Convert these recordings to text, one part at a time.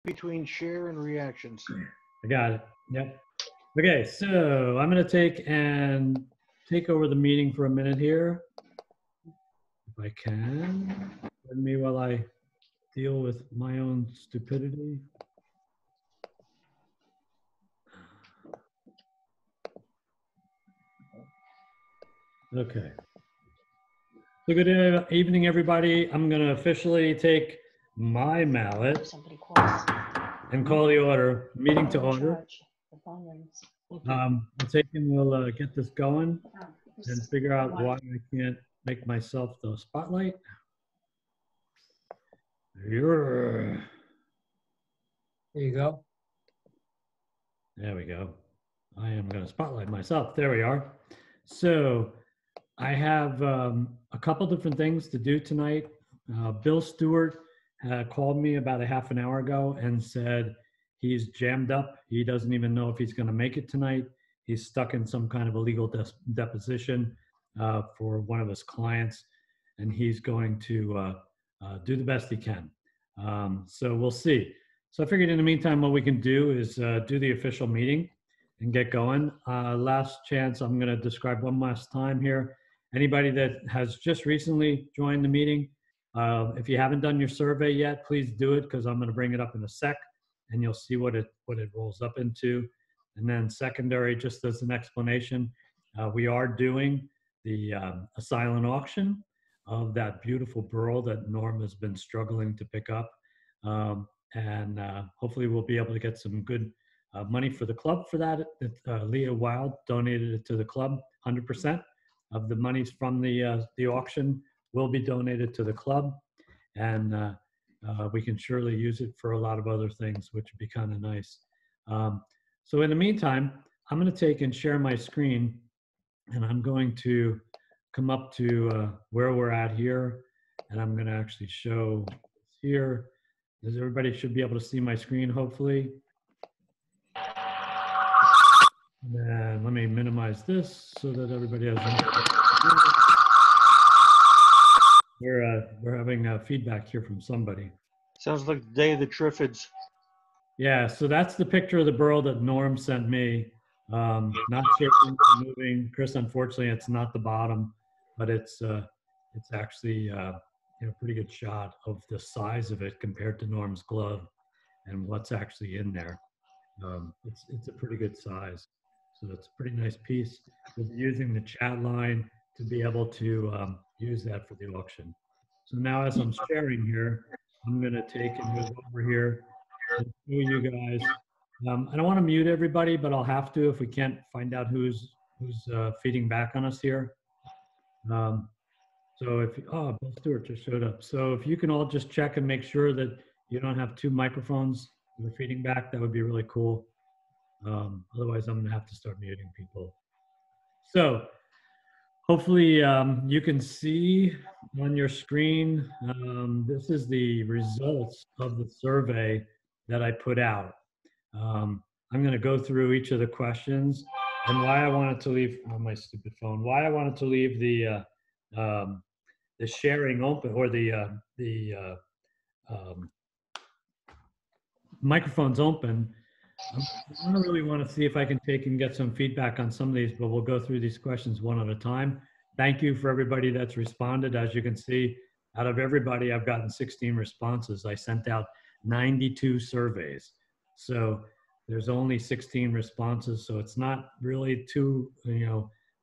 between share and reactions. I got it. Yep. Okay, so I'm going to take over the meeting for a minute here, if I can. Pardon me while I deal with my own stupidity. Okay. So good evening, everybody. I'm going to officially take my mallet and call the order, meeting to order. We'll take and we'll get this going and figure out why I can't make myself the spotlight. There you go. There we go. I am going to spotlight myself. There we are. So I have a couple different things to do tonight. Bill Stewart called me about a half an hour ago and said he's jammed up. He doesn't even know if he's going to make it tonight. He's stuck in some kind of a legal deposition for one of his clients, and he's going to do the best he can. So we'll see. So I figured in the meantime, what we can do is do the official meeting and get going. Last chance, I'm going to describe one last time here. Anybody that has just recently joined the meeting, if you haven't done your survey yet, please do it, because I'm going to bring it up in a sec and you'll see what it rolls up into. And then secondary, just as an explanation, we are doing the Asylum Auction of that beautiful burl that Norm has been struggling to pick up. And hopefully we'll be able to get some good money for the club for that. Leah Wild donated it to the club. 100% of the monies from the auction will be donated to the club. And we can surely use it for a lot of other things, which would be kind of nice. So in the meantime, I'm going to take and share my screen, and I'm going to come up to where we're at here, and I'm going to actually show here. Everybody should be able to see my screen, hopefully. And then let me minimize this so that everybody has. We're having feedback here from somebody. Sounds like the day of the Triffids. Yeah, so that's the picture of the burl that Norm sent me. Not shaking, moving. Chris, unfortunately, it's not the bottom, but it's actually a pretty good shot of the size of it compared to Norm's glove and what's actually in there. It's a pretty good size. So it's a pretty nice piece. We'll be using the chat line to be able to use that for the auction. So now as I'm sharing here, I'm going to take and move over here and show you guys. I don't want to mute everybody, but I'll have to if we can't find out who's feeding back on us here. So if, Bill Stewart just showed up. So if you can all just check and make sure that you don't have two microphones that are feeding back, that would be really cool. Otherwise, I'm going to have to start muting people. So hopefully you can see on your screen, this is the results of the survey that I put out. I'm going to go through each of the questions and why I wanted to leave on my stupid phone, why I wanted to leave the sharing open, or the microphones open. I really want to see if I can take and get some feedback on some of these, but we'll go through these questions one at a time. Thank you for everybody that's responded. As you can see, out of everybody, I've gotten 16 responses. I sent out 92 surveys. So there's only 16 responses. So it's not really too,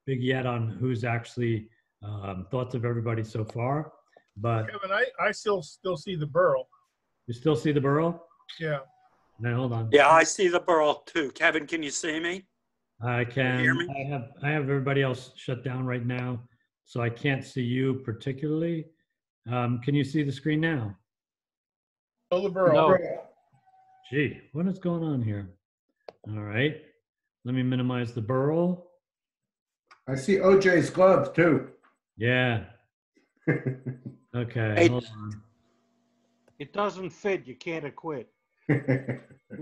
big yet on who's actually thoughts of everybody so far. But Kevin, I still see the burl. You still see the burl? Yeah. Now, hold on. Yeah, I see the burl too. Kevin, can you see me? I can. Hear me? I have everybody else shut down right now, so I can't see you particularly. Can you see the screen now? Oh, the burl. No. Gee, what is going on here? All right, let me minimize the burl. I see OJ's glove too. Yeah. Okay, Hey. hold on. It doesn't fit. You can't acquit. How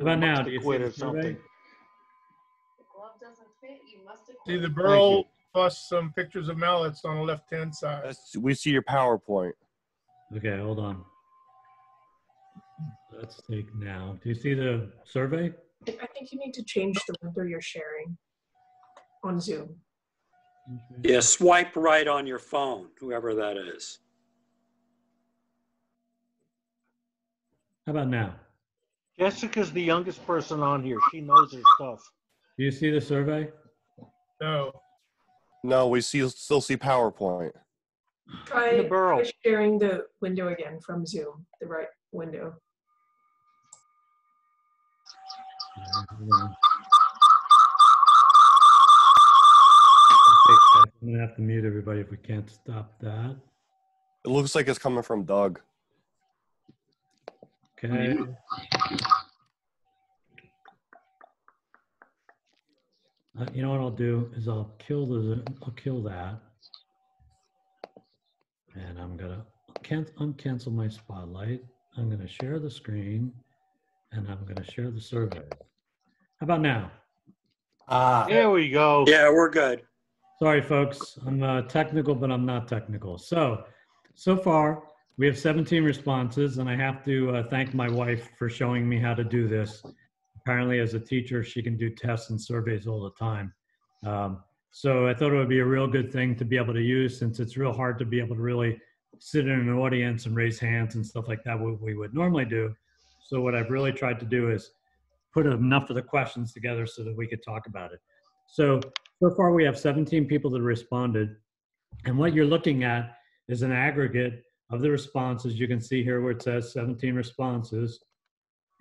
about now? Do you see Quit the or something. survey? The glove doesn't fit, you must have See the Thank burl you. plus some pictures of mallets on the left-hand side. We see your PowerPoint. Okay, hold on. Let's take now. Do you see the survey? I think you need to change the window you're sharing on Zoom. Yeah, swipe right on your phone, whoever that is. How about now? Jessica's the youngest person on here. She knows her stuff. Do you see the survey? No. No, we still see PowerPoint. Try, the burrow. try sharing the window again from Zoom, the right window. Hold on. Okay, I'm gonna have to mute everybody if we can't stop that. It looks like it's coming from Doug. Okay. You know what I'll do is I'll kill that, and I'm gonna uncancel my spotlight. I'm gonna share the screen, and I'm gonna share the survey. How about now? There we go. Yeah, we're good. Sorry, folks. I'm technical, but I'm not technical. So far, we have 17 responses, and I have to thank my wife for showing me how to do this. Apparently, as a teacher, she can do tests and surveys all the time. So I thought it would be a real good thing to be able to use, since it's real hard to be able to really sit in an audience and raise hands and stuff like that, what we would normally do. So what I've really tried to do is put enough of the questions together so that we could talk about it. So far we have 17 people that responded. And what you're looking at is an aggregate of the responses. You can see here where it says 17 responses.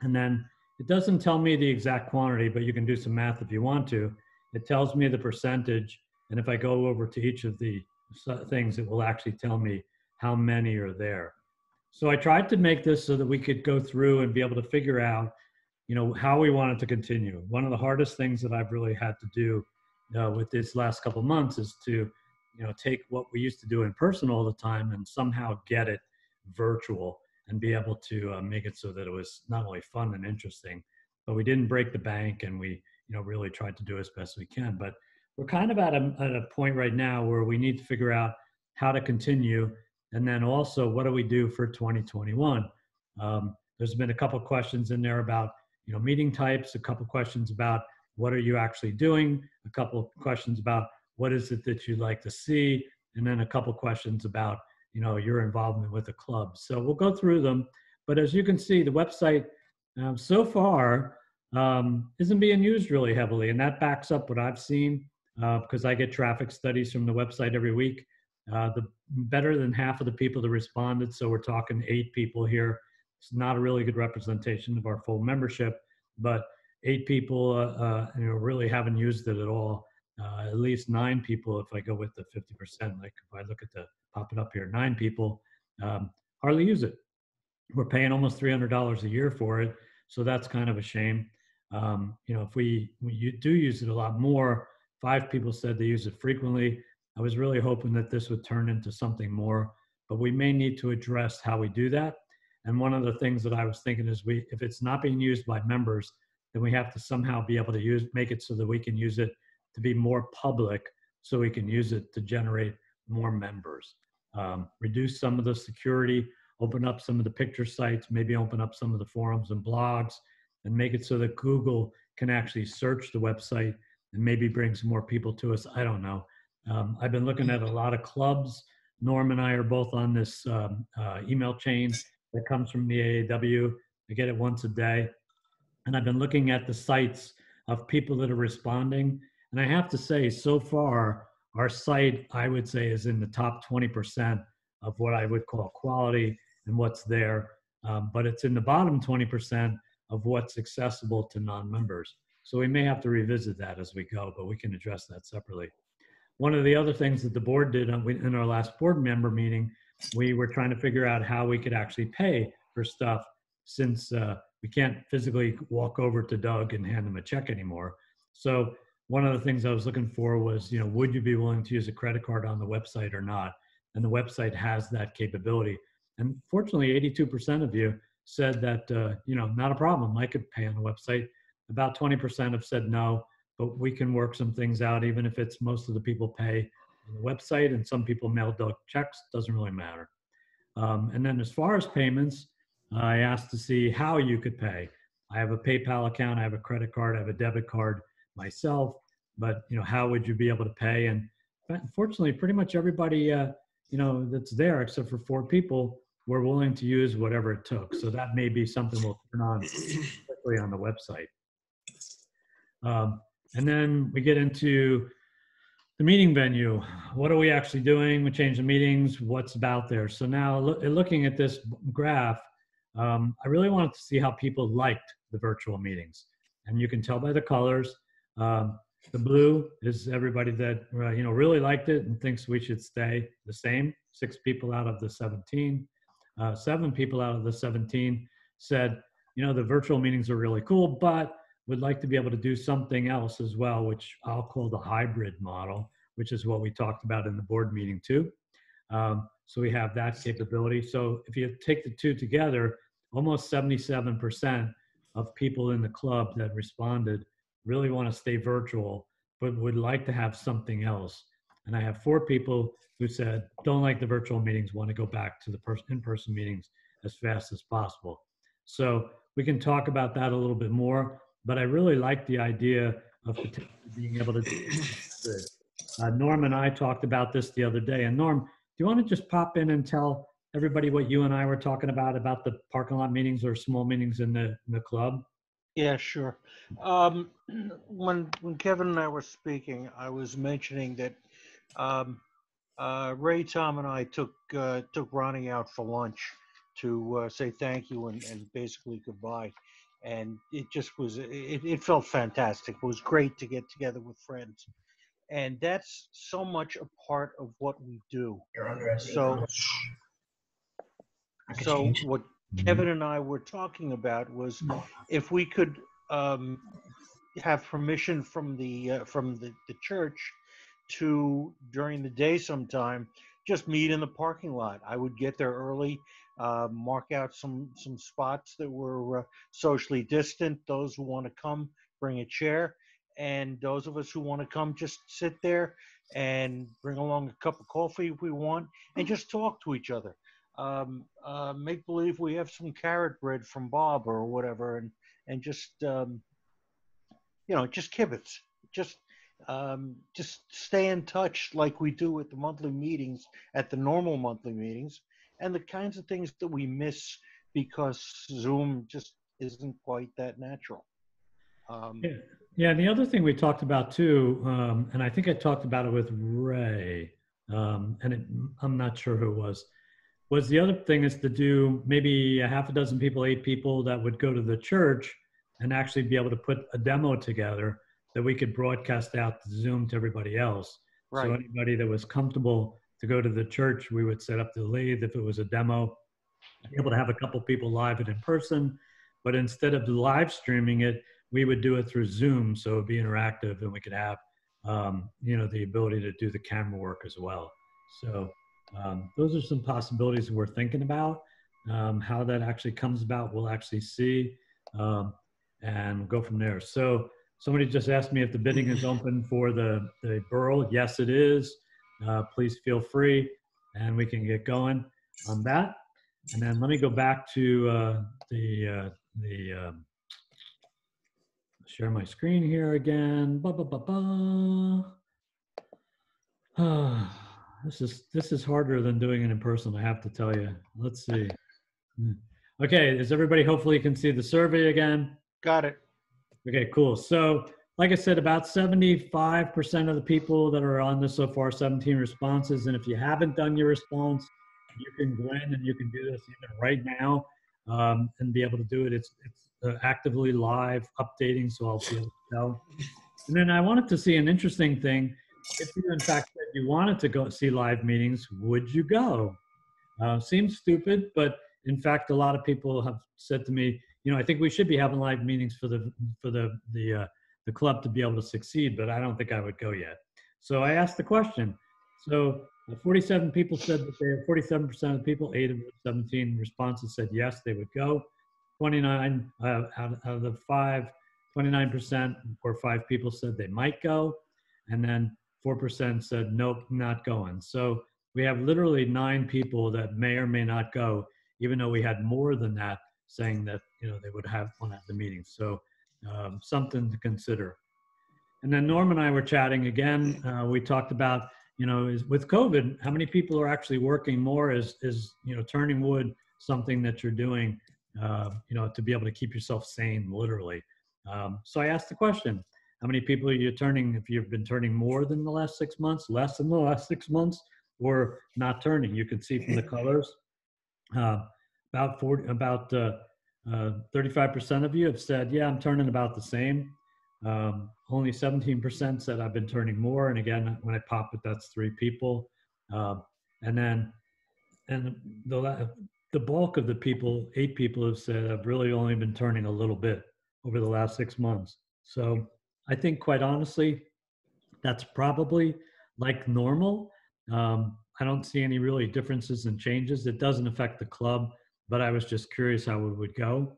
And then it doesn't tell me the exact quantity, but you can do some math if you want to. It tells me the percentage. And if I go over to each of the things, it will actually tell me how many are there. So I tried to make this so that we could go through and be able to figure out, you know, how we wanted to continue. One of the hardest things that I've really had to do with this last couple of months is to, you know, take what we used to do in person all the time and somehow get it virtual and be able to make it so that it was not only fun and interesting, but we didn't break the bank, and we, you know, really tried to do as best we can. But we're kind of at a point right now where we need to figure out how to continue, and then also what do we do for 2021. There's been a couple of questions in there about, you know, meeting types, a couple of questions about what are you actually doing, a couple of questions about what is it that you'd like to see, and then a couple of questions about, you know, your involvement with the club. So we'll go through them. But as you can see, the website so far isn't being used really heavily, and that backs up what I've seen because I get traffic studies from the website every week. The better than half of the people that responded, so we're talking 8 people here. It's not a really good representation of our full membership, but 8 people you know, really haven't used it at all. At least 9 people, if I go with the 50%, like if I look at the, pop it up here, 9 people hardly use it. We're paying almost $300 a year for it, so that's kind of a shame. You know, if you do use it a lot more, 5 people said they use it frequently. I was really hoping that this would turn into something more, but we may need to address how we do that. And one of the things that I was thinking is if it's not being used by members, then we have to somehow be able to make it so that we can use it to be more public, so we can use it to generate more members. Reduce some of the security, open up some of the picture sites, maybe open up some of the forums and blogs, and make it so that Google can actually search the website and maybe bring some more people to us. I don't know. I've been looking at a lot of clubs. Norm and I are both on this email chain that comes from the AAW. I get it once a day. And I've been looking at the sites of people that are responding. And I have to say, so far, our site, I would say, is in the top 20% of what I would call quality and what's there. But it's in the bottom 20% of what's accessible to non-members. So we may have to revisit that as we go, but we can address that separately. One of the other things that the board did in our last board member meeting, we were trying to figure out how we could actually pay for stuff, since we can't physically walk over to Doug and hand him a check anymore. So one of the things I was looking for was, you know, would you be willing to use a credit card on the website or not? And the website has that capability. And fortunately, 82% of you said that, you know, not a problem. I could pay on the website. About 20% have said no, but we can work some things out, even if it's most of the people pay on the website and some people mail Doug checks, doesn't really matter. And then as far as payments, I asked to see how you could pay. I have a PayPal account, I have a credit card, I have a debit card myself, but how would you be able to pay? And unfortunately, pretty much everybody that's there, except for 4 people, were willing to use whatever it took. So that may be something we'll turn on quickly on the website. And then we get into the meeting venue. What are we actually doing? We change the meetings. What's about there? So now looking at this graph, I really wanted to see how people liked the virtual meetings. And you can tell by the colors. The blue is everybody that really liked it and thinks we should stay the same. 6 people out of the 17. 7 people out of the 17 said, the virtual meetings are really cool, but would like to be able to do something else as well, which I'll call the hybrid model, which is what we talked about in the board meeting too. So we have that capability. So if you take the 2 together, almost 77% of people in the club that responded really want to stay virtual, but would like to have something else. And I have 4 people who said, don't like the virtual meetings, want to go back to the in-person meetings as fast as possible. So we can talk about that a little bit more, but I really like the idea of potentially being able to do this. Norm and I talked about this the other day. And Norm, do you want to just pop in and tell everybody what you and I were talking about the parking lot meetings or small meetings in the club? Yeah, sure. When Kevin and I were speaking, I was mentioning that Ray, Tom, and I took Ronnie out for lunch to say thank you and basically goodbye. And it just was, it felt fantastic. It was great to get together with friends. And that's so much a part of what we do. So what Kevin and I were talking about was if we could have permission from the church to, during the day sometime, just meet in the parking lot. I would get there early, mark out some spots that were socially distant. Those who want to come, bring a chair. And those of us who want to come, just sit there and bring along a cup of coffee if we want, and just talk to each other. Make believe we have some carrot bread from Bob or whatever, and just just kibitz, just stay in touch like we do at the monthly meetings, at the normal monthly meetings, and the kinds of things that we miss because Zoom just isn't quite that natural. Yeah, and the other thing we talked about too, and I think I talked about it with Ray, I'm not sure who it was the other thing is to do maybe a half a dozen people, 8 people that would go to the church and actually be able to put a demo together that we could broadcast out to Zoom to everybody else. Right. So anybody that was comfortable to go to the church, we would set up the lathe if it was a demo, be able to have a couple people live it in person, but instead of live streaming it, we would do it through Zoom, so it would be interactive, and we could have, the ability to do the camera work as well. So those are some possibilities we're thinking about. How that actually comes about, we'll actually see, and go from there. So somebody just asked me if the bidding is open for the borough. Yes, it is. Please feel free, and we can get going on that. And then let me go back to share my screen here again. This is harder than doing it in person, I have to tell you. Let's see. Okay, is everybody, hopefully you can see the survey again? Got it. Okay, cool. So like I said, about 75% of the people that are on this so far, 17 responses. And if you haven't done your response, you can go in and you can do this even right now, and be able to do it. It's actively live updating, so I'll be able to tell. And then I wanted to see an interesting thing. If you in fact said you wanted to go see live meetings, would you go? Seems stupid, but in fact, a lot of people have said to me, I think we should be having live meetings for the club to be able to succeed, but I don't think I would go yet. So I asked the question. So 47 people said that 47% of the people, 8 of the 17 responses said yes, they would go. 29 out of the 29% or 5 people said they might go. And then 4% said, nope, not going. So we have literally 9 people that may or may not go, even though we had more than that saying that, you know, they would want to have the meeting. So something to consider. And then Norm and I were chatting again. We talked about, you know, with COVID, how many people are actually working more? Is you know, turning wood something that you're doing, you know, to be able to keep yourself sane, literally. So I asked the question, how many people are you turning, if you've been turning more than the last 6 months, less than the last 6 months, or not turning? You can see from the colors, about 35% of you have said, yeah, I'm turning about the same. Only 17% said I've been turning more. And again, when I pop it, that's 3 people. And the bulk of the people, 8 people, have said I've really only been turning a little bit over the last 6 months. So I think, quite honestly, that's probably like normal. I don't see any really differences and changes. It doesn't affect the club, but I was just curious how it would go.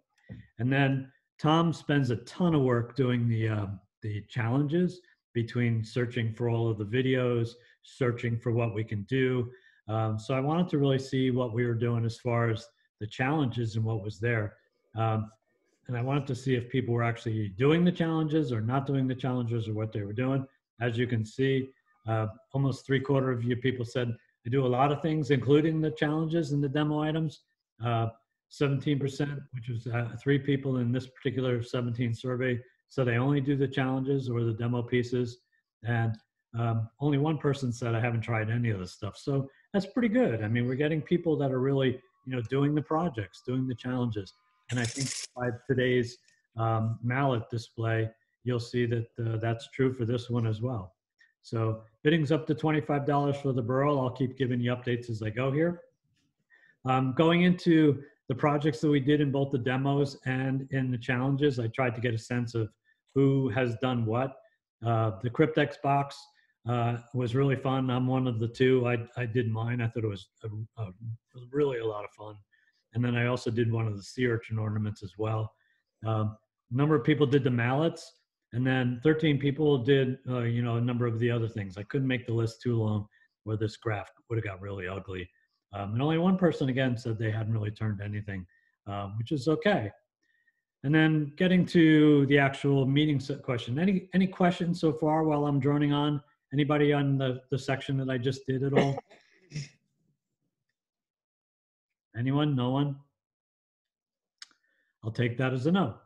And then Tom spends a ton of work doing the challenges, between searching for all of the videos, searching for what we can do. So I wanted to really see what we were doing as far as the challenges and what was there. And I wanted to see if people were actually doing the challenges or not doing the challenges, or what they were doing. As you can see, almost 3/4 of you people said, I do a lot of things, including the challenges and the demo items. 17%, which was 3 people in this particular 17 survey, said they only do the challenges or the demo pieces. And only 1 person said, I haven't tried any of this stuff. So that's pretty good. I mean, we're getting people that are really, you know, doing the projects, doing the challenges. And I think by today's mallet display, you'll see that that's true for this one as well. So bidding's up to $25 for the burl. I'll keep giving you updates as I go here. Going into the projects that we did in both the demos and in the challenges, I tried to get a sense of who has done what. The Cryptex box was really fun. I'm one of the 2. I did mine. I thought it was really a lot of fun. And then I also did one of the sea urchin ornaments as well. A number of people did the mallets, and then 13 people did, you know, a number of the other things. I couldn't make the list too long, or this graph would have got really ugly. And only 1 person, again, said they hadn't really turned anything, which is okay. And then getting to the actual meeting question. Any questions so far while I'm droning on? Anybody on the section that I just did at all? Anyone? No one? I'll take that as a no.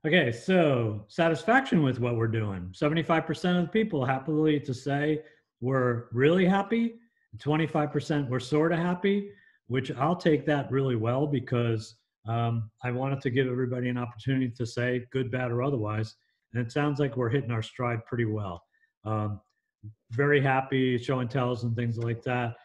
Okay, so satisfaction with what we're doing. 75% of the people happily to say we're really happy. 25% were sort of happy, which I'll take that really well, because I wanted to give everybody an opportunity to say good, bad, or otherwise. And it sounds like we're hitting our stride pretty well. Very happy, show and tells and things like that.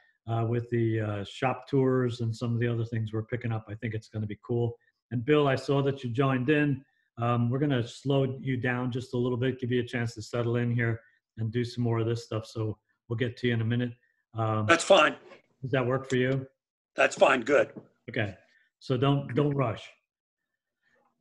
With the shop tours and some of the other things we're picking up. I think it's going to be cool. And Bill, I saw that you joined in. We're going to slow you down just a little bit, give you a chance to settle in here and do some more of this stuff. So we'll get to you in a minute. That's fine. Does that work for you? That's fine. Good. Okay. So don't rush.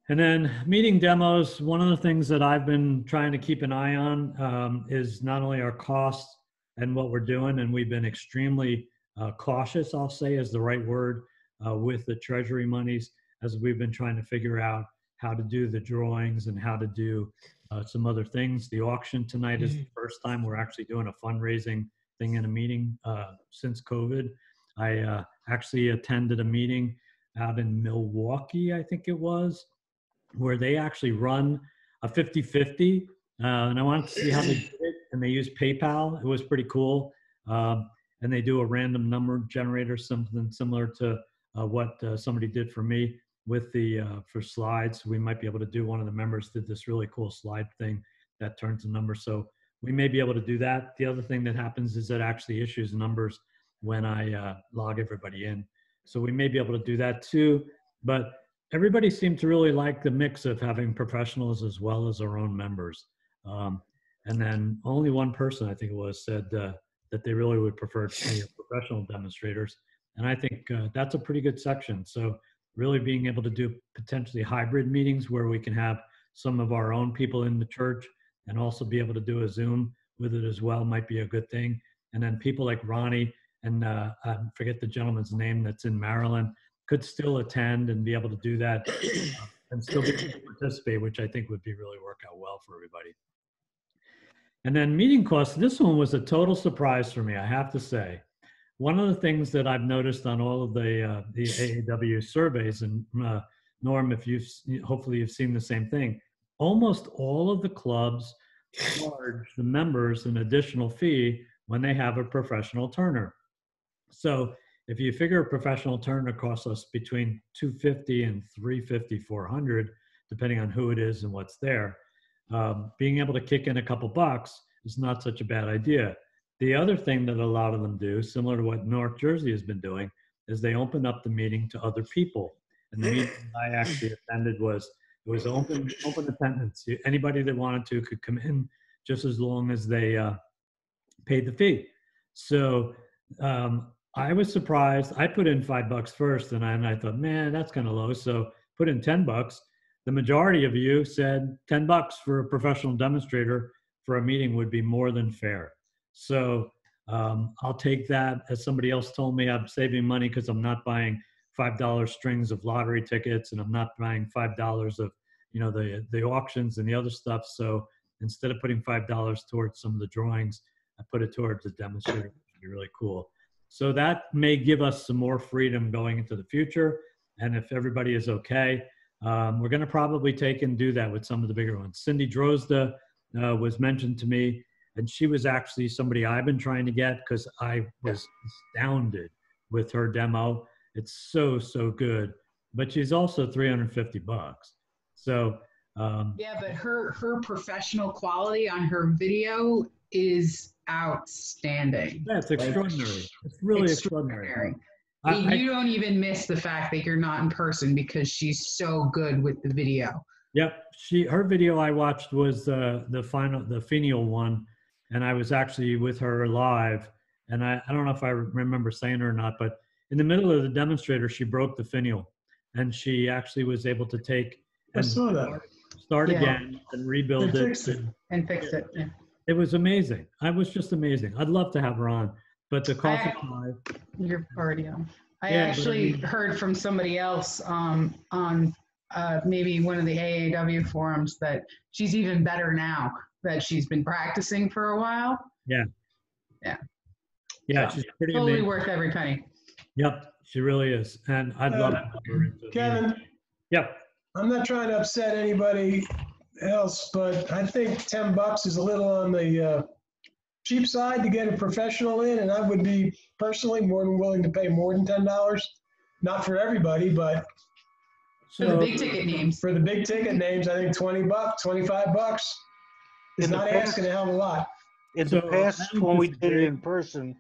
And then meeting demos, one of the things that I've been trying to keep an eye on is not only our costs and what we're doing, and we've been extremely cautious, I'll say is the right word, with the treasury monies, as we've been trying to figure out how to do the drawings and how to do some other things. The auction tonight is the first time we're actually doing a fundraising thing in a meeting since COVID. I actually attended a meeting out in Milwaukee, I think it was, where they actually run a 50-50, and I wanted to see how they did it, and they use PayPal. It was pretty cool. And they do a random number generator, something similar to what somebody did for me with the for slides. We might be able to do, one of the members did this really cool slide thing that turns a number. So we may be able to do that. The other thing that happens is it actually issues numbers when I log everybody in. So we may be able to do that too. But everybody seemed to really like the mix of having professionals as well as our own members. And then only 1 person, I think it was, said that they really would prefer professional demonstrators. And I think that's a pretty good section. So really being able to do potentially hybrid meetings where we can have some of our own people in the church and also be able to do a Zoom with it as well might be a good thing. And then people like Ronnie and I forget the gentleman's name that's in Maryland, could still attend and be able to do that and still be able to participate, which I think would be really work out well for everybody. And then meeting costs, this one was a total surprise for me, I have to say. One of the things that I've noticed on all of the AAW surveys, and Norm, if hopefully you've seen the same thing, almost all of the clubs charge the members an additional fee when they have a professional turner. So if you figure a professional turner costs us between $250 and $350, $400, depending on who it is and what's there, being able to kick in a couple bucks is not such a bad idea. The other thing that a lot of them do, similar to what North Jersey has been doing, is they open up the meeting to other people. And the meeting I actually attended was open attendance. Anybody that wanted to could come in just as long as they paid the fee. So I was surprised. I put in $5 first, and I thought, man, that's kind of low. So put in $10. The majority of you said $10 for a professional demonstrator for a meeting would be more than fair. So I'll take that. As somebody else told me, I'm saving money because I'm not buying $5 strings of lottery tickets, and I'm not buying $5 of, you know, the auctions and the other stuff. So instead of putting $5 towards some of the drawings, I put it towards the demonstrator, which would be really cool. So that may give us some more freedom going into the future. And if everybody is okay, we're going to probably take and do that with some of the bigger ones. Cindy Drozda was mentioned to me, and she was actually somebody I've been trying to get because I was astounded with her demo. It's so, so good. But she's also $350. So yeah, but her professional quality on her video is outstanding. Yeah, it's extraordinary. It's really extraordinary. You don't even miss the fact that you're not in person because she's so good with the video. Yep, her video I watched was the finial one, and I was actually with her live, and I don't know if I remember saying it or not, but in the middle of the demonstrator, she broke the finial, and she actually was able to take and start again and rebuild it. And fix it. Yeah. It was amazing. I was just amazing. I'd love to have her on, but the cost of time. You're already on. I actually heard from somebody else on maybe one of the AAW forums that she's even better now that she's been practicing for a while. Yeah. Yeah. Yeah, so, she's pretty totally amazing. worth every penny. Yep, she really is. And I'd love to have her into Kevin. Yep. I'm not trying to upset anybody else, but I think $10 is a little on the cheap side to get a professional in, and I would be personally more than willing to pay more than $10. Not for everybody, but for the big ticket names. For the big ticket names, I think $20, $25 is not asking a hell of a lot. In the past, when we did it in person,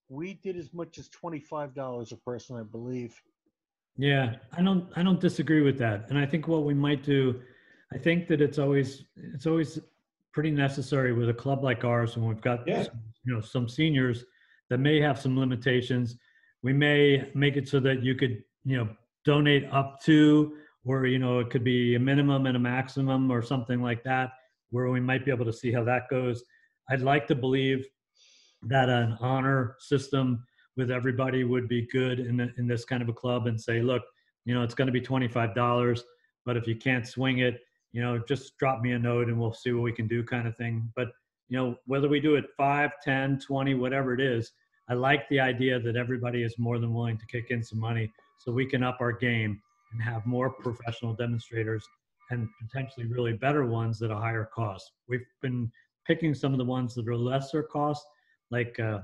we did as much as $25 a person, I believe. Yeah, I don't disagree with that. And I think what we might do, I think that it's always pretty necessary with a club like ours when we've got some seniors that may have some limitations. We may make it so that you could donate up to, or it could be a minimum and a maximum or something like that, where we might be able to see how that goes. I'd like to believe that an honor system with everybody would be good in this kind of a club, and say, look, it's going to be $25, but if you can't swing it, just drop me a note and we'll see what we can do, kind of thing. But whether we do it 5, 10, 20, whatever it is, I like the idea that everybody is more than willing to kick in some money so we can up our game and have more professional demonstrators and potentially really better ones at a higher cost. We've been picking some of the ones that are lesser cost, like the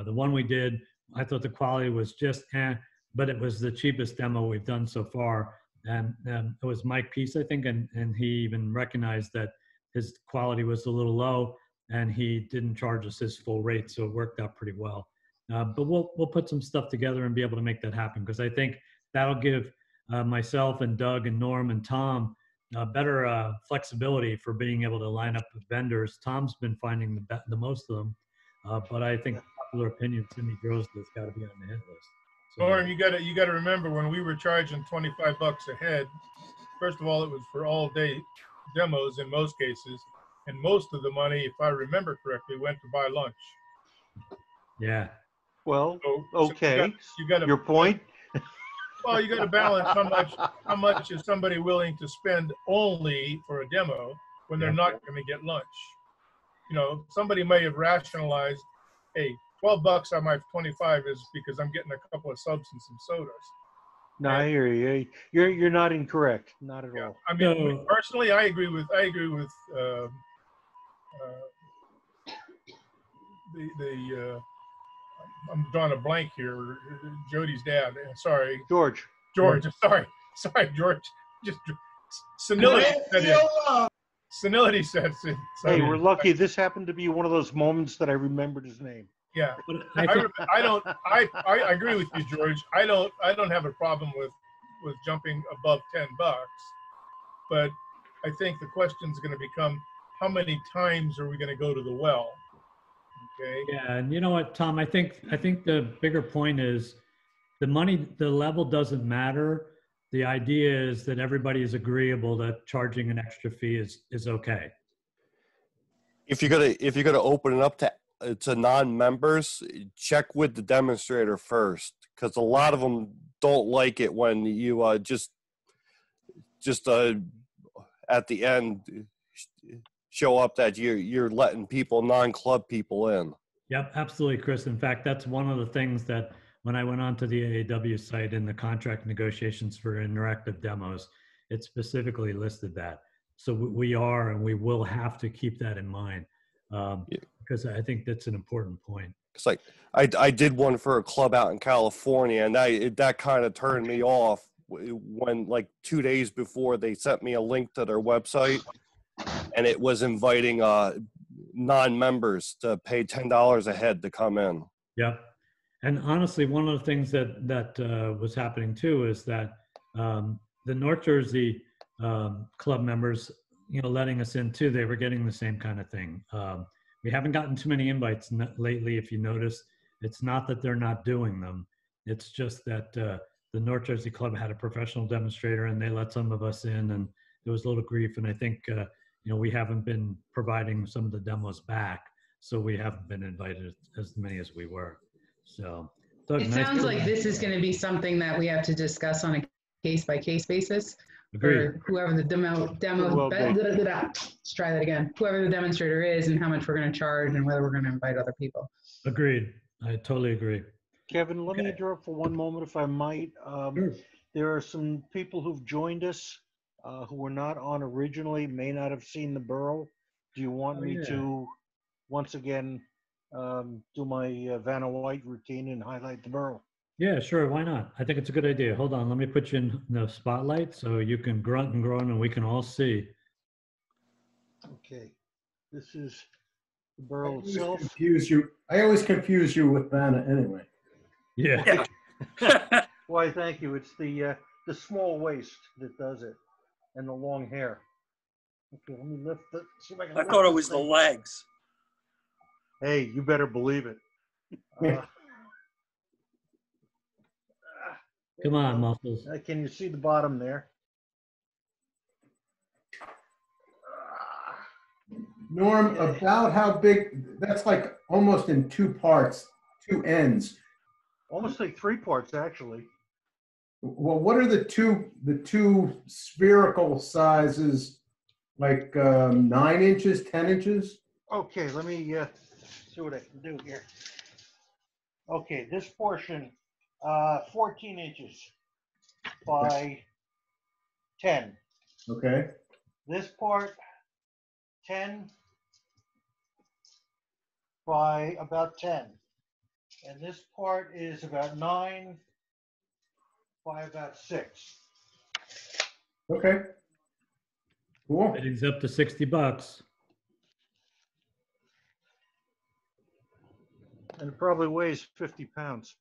one we did. I thought the quality was just but it was the cheapest demo we've done so far. And it was Mike Peace, I think, and he even recognized that his quality was a little low, and he didn't charge us his full rate, so it worked out pretty well. But we'll put some stuff together and be able to make that happen, because I think that'll give myself and Doug and Norm and Tom better flexibility for being able to line up with vendors. Tom's been finding the most of them, but I think popular opinion, Cindy Drozda has got to be on the hit list. So, Norm, you got to remember, when we were charging $25 a head, first of all, it was for all day demos in most cases, and most of the money, if I remember correctly, went to buy lunch. Yeah. Well, So okay. you got Your point? Well, you got to balance how much is somebody willing to spend only for a demo when they're not going to get lunch. You know, somebody may have rationalized, hey, $12 on my 25 is because I'm getting a couple of subs and some sodas. No, I hear you. You're not incorrect. Not at all. I mean, personally, I agree with I'm drawing a blank here. Jody's dad. Sorry, George. Sorry, George. Just senility set in. Senility sets in. Hey, we're lucky. This happened to be one of those moments that I remembered his name. Yeah, I agree with you, George. I don't have a problem with jumping above $10, but I think the question is going to become, how many times are we going to go to the well? Okay. Yeah, and you know what, Tom? I think the bigger point is the level doesn't matter. The idea is that everybody is agreeable that charging an extra fee is okay. If you're gonna open it up to non-members, check with the demonstrator first, because a lot of them don't like it when you just at the end show up that you're letting people, non-club people in. Yep, absolutely, Chris. In fact, that's one of the things that when I went onto the AAW site in the contract negotiations for interactive demos, it specifically listed that. So we are and we will have to keep that in mind, because I think that's an important point. It's like I did one for a club out in California, and that kind of turned me off when, like, 2 days before, they sent me a link to their website, and it was inviting non-members to pay $10 a head to come in. Yep. And honestly, one of the things that was happening too is that the North Jersey club members, letting us in too, they were getting the same kind of thing. We haven't gotten too many invites lately, if you notice. It's not that they're not doing them. It's just that the North Jersey club had a professional demonstrator and they let some of us in, and there was a little grief. And I think, we haven't been providing some of the demos back, so we haven't been invited as many as we were. So Doug, it sounds like this is going to be something that we have to discuss on a case-by-case basis. Agreed. For whoever the let's try that again. Whoever the demonstrator is and how much we're going to charge and whether we're going to invite other people. Agreed. I totally agree. Kevin, let me interrupt for one moment, if I might. Sure. There are some people who've joined us who were not on originally, may not have seen the burl. Do you want me to, once again, do my Vanna White routine and highlight the burl? Yeah, sure. Why not? I think it's a good idea. Hold on. Let me put you in the spotlight so you can grunt and groan and we can all see. Okay. This is the burl itself. I always confuse you with Vanna anyway. Yeah. Why, thank you. It's the small waist that does it and the long hair. Okay, let me lift it. See if I can I thought it was the legs. Hey, you better believe it. Come on, muscles. Can you see the bottom there? Norm, about how big? That's like almost in two parts, two ends. Almost like three parts, actually. Well, what are the two spherical sizes? Like 9 inches, 10 inches? Okay, let me see what I can do here. Okay, this portion, 14 inches by 10. Okay. This part, 10 by about 10. And this part is about 9 by about 6. Okay. Cool. It's up to $60. And it probably weighs 50 pounds.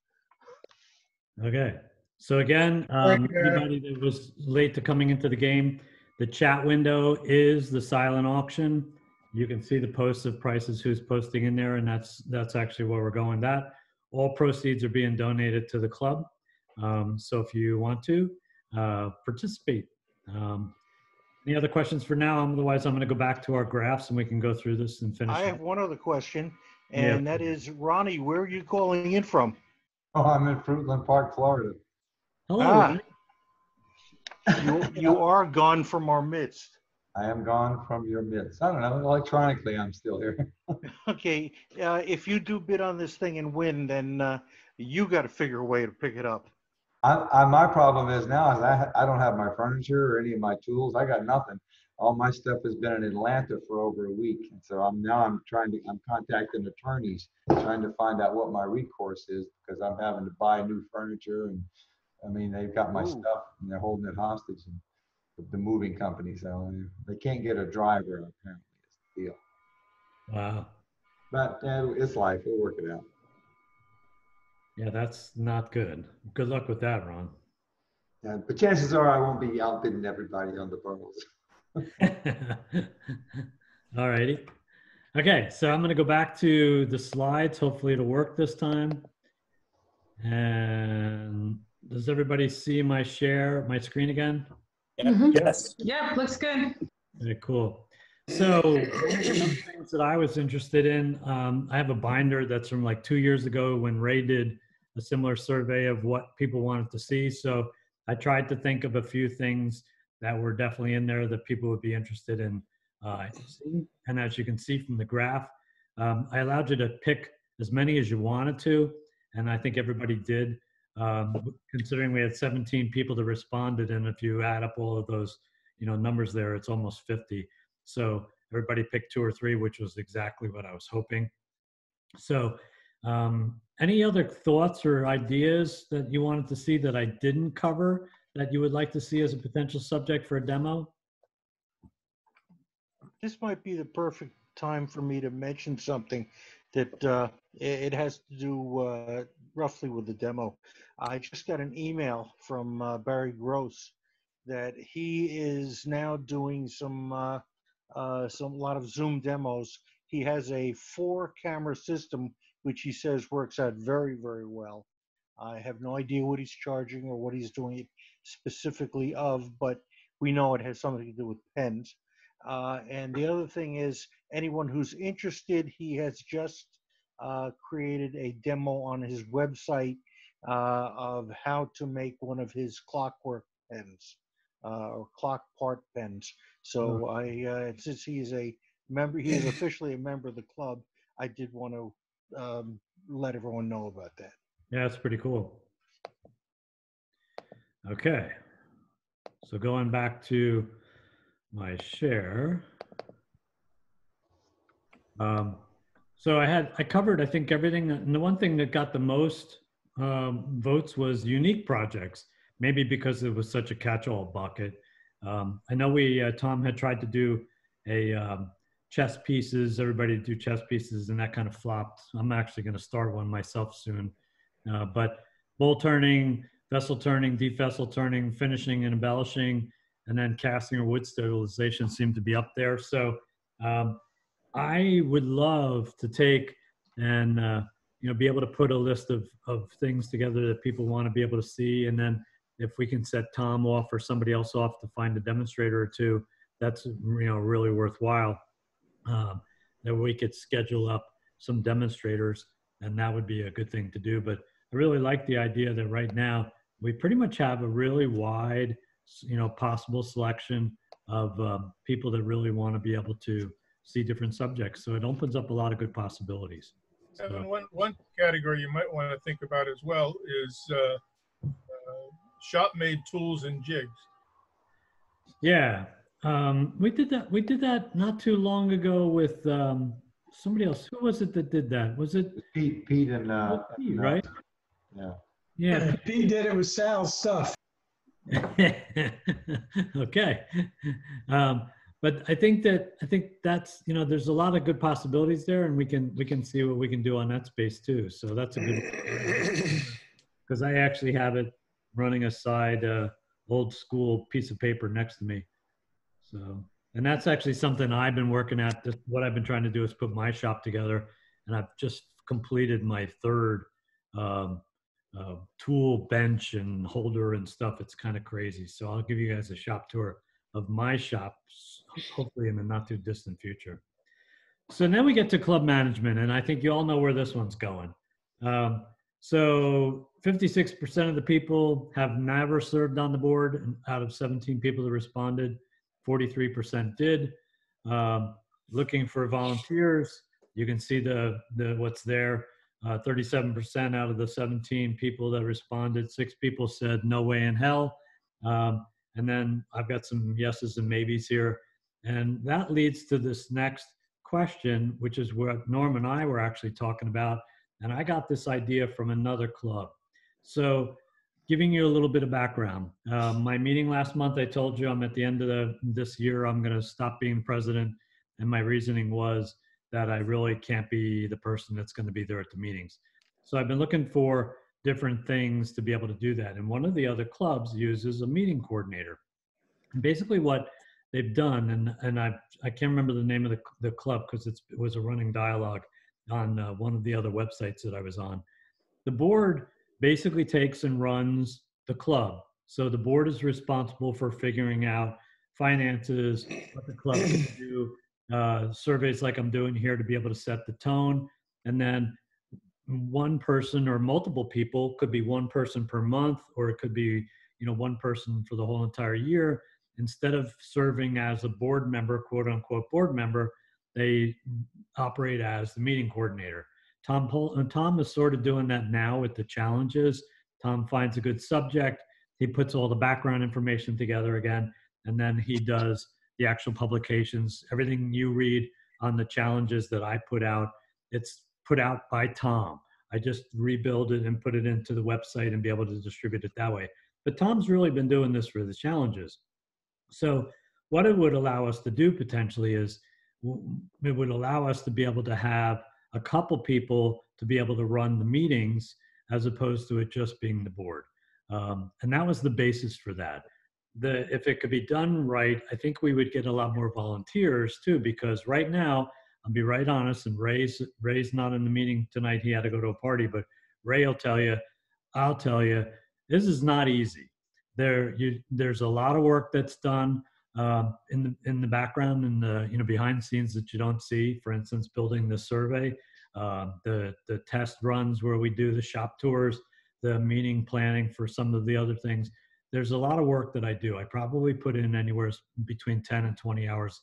Okay. So again, anybody that was late to coming into the game, the chat window is the silent auction. You can see the posts of prices, who's posting in there, and that's actually where we're going. That all proceeds are being donated to the club. So if you want to participate. Any other questions for now? Otherwise, I'm going to go back to our graphs and we can go through this and finish. I have one other question. and that is Ronnie. Where are you calling in from? Oh, I'm in Fruitland Park, Florida. Hello. Ah, you are gone from our midst. I am gone from your midst. I don't know. Electronically, I'm still here. Okay, if you do bid on this thing and win, then you got to figure a way to pick it up. My problem is now is I don't have my furniture or any of my tools. I got nothing. All my stuff has been in Atlanta for over a week, and so I'm contacting attorneys trying to find out what my recourse is because I'm having to buy new furniture, and I mean they've got my stuff and they're holding it hostage, and the moving company, so they can't get a driver apparently. Is the deal. Wow. But it's life. We'll work it out. Yeah, that's not good. Good luck with that, Ron. Yeah, but chances are I won't be outbidding everybody on the bundles. All righty. Okay, so I'm going to go back to the slides. Hopefully it'll work this time. And does everybody see my screen again? Yes. Yeah, looks good. Okay, cool. So one of the things that I was interested in, I have a binder that's from like 2 years ago when Ray did a similar survey of what people wanted to see. So I tried to think of a few things that were definitely in there that people would be interested in seeing. And as you can see from the graph, I allowed you to pick as many as you wanted to. And I think everybody did, considering we had 17 people that responded. And if you add up all of those, numbers there, it's almost 50. So everybody picked 2 or 3, which was exactly what I was hoping. So any other thoughts or ideas that you wanted to see that I didn't cover that you would like to see as a potential subject for a demo? This might be the perfect time for me to mention something that it has to do roughly with the demo. I just got an email from Barry Gross that he is now doing a lot of Zoom demos. He has a 4-camera system, which he says works out very, very well. I have no idea what he's charging or what he's doing it specifically of, but we know it has something to do with pens. And the other thing is, anyone who's interested, he has just created a demo on his website of how to make one of his clockwork pens or clock part pens. So since he is a member, he is officially a member of the club, I did want to let everyone know about that. Yeah, that's pretty cool. Okay. So going back to my share. So I covered, I think, everything. And the one thing that got the most votes was unique projects, maybe because it was such a catch-all bucket. I know Tom had tried to do a chess pieces, everybody do chess pieces, and that kind of flopped. I'm actually going to start one myself soon. But bowl turning, vessel turning, deep vessel turning, finishing and embellishing, and then casting or wood sterilization seem to be up there. So I would love to take and be able to put a list of things together that people want to be able to see, and then if we can set Tom off or somebody else off to find a demonstrator or two, that's really worthwhile. That we could schedule up some demonstrators, and that would be a good thing to do. But I really like the idea that right now we pretty much have a really wide, possible selection of people that really want to be able to see different subjects. So it opens up a lot of good possibilities. So, and one category you might want to think about as well is shop-made tools and jigs. yeah, we did that not too long ago with somebody else. Who was it that did that? Was it Pete and Pete, right? Yeah, Pete did it with Sal's stuff. Okay. But I think that's, there's a lot of good possibilities there, and we can see what we can do on that space too. So that's a good, because I actually have it running a side old school piece of paper next to me. So, and that's actually something I've been working at. What I've been trying to do is put my shop together, and I've just completed my 3rd tool bench and holder and stuff. It's kind of crazy. So I'll give you guys a shop tour of my shop, hopefully in the not too distant future. So then we get to club management, and I think you all know where this one's going. So 56% of the people have never served on the board, and out of 17 people that responded, 43% did. Looking for volunteers, you can see the what's there. 37% out of the 17 people that responded, 6 people said no way in hell. And then I've got some yeses and maybes here. And that leads to this next question, which is what Norm and I were actually talking about. And I got this idea from another club. So giving you a little bit of background, my meeting last month, I told you I'm at the end of this year, I'm going to stop being president. And my reasoning was that I really can't be the person that's going to be there at the meetings. So I've been looking for different things to be able to do that. And one of the other clubs uses a meeting coordinator. And basically what they've done, and I can't remember the name of the club because it was a running dialogue on one of the other websites that I was on. The board basically takes and runs the club. So the board is responsible for figuring out finances, what the club can do, surveys like I'm doing here to be able to set the tone. And then one person or multiple people, could be one person per month, or it could be, one person for the whole entire year. Instead of serving as a board member, quote unquote board member, they operate as the meeting coordinator. Tom is sort of doing that now with the challenges. Tom finds a good subject. He puts all the background information together again, and then he does the actual publications. Everything you read on the challenges that I put out, it's put out by Tom. I just rebuild it and put it into the website and be able to distribute it that way. But Tom's really been doing this for the challenges. So what it would allow us to do potentially is it would allow us to be able to have a couple people to be able to run the meetings as opposed to it just being the board. And that was the basis for that. If it could be done right, I think we would get a lot more volunteers too, because right now, I'll be right honest, and Ray's not in the meeting tonight. He had to go to a party, but Ray will tell you, I'll tell you, this is not easy. There's a lot of work that's done in the background and the behind the scenes that you don't see. For instance, building the survey, the test runs where we do the shop tours, the meeting planning for some of the other things. There's a lot of work that I do. I probably put in anywhere between 10 and 20 hours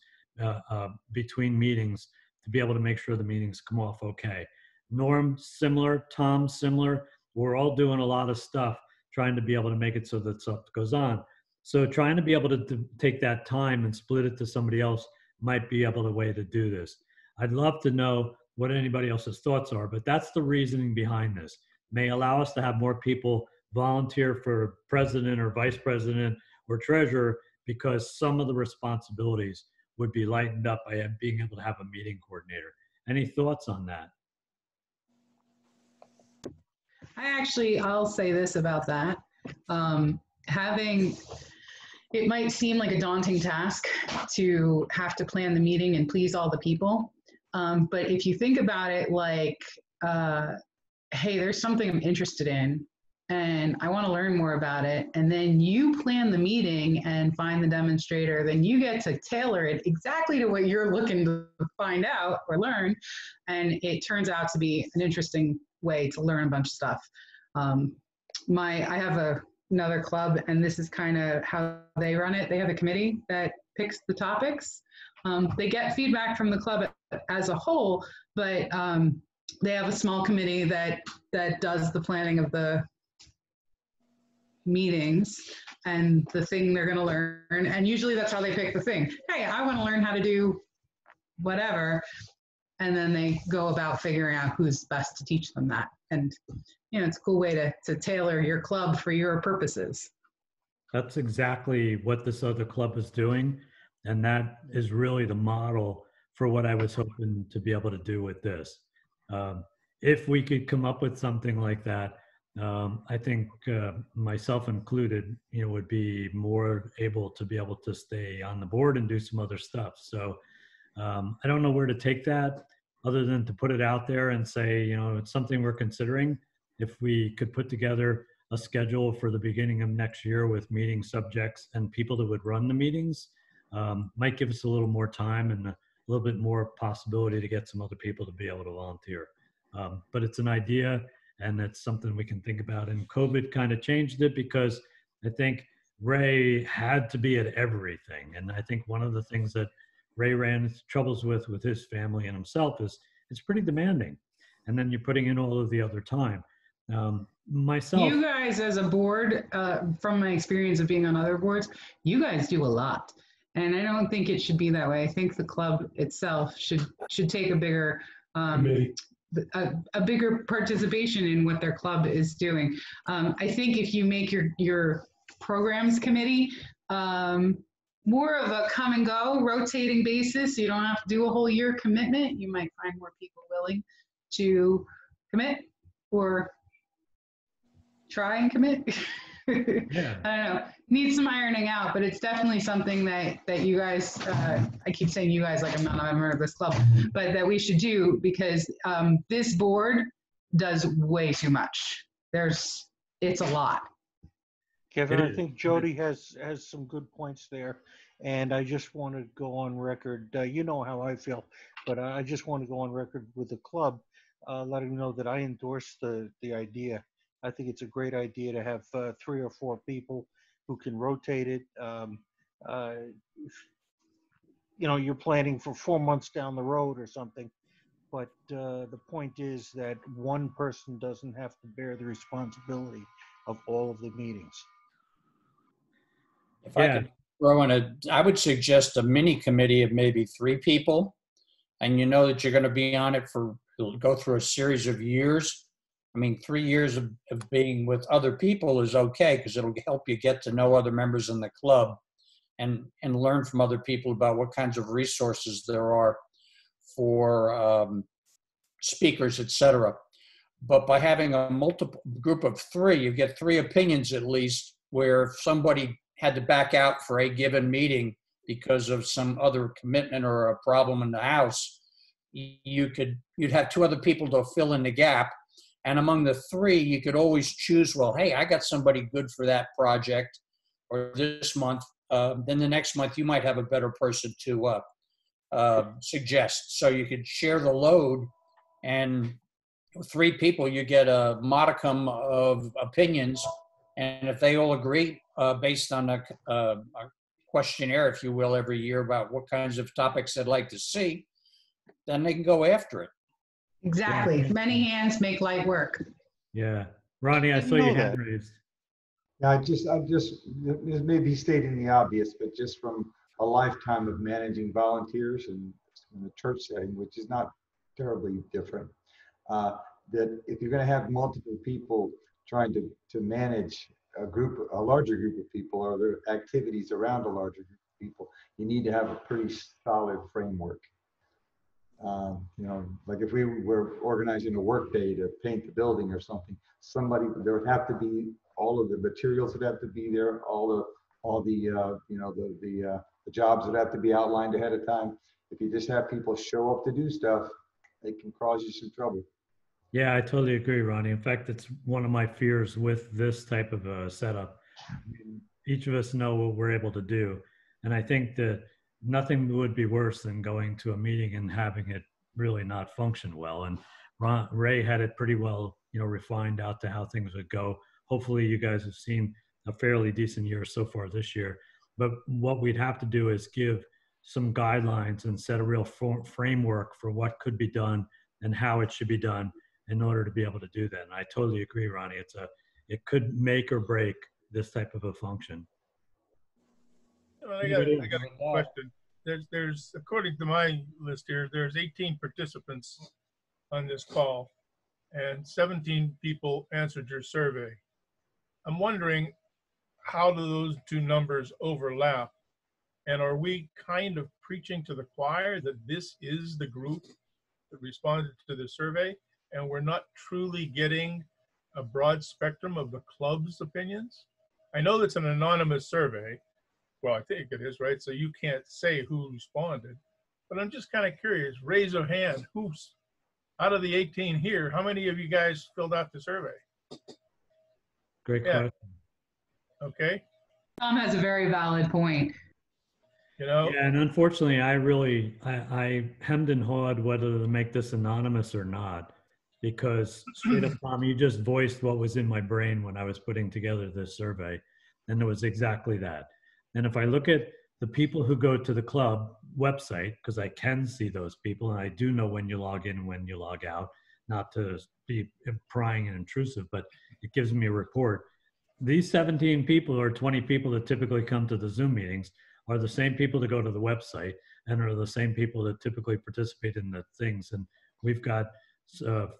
between meetings to be able to make sure the meetings come off okay. Norm, similar. Tom, similar. We're all doing a lot of stuff trying to be able to make it so that stuff goes on. So trying to be able to take that time and split it to somebody else might be able to way to do this. I'd love to know what anybody else's thoughts are, but that's the reasoning behind this. May allow us to have more people volunteer for president or vice president or treasurer, because some of the responsibilities would be lightened up by being able to have a meeting coordinator. Any thoughts on that? I'll say this about that. It might seem like a daunting task to have to plan the meeting and please all the people. But if you think about it like, hey, there's something I'm interested in and I want to learn more about it, and then you plan the meeting and find the demonstrator, then you get to tailor it exactly to what you're looking to find out or learn, and it turns out to be an interesting way to learn a bunch of stuff. I have another club, and this is kind of how they run it. They have a committee that picks the topics. They get feedback from the club as a whole, but they have a small committee that does the planning of the meetings and the thing they're going to learn. And usually that's how they pick the thing. Hey, I want to learn how to do whatever. And then they go about figuring out who's best to teach them that. And, it's a cool way to tailor your club for your purposes. That's exactly what this other club is doing. And that is really the model for what I was hoping to be able to do with this. If we could come up with something like that, I think myself included, would be more able to be able to stay on the board and do some other stuff. So I don't know where to take that other than to put it out there and say, it's something we're considering. If we could put together a schedule for the beginning of next year with meeting subjects and people that would run the meetings, might give us a little more time and little bit more possibility to get some other people to be able to volunteer. But it's an idea, and it's something we can think about. And COVID kind of changed it because I think Ray had to be at everything. And I think one of the things that Ray ran into troubles with his family and himself is it's pretty demanding. And then you're putting in all of the other time. Myself. You guys as a board, from my experience of being on other boards, you guys do a lot. And I don't think it should be that way. I think the club itself should take a bigger a bigger participation in what their club is doing. I think if you make your programs committee more of a come and go, rotating basis, you don't have to do a whole year commitment. You might find more people willing to commit or try and commit. Yeah. I don't know. Needs some ironing out, but it's definitely something that you guys, I keep saying you guys like I'm not a member of this club, but that we should do because this board does way too much. It's a lot. Kevin, I think Jody has some good points there, and I just want to go on record. You know how I feel, but I just want to go on record with the club, letting them know that I endorse the idea. I think it's a great idea to have 3 or 4 people who can rotate it. You know, you're planning for 4 months down the road or something, but the point is that one person doesn't have to bear the responsibility of all of the meetings. If I could throw in I would suggest a mini committee of maybe 3 people, and you know that you're going to be on it it'll go through a series of years. I mean, 3 years of being with other people is okay because it'll help you get to know other members in the club and learn from other people about what kinds of resources there are for speakers, etc. But by having a multiple group of 3, you get 3 opinions at least, where if somebody had to back out for a given meeting because of some other commitment or a problem in the house, you'd have 2 other people to fill in the gap. And among the 3, you could always choose, well, hey, I got somebody good for that project or this month. Then the next month, you might have a better person to suggest. So you could share the load, and with 3 people, you get a modicum of opinions. And if they all agree based on a questionnaire, if you will, every year about what kinds of topics they'd like to see, then they can go after it. Exactly. Yeah. Many hands make light work. Yeah. Ronnie, I saw your hand raised. Yeah, I just, this may be stating the obvious, but just from a lifetime of managing volunteers and in the church setting, which is not terribly different, that if you're going to have multiple people trying to manage a larger group of people or their activities around a larger group of people, you need to have a pretty solid framework. You know, like if we were organizing a work day to paint the building or something, there would have to be, all of the materials would have to be there, all the you know, the jobs would have to be outlined ahead of time. If you just have people show up to do stuff, it can cause you some trouble. Yeah, I totally agree, Ronnie. In fact, it's one of my fears with this type of a setup. I mean, each of us know what we're able to do. And I think that nothing would be worse than going to a meeting and having it really not function well. And Ray had it pretty well, you know, refined out to how things would go. Hopefully you guys have seen a fairly decent year so far this year. But what we'd have to do is give some guidelines and set a real framework for what could be done and how it should be done in order to be able to do that. And I totally agree, Ronnie. It could make or break this type of a function. Well, I got a question. There's according to my list here, there's 18 participants on this call, and 17 people answered your survey. I'm wondering, how do those 2 numbers overlap? And are we kind of preaching to the choir that this is the group that responded to the survey, and we're not truly getting a broad spectrum of the club's opinions? I know that's an anonymous survey. Well, I think it is, right? So you can't say who responded. But I'm just kind of curious, raise of hand, who's out of the 18 here, how many of you guys filled out the survey? Great question. Okay. Tom has a very valid point. You know? Yeah, and unfortunately, I hemmed and hawed whether to make this anonymous or not, because straight up, Tom, you just voiced what was in my brain when I was putting together this survey, and it was exactly that. And if I look at the people who go to the club website, because I can see those people, and I do know when you log in and when you log out, not to be prying and intrusive, but it gives me a report. These 17 people or 20 people that typically come to the Zoom meetings are the same people that go to the website and are the same people that typically participate in the things. And we've got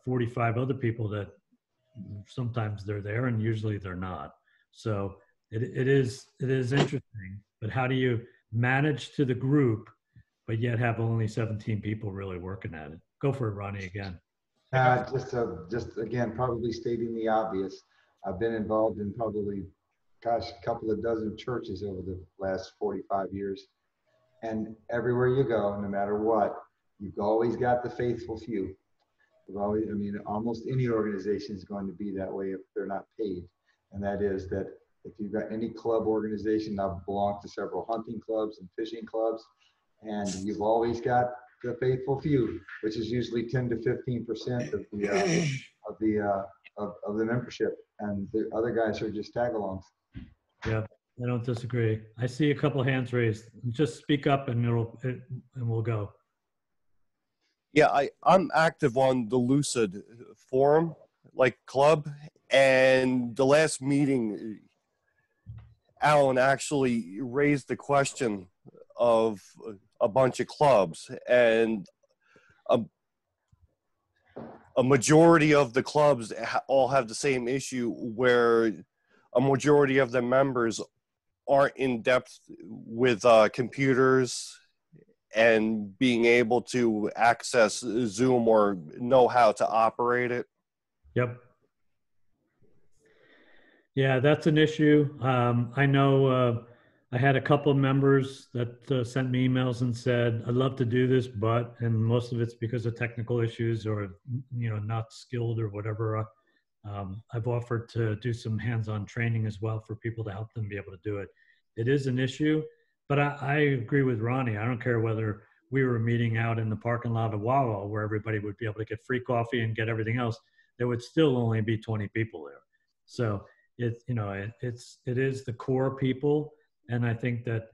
45 other people that sometimes they're there and usually they're not. So it is interesting, but how do you manage to the group, but yet have only 17 people really working at it? Go for it, Ronnie, again. Just again, probably stating the obvious. I've been involved in probably, gosh, a couple of dozen churches over the last 45 years. And everywhere you go, no matter what, you've always got the faithful few. You've always, I mean, almost any organization is going to be that way if they're not paid. And that is that if you've got any club organization, I've belonged to several hunting clubs and fishing clubs, and you've always got the faithful few, which is usually 10 to 15% of the membership, and the other guys are just tag-alongs. Yeah, I don't disagree. I see a couple hands raised. Just speak up and we'll go. Yeah, I'm active on the Lucid forum, like club, and the last meeting, Alan actually raised the question of a bunch of clubs, and a majority of the clubs all have the same issue, where a majority of the members aren't in depth with computers and being able to access Zoom or know how to operate it. Yep. Yeah, that's an issue. I know I had a couple of members that sent me emails and said, I'd love to do this, but, and most of it's because of technical issues or, you know, not skilled or whatever. I've offered to do some hands-on training as well for people to help them be able to do it. It is an issue, but I agree with Ronnie. I don't care whether we were meeting out in the parking lot of Wawa where everybody would be able to get free coffee and get everything else. There would still only be 20 people there. So it is the core people. And I think that,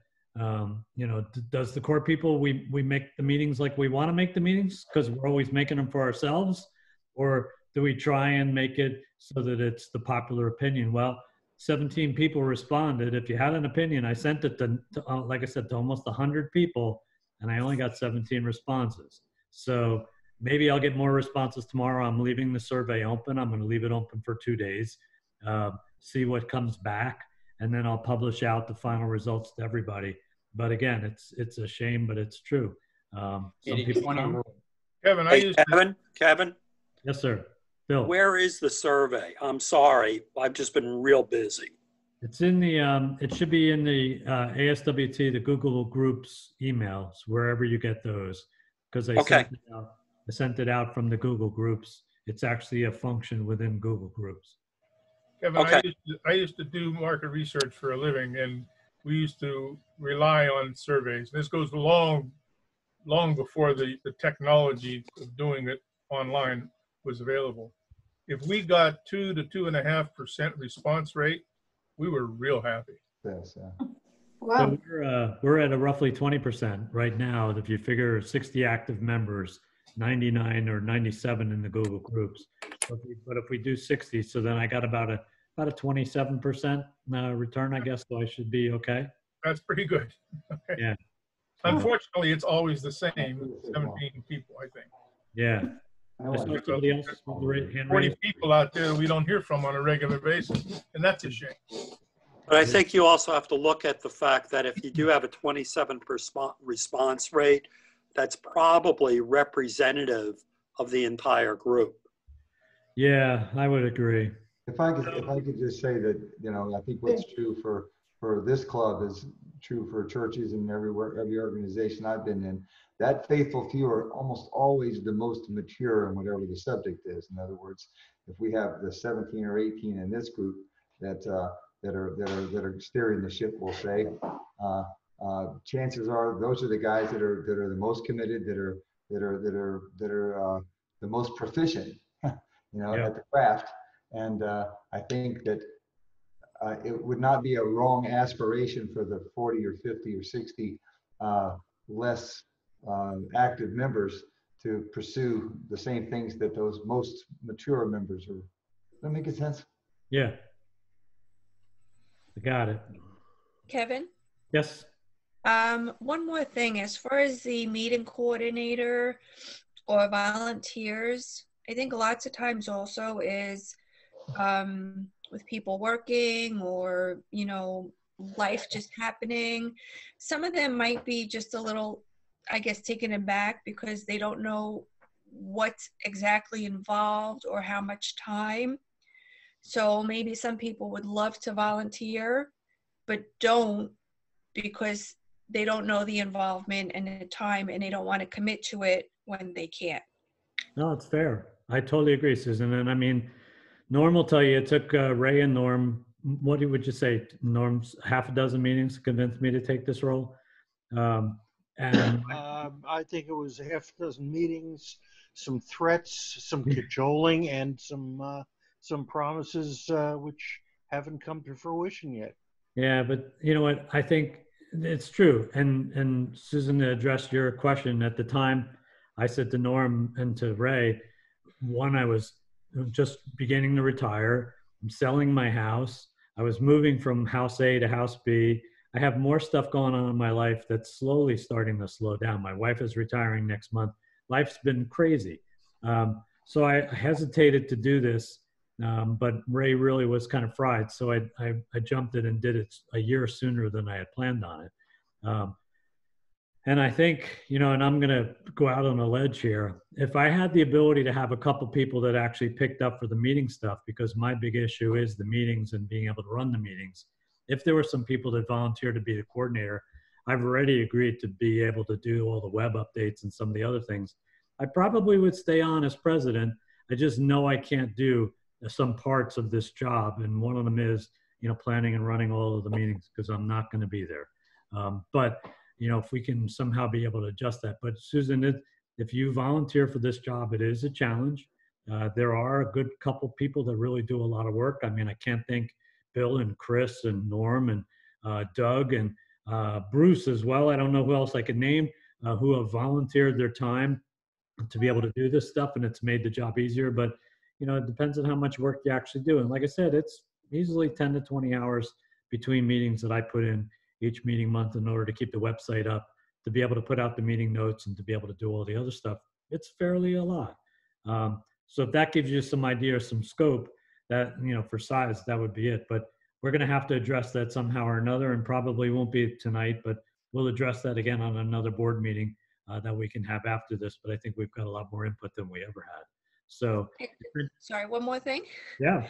you know, does the core people, we make the meetings like we want to make the meetings because we're always making them for ourselves? Or do we try and make it so that it's the popular opinion? Well, 17 people responded. If you had an opinion, I sent it to like I said, to almost 100 people, and I only got 17 responses. So maybe I'll get more responses tomorrow. I'm leaving the survey open. I'm going to leave it open for 2 days, see what comes back, and then I'll publish out the final results to everybody. But again, it's a shame, but it's true. Some people come. Kevin, Kevin. Yes, sir. Bill. Where is the survey? I'm sorry, I've just been real busy. It's in the, it should be in the ASWT, the Google Groups emails, wherever you get those. Because I sent it out from the Google Groups. It's actually a function within Google Groups. Kevin, I used to do market research for a living, and we used to rely on surveys. This goes long before the technology of doing it online was available. If we got 2 to 2.5% response rate, we were real happy. Yes, wow. So we're at a roughly 20% right now. If you figure 60 active members, 99 or 97 in the Google Groups. But if we do 60, so then I got about a 27% return, I guess. So I should be okay. That's pretty good. Okay. Yeah. Unfortunately, it's always the same 17 people, I think. Yeah. There's 40 people out there we don't hear from on a regular basis, and that's a shame. But I think you also have to look at the fact that if you do have a 27% response rate, that's probably representative of the entire group. Yeah, I would agree. If I could just say that, you know, I think what's true for this club is true for churches and every organization I've been in. That faithful few are almost always the most mature in whatever the subject is. In other words, if we have the 17 or 18 in this group that are steering the ship, we'll say, chances are those are the guys that are the most committed, that are the most proficient, at the craft. And I think that it would not be a wrong aspiration for the 40 or 50 or 60 less active members to pursue the same things that those most mature members are. Does that make sense? Yeah. I got it. Kevin? Yes. One more thing, as far as the meeting coordinator or volunteers, I think lots of times also is with people working or, life just happening. Some of them might be just a little, I guess, taken aback because they don't know what's exactly involved or how much time. So maybe some people would love to volunteer, but don't, because they don't know the involvement and the time, and they don't want to commit to it when they can't. No, it's fair. I totally agree, Susan. And I mean, Norm will tell you it took Ray and Norm, what would you say, Norm's half a dozen meetings to convince me to take this role. And I think it was half a dozen meetings, some threats, some cajoling, and some promises which haven't come to fruition yet. Yeah, but you know what? I think it's true. And Susan, to address your question, at the time, I said to Norm and to Ray, one, I was just beginning to retire. I'm selling my house. I was moving from house A to house B. I have more stuff going on in my life that's slowly starting to slow down. My wife is retiring next month. Life's been crazy. So I hesitated to do this, but Ray really was kind of fried. So I jumped in and did it a year sooner than I had planned on it. And I think, and I'm going to go out on a ledge here. If I had the ability to have a couple people that actually picked up for the meeting stuff, because my big issue is the meetings and being able to run the meetings. If there were some people that volunteered to be the coordinator, I've already agreed to be able to do all the web updates and some of the other things. I probably would stay on as president. I just know I can't do some parts of this job. And one of them is, planning and running all of the meetings, because I'm not going to be there. But if we can somehow be able to adjust that. But Susan, if you volunteer for this job, it is a challenge. There are a good couple people that really do a lot of work. I mean, I can't thank Bill and Chris and Norm and Doug and Bruce as well. I don't know who else I could name who have volunteered their time to be able to do this stuff, and it's made the job easier. But, it depends on how much work you actually do. And like I said, it's easily 10 to 20 hours between meetings that I put in each meeting month in order to keep the website up, to be able to put out the meeting notes and to be able to do all the other stuff. It's fairly a lot. So if that gives you some idea or some scope, that, for size, that would be it. But we're going to have to address that somehow or another, and probably won't be tonight, but we'll address that again on another board meeting that we can have after this. But I think we've got a lot more input than we ever had. So, sorry, one more thing. Yeah.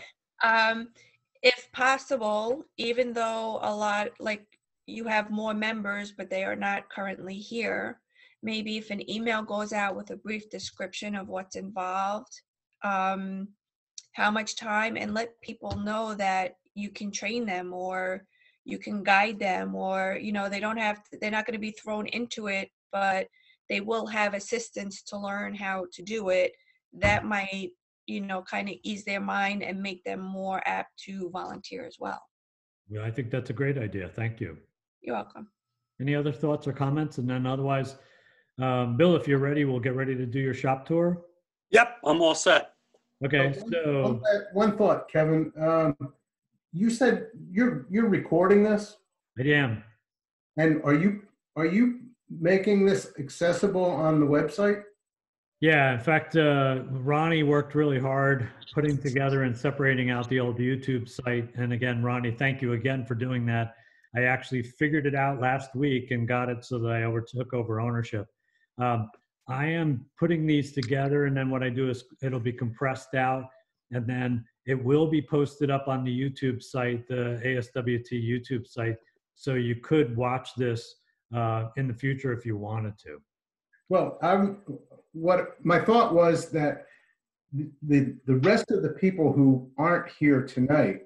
If possible, even though a lot, like, you have more members, but they are not currently here, maybe if an email goes out with a brief description of what's involved, how much time, and let people know that you can train them or you can guide them, or, they don't have to, they're not going to be thrown into it, but they will have assistance to learn how to do it. That might, kind of ease their mind and make them more apt to volunteer as well. Yeah, I think that's a great idea. Thank you. You're welcome. Any other thoughts or comments? And then otherwise, Bill, if you're ready, we'll get ready to do your shop tour. Yep, I'm all set. Okay, so one thought, Kevin. You said you're recording this? I am. And are you making this accessible on the website? Yeah, in fact, Ronnie worked really hard putting together and separating out the old YouTube site. And again, Ronnie, thank you again for doing that. I actually figured it out last week and got it so that I took over ownership. I am putting these together, and then what I do is it'll be compressed out, and then it will be posted up on the YouTube site, the ASWT YouTube site, so you could watch this in the future if you wanted to. Well, what my thought was that the rest of the people who aren't here tonight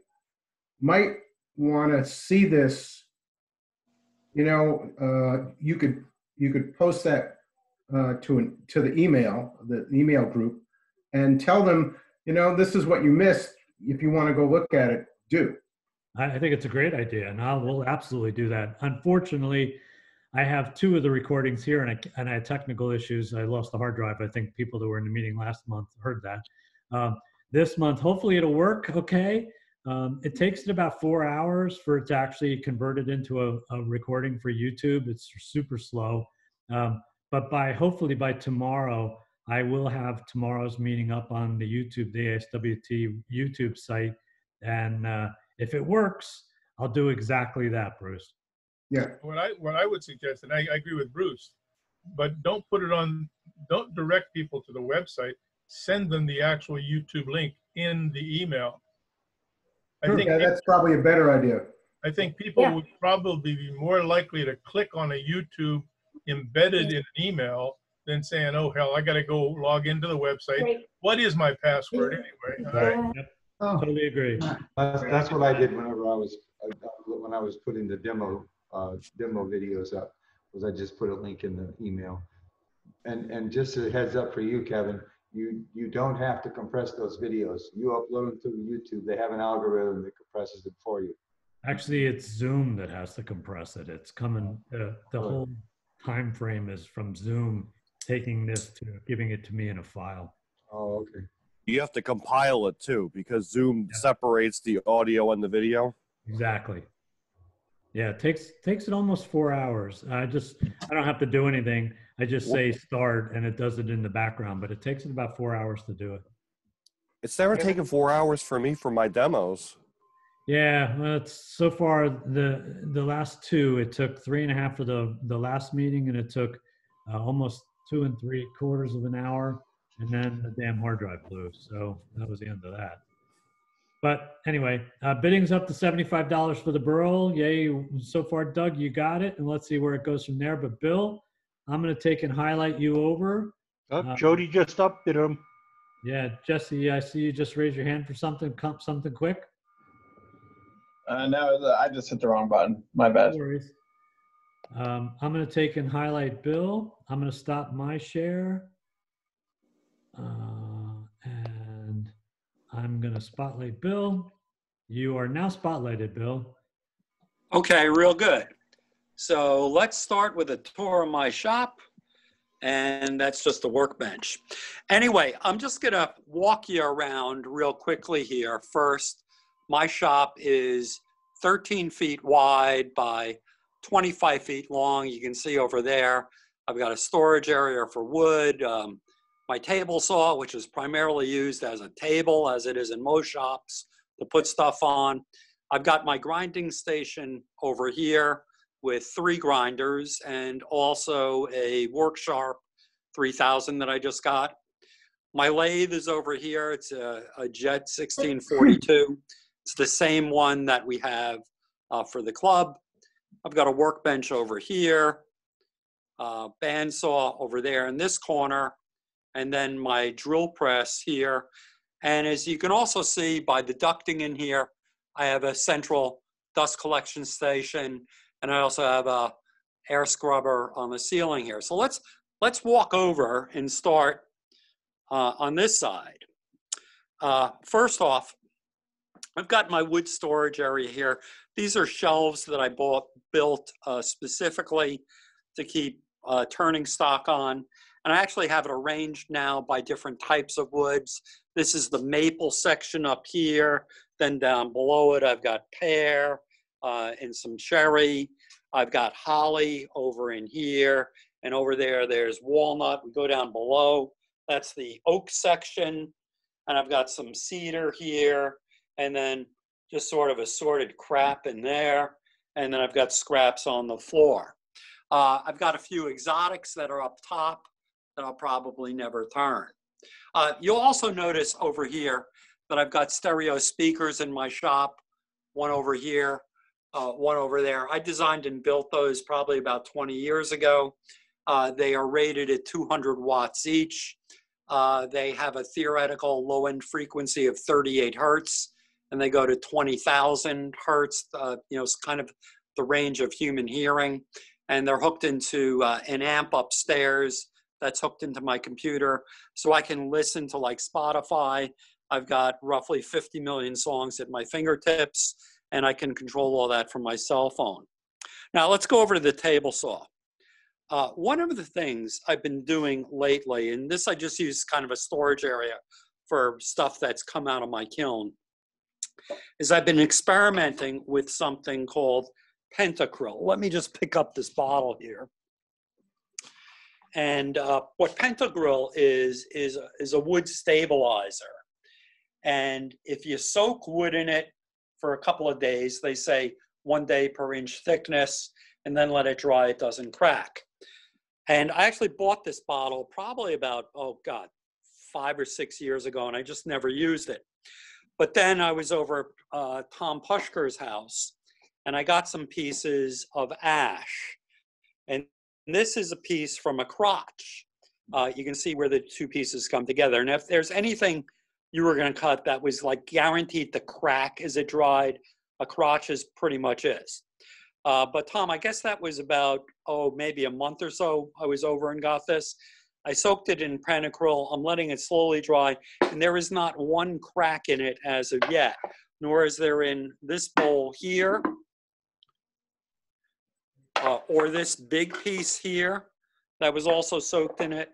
might want to see this you could post that to the email group, and tell them, this is what you missed. If you want to go look at it, do. I think it's a great idea, and we'll absolutely do that. Unfortunately, I have 2 of the recordings here, and I had technical issues. I lost the hard drive. I think people that were in the meeting last month heard that. This month, hopefully it'll work okay. It takes it about 4 hours for it to actually convert it into a recording for YouTube. It's super slow. But hopefully by tomorrow, I will have tomorrow's meeting up on the YouTube, the ASWT YouTube site. And if it works, I'll do exactly that, Bruce. Yeah. What I would suggest, and I agree with Bruce, but don't direct people to the website. Send them the actual YouTube link in the email. I think that's probably a better idea. I think people would probably be more likely to click on a YouTube embedded in an email than saying, "Oh hell, I got to go log into the website. What is my password anyway?" All right. Yep. Totally agree. That's what I did whenever I was putting the demo videos up. Was I just put a link in the email, and just a heads up for you, Kevin. You don't have to compress those videos. You upload them to YouTube. They have an algorithm that compresses it for you. Actually, it's Zoom that has to compress it. It's coming. The whole time frame is from Zoom taking this to giving it to me in a file. Oh, okay. You have to compile it too, because Zoom separates the audio and the video. Exactly. Yeah, it takes it almost 4 hours. I don't have to do anything. I just say start and it does it in the background, but it takes it about 4 hours to do it. It's never taken 4 hours for me for my demos. Yeah, well, so far the last 2, it took 3.5 for the last meeting, and it took almost 2 3/4 of an hour, and then the damn hard drive blew. So that was the end of that. But anyway, bidding's up to $75 for the burl. Yay, so far, Doug, you got it. And let's see where it goes from there. But Bill, I'm going to take and highlight you over. Jody just upbid him. Yeah, Jesse, I see you just raise your hand for something quick. No, I just hit the wrong button. My bad. No worries. I'm going to take and highlight Bill. I'm going to stop my share. And I'm going to spotlight Bill. You are now spotlighted, Bill. Okay, real good. So let's start with a tour of my shop. And that's just a workbench. Anyway, I'm just going to walk you around real quickly here. First, my shop is 13 feet wide by 25 feet long. You can see over there, I've got a storage area for wood. My table saw, which is primarily used as a table, as it is in most shops, to put stuff on. I've got my grinding station over here with 3 grinders and also a Worksharp 3000 that I just got. My lathe is over here. It's a Jet 1642. It's the same one that we have for the club. I've got a workbench over here, bandsaw over there in this corner, and then my drill press here. And as you can also see by the ducting in here, I have a central dust collection station, and I also have a air scrubber on the ceiling here. So let's walk over and start on this side. First off, I've got my wood storage area here. These are shelves that I built specifically to keep turning stock on. And I actually have it arranged now by different types of woods. This is the maple section up here. Then down below it, I've got pear and some cherry. I've got holly over in here. And over there, there's walnut. We go down below. That's the oak section. And I've got some cedar here. And then just sort of assorted crap in there. And then I've got scraps on the floor. I've got a few exotics that are up top that I'll probably never turn. You'll also notice over here that I've got stereo speakers in my shop, one over here, one over there. I designed and built those probably about 20 years ago. They are rated at 200 watts each. They have a theoretical low-end frequency of 38 hertz, and they go to 20,000 hertz. It's kind of the range of human hearing. And they're hooked into an amp upstairs that's hooked into my computer. So I can listen to like Spotify. I've got roughly 50 million songs at my fingertips, and I can control all that from my cell phone. Now let's go over to the table saw. One of the things I've been doing lately, and this I just use kind of a storage area for stuff that's come out of my kiln, is I've been experimenting with something called Pentacryl. Let me just pick up this bottle here. And what Pentacryl is a wood stabilizer. And if you soak wood in it for a couple of days, they say 1 day per inch thickness, and then let it dry, it doesn't crack. And I actually bought this bottle probably about, 5 or 6 years ago, and I just never used it. But then I was over Tom Pushker's house, and I got some pieces of ash. And this is a piece from a crotch. You can see where the two pieces come together. And if there's anything you were going to cut that was like guaranteed to crack as it dried, a crotch is pretty much is. But Tom, I guess that was about, maybe a month or so I was over and got this. I soaked it in Pentacryl. I'm letting it slowly dry, and there is not one crack in it as of yet, nor is there in this bowl here, or this big piece here that was also soaked in it,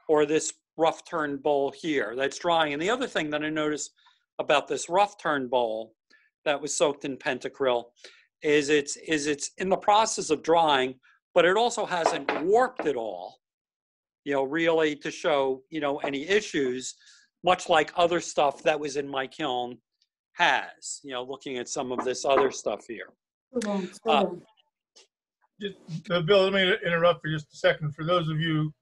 or this rough turn bowl here that's drying. And the other thing that I noticed about this rough turn bowl that was soaked in Pentacryl is it's in the process of drying, but it also hasn't warped at all, really to show, any issues, much like other stuff that was in my kiln has, looking at some of this other stuff here. Bill, let me interrupt for just a second. For those of you,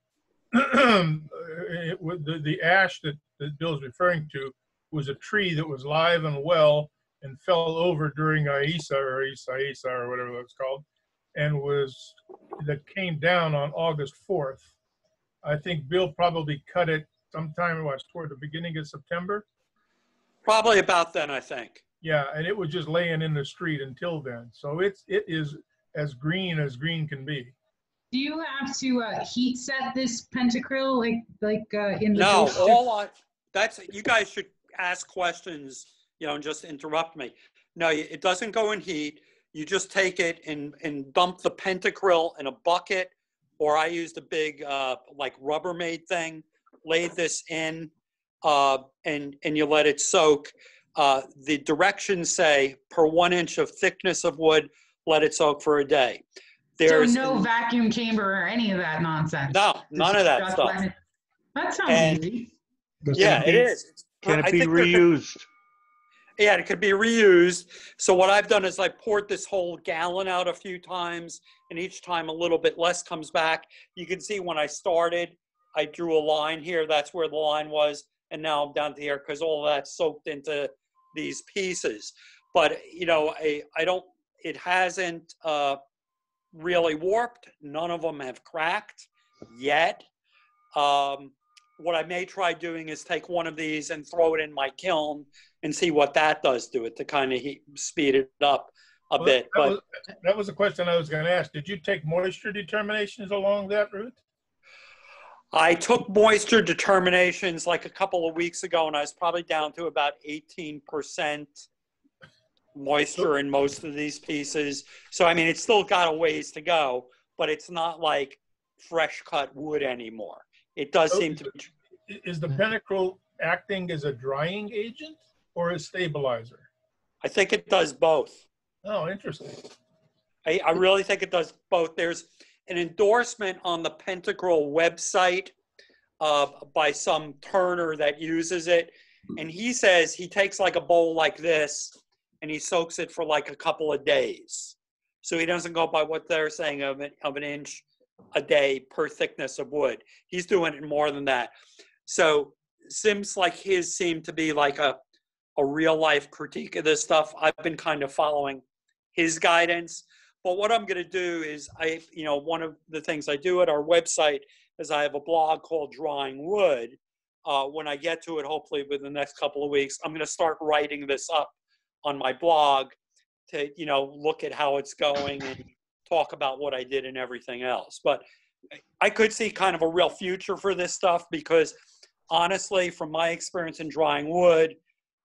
the ash that Bill's referring to was a tree that was live and well and fell over during Isa or whatever it's called, and that came down on August 4th. I think Bill probably cut it sometime toward the beginning of September. Probably about then, I think. Yeah, and it was just laying in the street until then. So it is as green can be. Do you have to heat set this Pentacryl like in the No, you guys should ask questions, and just interrupt me. No, it doesn't go in heat. You just take it and dump the Pentacryl in a bucket, or I used a big like Rubbermaid thing, laid this in, and you let it soak. The directions say per 1 inch of thickness of wood, let it soak for a day. There's so no vacuum chamber or any of that nonsense. No, none of that stuff. That sounds easy. Yeah, it is. Can it be reused? Yeah, it could be reused. So what I've done is I poured this whole gallon out a few times, and each time a little bit less comes back. You can see when I started, I drew a line here. That's where the line was. And now I'm down to here because all of that's soaked into these pieces. But, it hasn't really warped. None of them have cracked yet. What I may try doing is take one of these and throw it in my kiln and see what that does to it to kind of speed it up a bit. That was a question I was going to ask. Did you take moisture determinations along that route? I took moisture determinations like a couple of weeks ago, and I was probably down to about 18% moisture in most of these pieces. So, I mean, it's still got a ways to go, but it's not like fresh cut wood anymore. It does seem to be. Is the Pentacryl acting as a drying agent or a stabilizer? I think it does both. Oh, interesting. I really think it does both. There's an endorsement on the Pentacryl website by some turner that uses it. And he says he takes like a bowl like this and he soaks it for like a couple of days. So he doesn't go by what they're saying of an inch a day per thickness of wood. He's doing it more than that. So seems like his seemed to be like a real life critique of this stuff. I've been kind of following his guidance. But what I'm going to do is one of the things I do at our website is I have a blog called Drawing Wood. When I get to it, hopefully within the next couple of weeks, I'm going to start writing this up on my blog to, you know, look at how it's going and talk about what I did and everything else. But I could see kind of a real future for this stuff because honestly, from my experience in drying wood,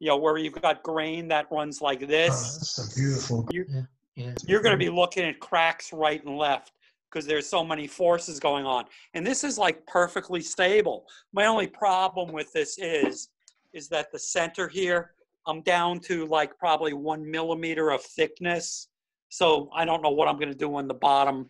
you know, where you've got grain that runs like this, that's so beautiful. you're going to be looking at cracks right and left because there's so many forces going on. And this is like perfectly stable. My only problem with this is that the center here, I'm down to like probably 1 millimeter of thickness. So I don't know what I'm going to do on the bottom.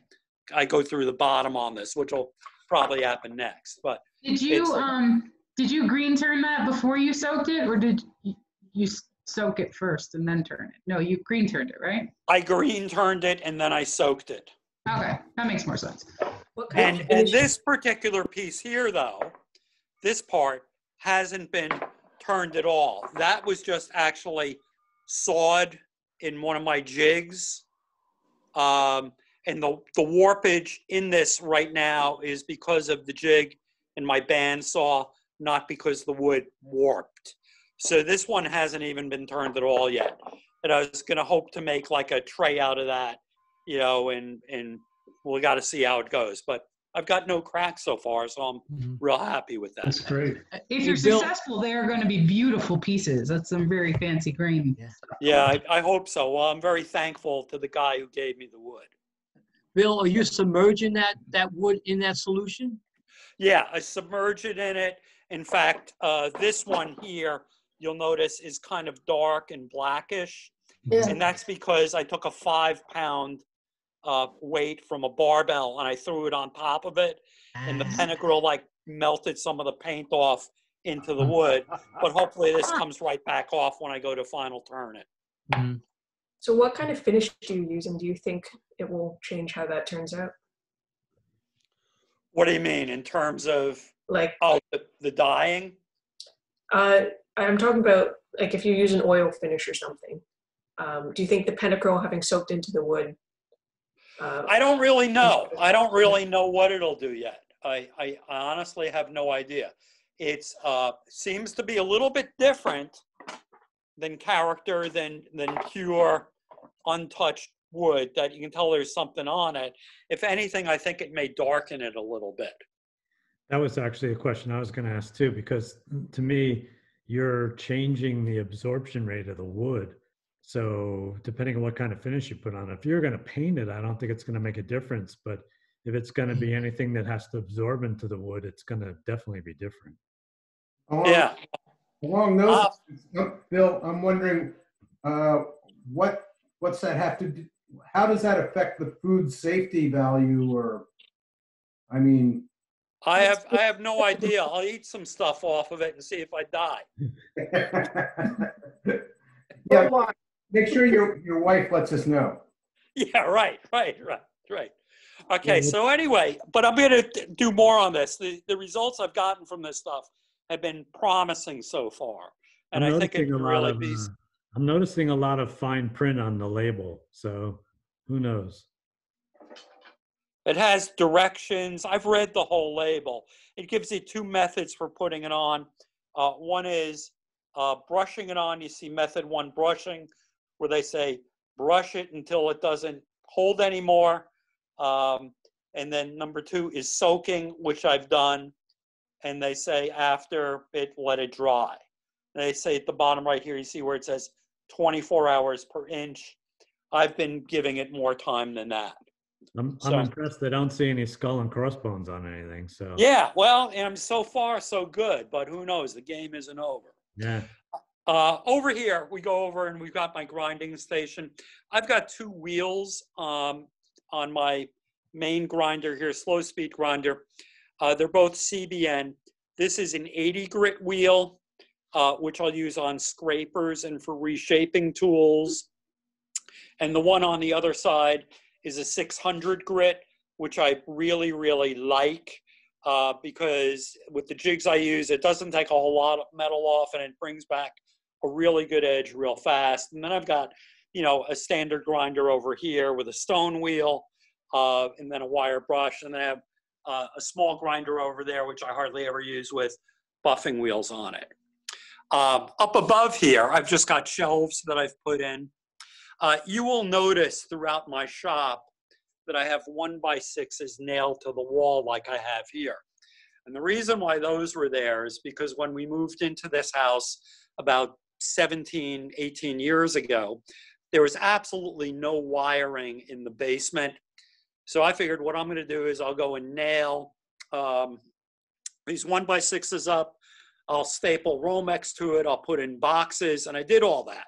I go through the bottom on this, which will probably happen next. But did you green turn that before you soaked it, or did you soak it first and then turn it? No, you green turned it, right? I green turned it and then I soaked it. Okay, that makes more sense. And this particular piece here, though, this part hasn't been turned at all. That was just actually sawed in one of my jigs. And the warpage in this right now is because of the jig in my bandsaw, not because the wood warped. So this one hasn't even been turned at all yet. And I was going to hope to make like a tray out of that, you know, and we got to see how it goes. But I've got no cracks so far, so I'm real happy with that. That's great. If you're successful, they are going to be beautiful pieces. That's some very fancy grain. Yeah, I hope so. Well, I'm very thankful to the guy who gave me the wood. Bill, are you submerging that wood in that solution? Yeah, I submerge it in it. In fact, this one here, you'll notice is kind of dark and blackish. Yeah. And that's because I took a 5-pound weight from a barbell and I threw it on top of it. And the Pentacryl like melted some of the paint off into the wood. But hopefully this comes right back off when I go to final turn it. So what kind of finish do you use, and do you think it will change how that turns out? What do you mean in terms of like the dyeing? I'm talking about like if you use an oil finish or something. Do you think the Pentacryl having soaked into the wood? I don't really know. I don't really know what it'll do yet. I honestly have no idea. It's seems to be a little bit different than character than pure untouched wood that you can tell there's something on it. If anything, I think it may darken it a little bit. That was actually a question I was going to ask too, because to me, you're changing the absorption rate of the wood. So depending on what kind of finish you put on it, if you're going to paint it, I don't think it's going to make a difference. But if it's going to be anything that has to absorb into the wood, it's going to definitely be different. Yeah. Along those, Bill, I'm wondering, what's that have to do? How does that affect the food safety value? Or, I mean, I have no idea. I'll eat some stuff off of it and see if I die. Yeah, make sure your wife lets us know. Yeah, right. Okay, so anyway, but I'm going to do more on this. The results I've gotten from this stuff have been promising so far, and I think it can really be. I'm noticing a lot of fine print on the label, so who knows? It has directions. I've read the whole label. It gives you 2 methods for putting it on. One is brushing it on. You see method 1, brushing, where they say brush it until it doesn't hold anymore. And then number 2 is soaking, which I've done. And they say after it, let it dry. And they say at the bottom right here, you see where it says 24 hours per inch. I've been giving it more time than that. I'm impressed. I don't see any skull and crossbones on anything. So yeah, well, and so far so good, but who knows? The game isn't over. Yeah. Over here, we go over and we've got my grinding station. I've got 2 wheels on my main grinder here, slow speed grinder. They're both CBN. This is an 80 grit wheel, which I'll use on scrapers and for reshaping tools. And the one on the other side is a 600 grit, which I really, really like because with the jigs I use, it doesn't take a whole lot of metal off and it brings back a really good edge real fast. And then I've got, you know, a standard grinder over here with a stone wheel and then a wire brush. And then I have a small grinder over there, which I hardly ever use, with buffing wheels on it. Up above here, I've just got shelves that I've put in. You will notice throughout my shop that I have 1x6s nailed to the wall like I have here. And the reason why those were there is because when we moved into this house about 17, 18 years ago, there was absolutely no wiring in the basement. So I figured what I'm going to do is I'll go and nail these 1x6s up. I'll staple Romex to it. I'll put in boxes, and I did all that,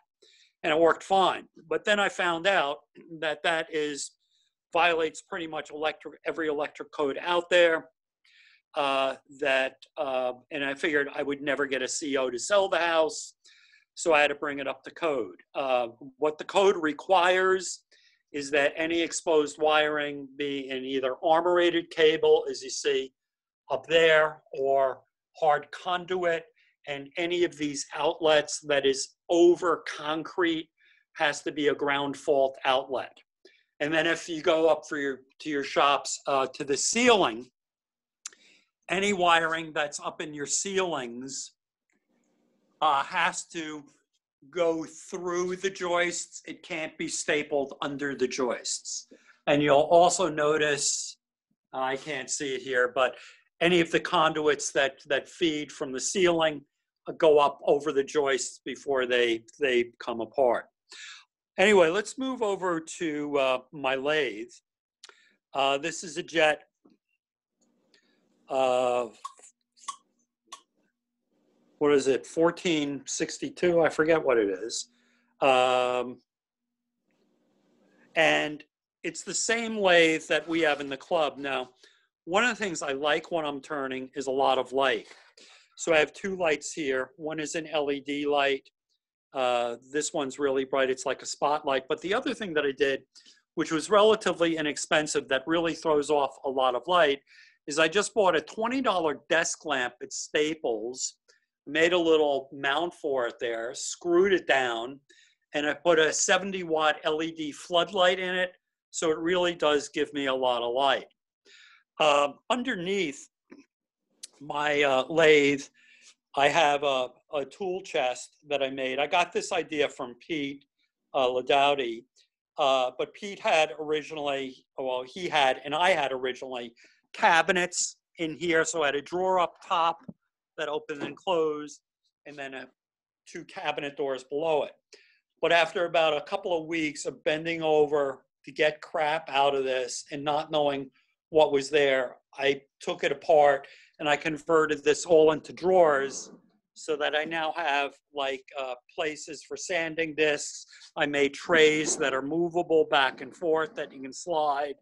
and it worked fine. But then I found out that that violates pretty much every electric code out there. And I figured I would never get a CO to sell the house, so I had to bring it up to code. What the code requires is that any exposed wiring be in either armorated cable, as you see up there, or hard conduit, and any of these outlets that is over concrete has to be a ground fault outlet. And then if you go up to your shops to the ceiling, any wiring that's up in your ceilings has to go through the joists. It can't be stapled under the joists. And you'll also notice, I can't see it here, but any of the conduits that feed from the ceiling go up over the joists before they come apart. Anyway, let's move over to my lathe. This is a jet. What is it, 1462? I forget what it is. And it's the same lathe that we have in the club. Now, one of the things I like when I'm turning is a lot of light. So I have two lights here. One is an LED light. This one's really bright. It's like a spotlight. But the other thing that I did, which was relatively inexpensive, that really throws off a lot of light, is I just bought a $20 desk lamp at Staples, made a little mount for it there, screwed it down, and I put a 70-watt LED floodlight in it, so it really does give me a lot of light. Underneath my lathe, I have a tool chest that I made. I got this idea from Pete Ladowdy, but Pete had originally, well, he had, and I had originally, cabinets in here. So I had a drawer up top that opened and closed, and then two cabinet doors below it. But after about a couple of weeks of bending over to get crap out of this and not knowing what was there, I took it apart and I converted this all into drawers so that I now have like places for sanding discs. I made trays that are movable back and forth that you can slide,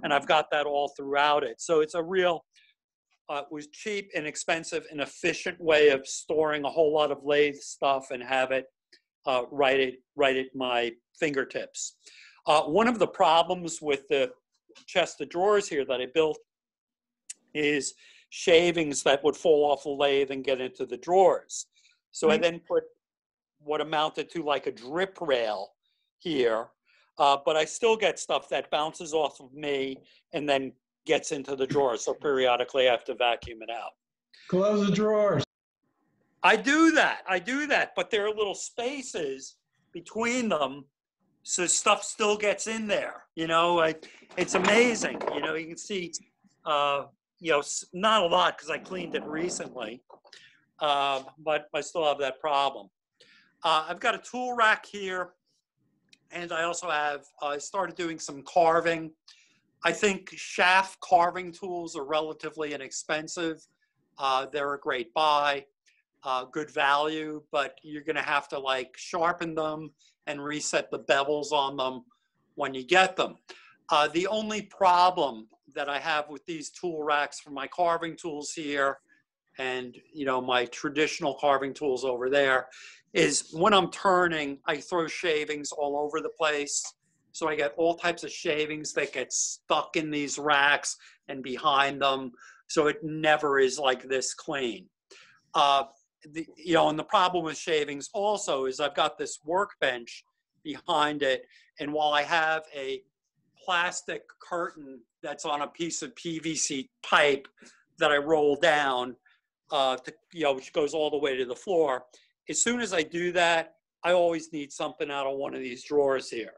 and I've got that all throughout it. So it's a real, it was cheap, inexpensive, and efficient way of storing a whole lot of lathe stuff and have it right at my fingertips. One of the problems with the chest of drawers here that I built is shavings that would fall off the lathe and get into the drawers. So I then put what amounted to like a drip rail here, but I still get stuff that bounces off of me and then gets into the drawers. So periodically I have to vacuum it out. Close the drawers. I do that, but there are little spaces between them, so stuff still gets in there. You know, it's amazing. You know, you can see, you know, not a lot because I cleaned it recently, but I still have that problem. I've got a tool rack here, and I also have, I started doing some carving. I think shaft carving tools are relatively inexpensive. They're a great buy, good value, but you're gonna have to like sharpen them and reset the bevels on them when you get them. The only problem that I have with these tool racks for my carving tools here and, you know, my traditional carving tools over there is when I'm turning, I throw shavings all over the place. So I get all types of shavings that get stuck in these racks and behind them. So it never is like this clean. You know, and the problem with shavings also is I've got this workbench behind it. And while I have a plastic curtain that's on a piece of PVC pipe that I roll down, you know, which goes all the way to the floor. As soon as I do that, I always need something out of one of these drawers here.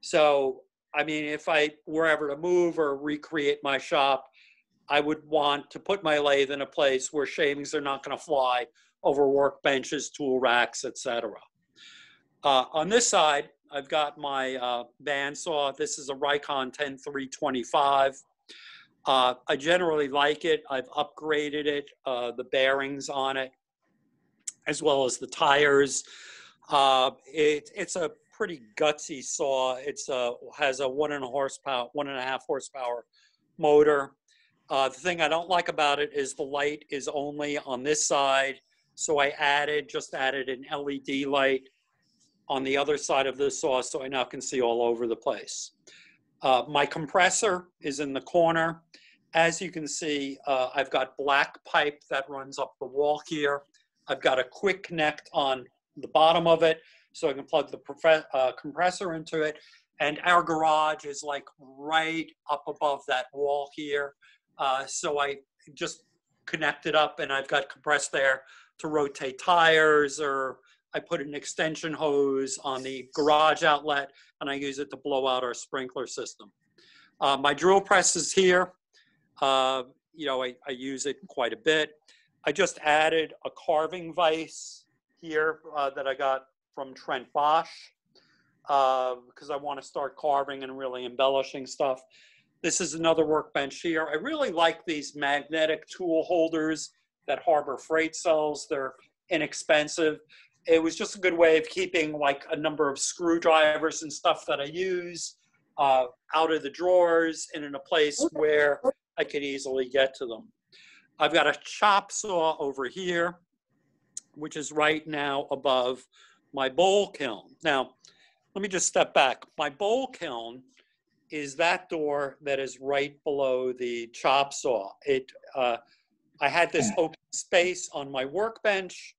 So, I mean, if I were ever to move or recreate my shop, I would want to put my lathe in a place where shavings are not going to fly over workbenches, tool racks, etc. On this side, I've got my bandsaw. This is a Rikon 10325. I generally like it. I've upgraded it, the bearings on it, as well as the tires. It's a pretty gutsy saw. It's has a 1.5 horsepower motor. The thing I don't like about it is the light is only on this side. So I just added an LED light on the other side of the saw, so I now can see all over the place. My compressor is in the corner. As you can see, I've got black pipe that runs up the wall here. I've got a quick connect on the bottom of it, so I can plug the compressor into it. And our garage is like right up above that wall here. So I just connect it up, and I've got compressed there to rotate tires, or I put an extension hose on the garage outlet, and I use it to blow out our sprinkler system. My drill press is here. You know, I use it quite a bit. I just added a carving vise here that I got from Trent Bosch because I want to start carving and really embellishing stuff. This is another workbench here. I really like these magnetic tool holders that Harbor Freight sells. They're inexpensive. It was just a good way of keeping like a number of screwdrivers and stuff that I use out of the drawers and in a place where I could easily get to them. I've got a chop saw over here, which is right now above my bowl kiln. Now, let me just step back. My bowl kiln is that door that is right below the chop saw. I had this open space on my workbench,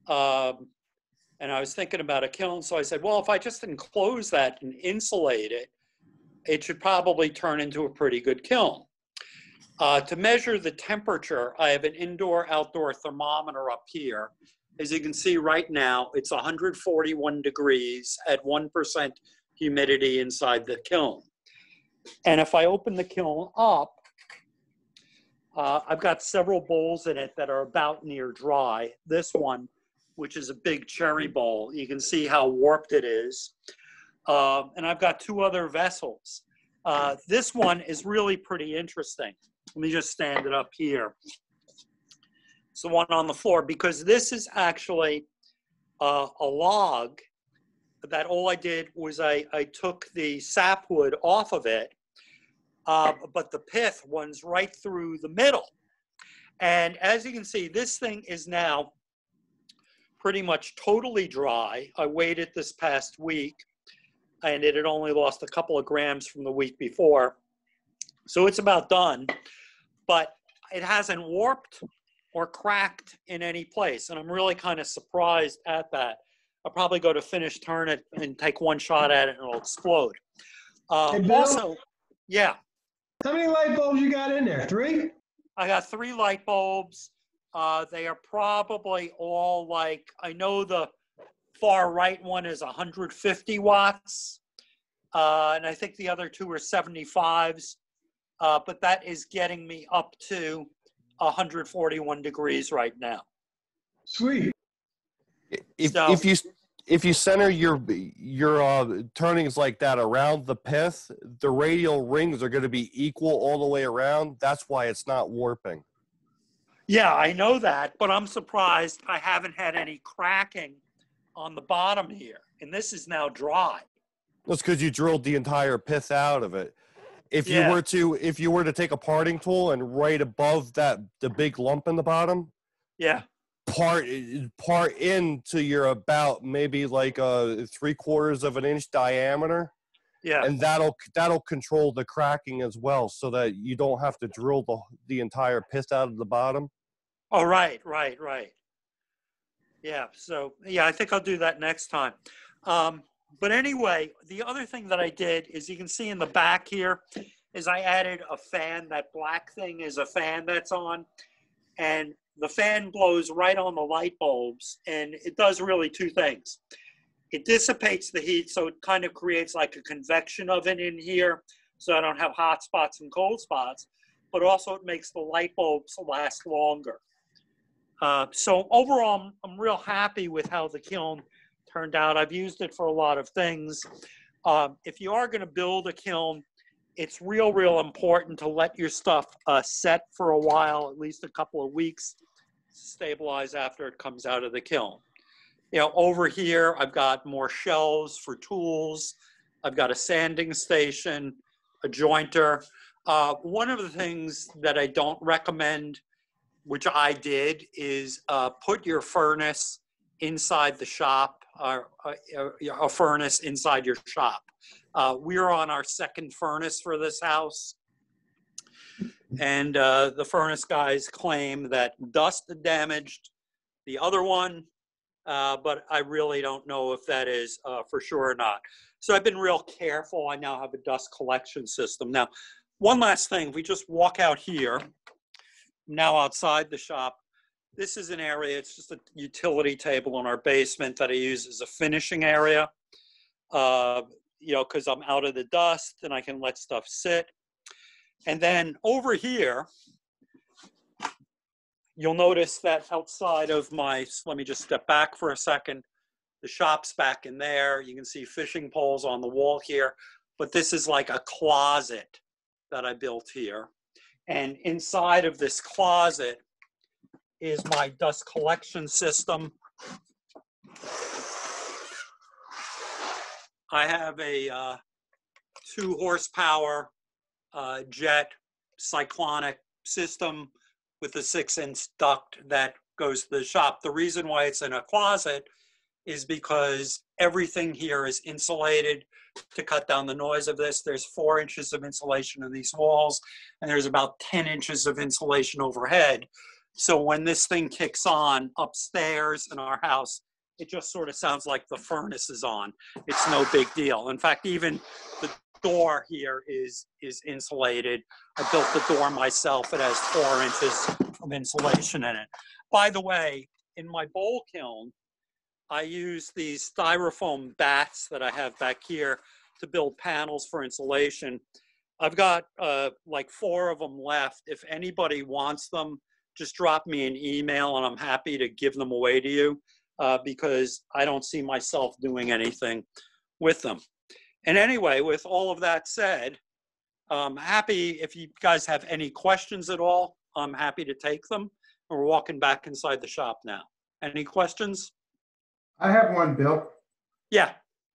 and I was thinking about a kiln, so I said, well, if I just enclose that and insulate it, it should probably turn into a pretty good kiln. To measure the temperature, I have an indoor-outdoor thermometer up here. As you can see right now, it's 141 degrees at 1% humidity inside the kiln. And if I open the kiln up, I've got several bowls in it that are about near dry. This one, which is a big cherry bowl, you can see how warped it is. And I've got two other vessels. This one is really pretty interesting. Let me just stand it up here. It's the one on the floor, because this is actually a log that all I did was I took the sapwood off of it, but the pith runs right through the middle. And as you can see, this thing is now pretty much totally dry. I weighed it this past week, and it had only lost a couple of grams from the week before. So it's about done, but it hasn't warped or cracked in any place. And I'm really kind of surprised at that. I'll probably go to finish turn it and take one shot at it and it'll explode. Hey, Bill? Also, yeah. How many light bulbs you got in there? 3? I got 3 light bulbs. They are probably all like, I know the far right one is 150 watts. And I think the other 2 are 75s. But that is getting me up to 141 degrees right now. Sweet. If you center your turnings like that around the pith, the radial rings are going to be equal all the way around. That's why it's not warping. Yeah, I know that, but I'm surprised I haven't had any cracking on the bottom here, and this is now dry. That's because you drilled the entire pith out of it. If you were to take a parting tool and right above that, the big lump in the bottom, yeah, part into your about maybe like a 3/4 of an inch diameter. Yeah, and that'll control the cracking as well, so that you don't have to drill the entire pith out of the bottom. Oh, right. Yeah, so yeah, I think I'll do that next time. But anyway, the other thing that I did is, you can see in the back here, is I added a fan. That black thing is a fan that's on, and the fan blows right on the light bulbs, and it does really 2 things. It dissipates the heat, so it kind of creates like a convection oven in here, so I don't have hot spots and cold spots, but also it makes the light bulbs last longer. So overall, I'm real happy with how the kiln turned out. I've used it for a lot of things. If you are going to build a kiln, it's real important to let your stuff set for a while, at least a couple of weeks, to stabilize after it comes out of the kiln. You know, over here, I've got more shelves for tools. I've got a sanding station, a jointer. One of the things that I don't recommend, which I did, is put your furnace inside the shop, a furnace inside your shop. We're on our second furnace for this house. And the furnace guys claim that dust damaged the other one, but I really don't know if that is for sure or not. So I've been real careful. I now have a dust collection system. Now, one last thing, if we just walk out here, now outside the shop, this is an area, it's just a utility table in our basement that I use as a finishing area, you know, because I'm out of the dust and I can let stuff sit. And then over here, you'll notice that outside of my, let me just step back for a second, the shop's back in there. You can see fishing poles on the wall here, but this is like a closet that I built here. And inside of this closet is my dust collection system. I have a 2 horsepower jet cyclonic system with a 6-inch duct that goes to the shop. The reason why it's in a closet is because everything here is insulated to cut down the noise of this. There's 4 inches of insulation in these walls, and there's about 10 inches of insulation overhead. So when this thing kicks on upstairs in our house, it just sort of sounds like the furnace is on. It's no big deal. In fact, even the door here is insulated. I built the door myself. It has 4 inches of insulation in it. By the way, in my bowl kiln, I use these styrofoam bats that I have back here to build panels for insulation. I've got like 4 of them left. If anybody wants them, just drop me an email and I'm happy to give them away to you because I don't see myself doing anything with them. And anyway, with all of that said, I'm happy if you guys have any questions at all, I'm happy to take them. We're walking back inside the shop now. Any questions? I have one, Bill. Yeah.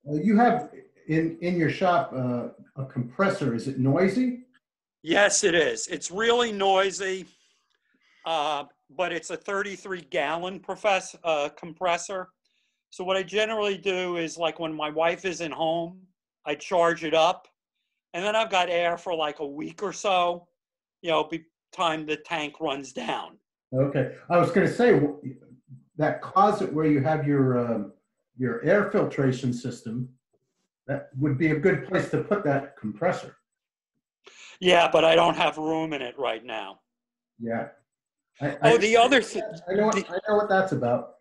You have in your shop a compressor. Is it noisy? Yes, it is. It's really noisy, but it's a 33-gallon compressor. So what I generally do is, like, when my wife isn't home, I charge it up, and then I've got air for like a week or so, you know, by the time the tank runs down. Okay. I was going to say, that closet where you have your air filtration system, that would be a good place to put that compressor. Yeah, but I don't have room in it right now. Yeah. The other thing. I know what that's about.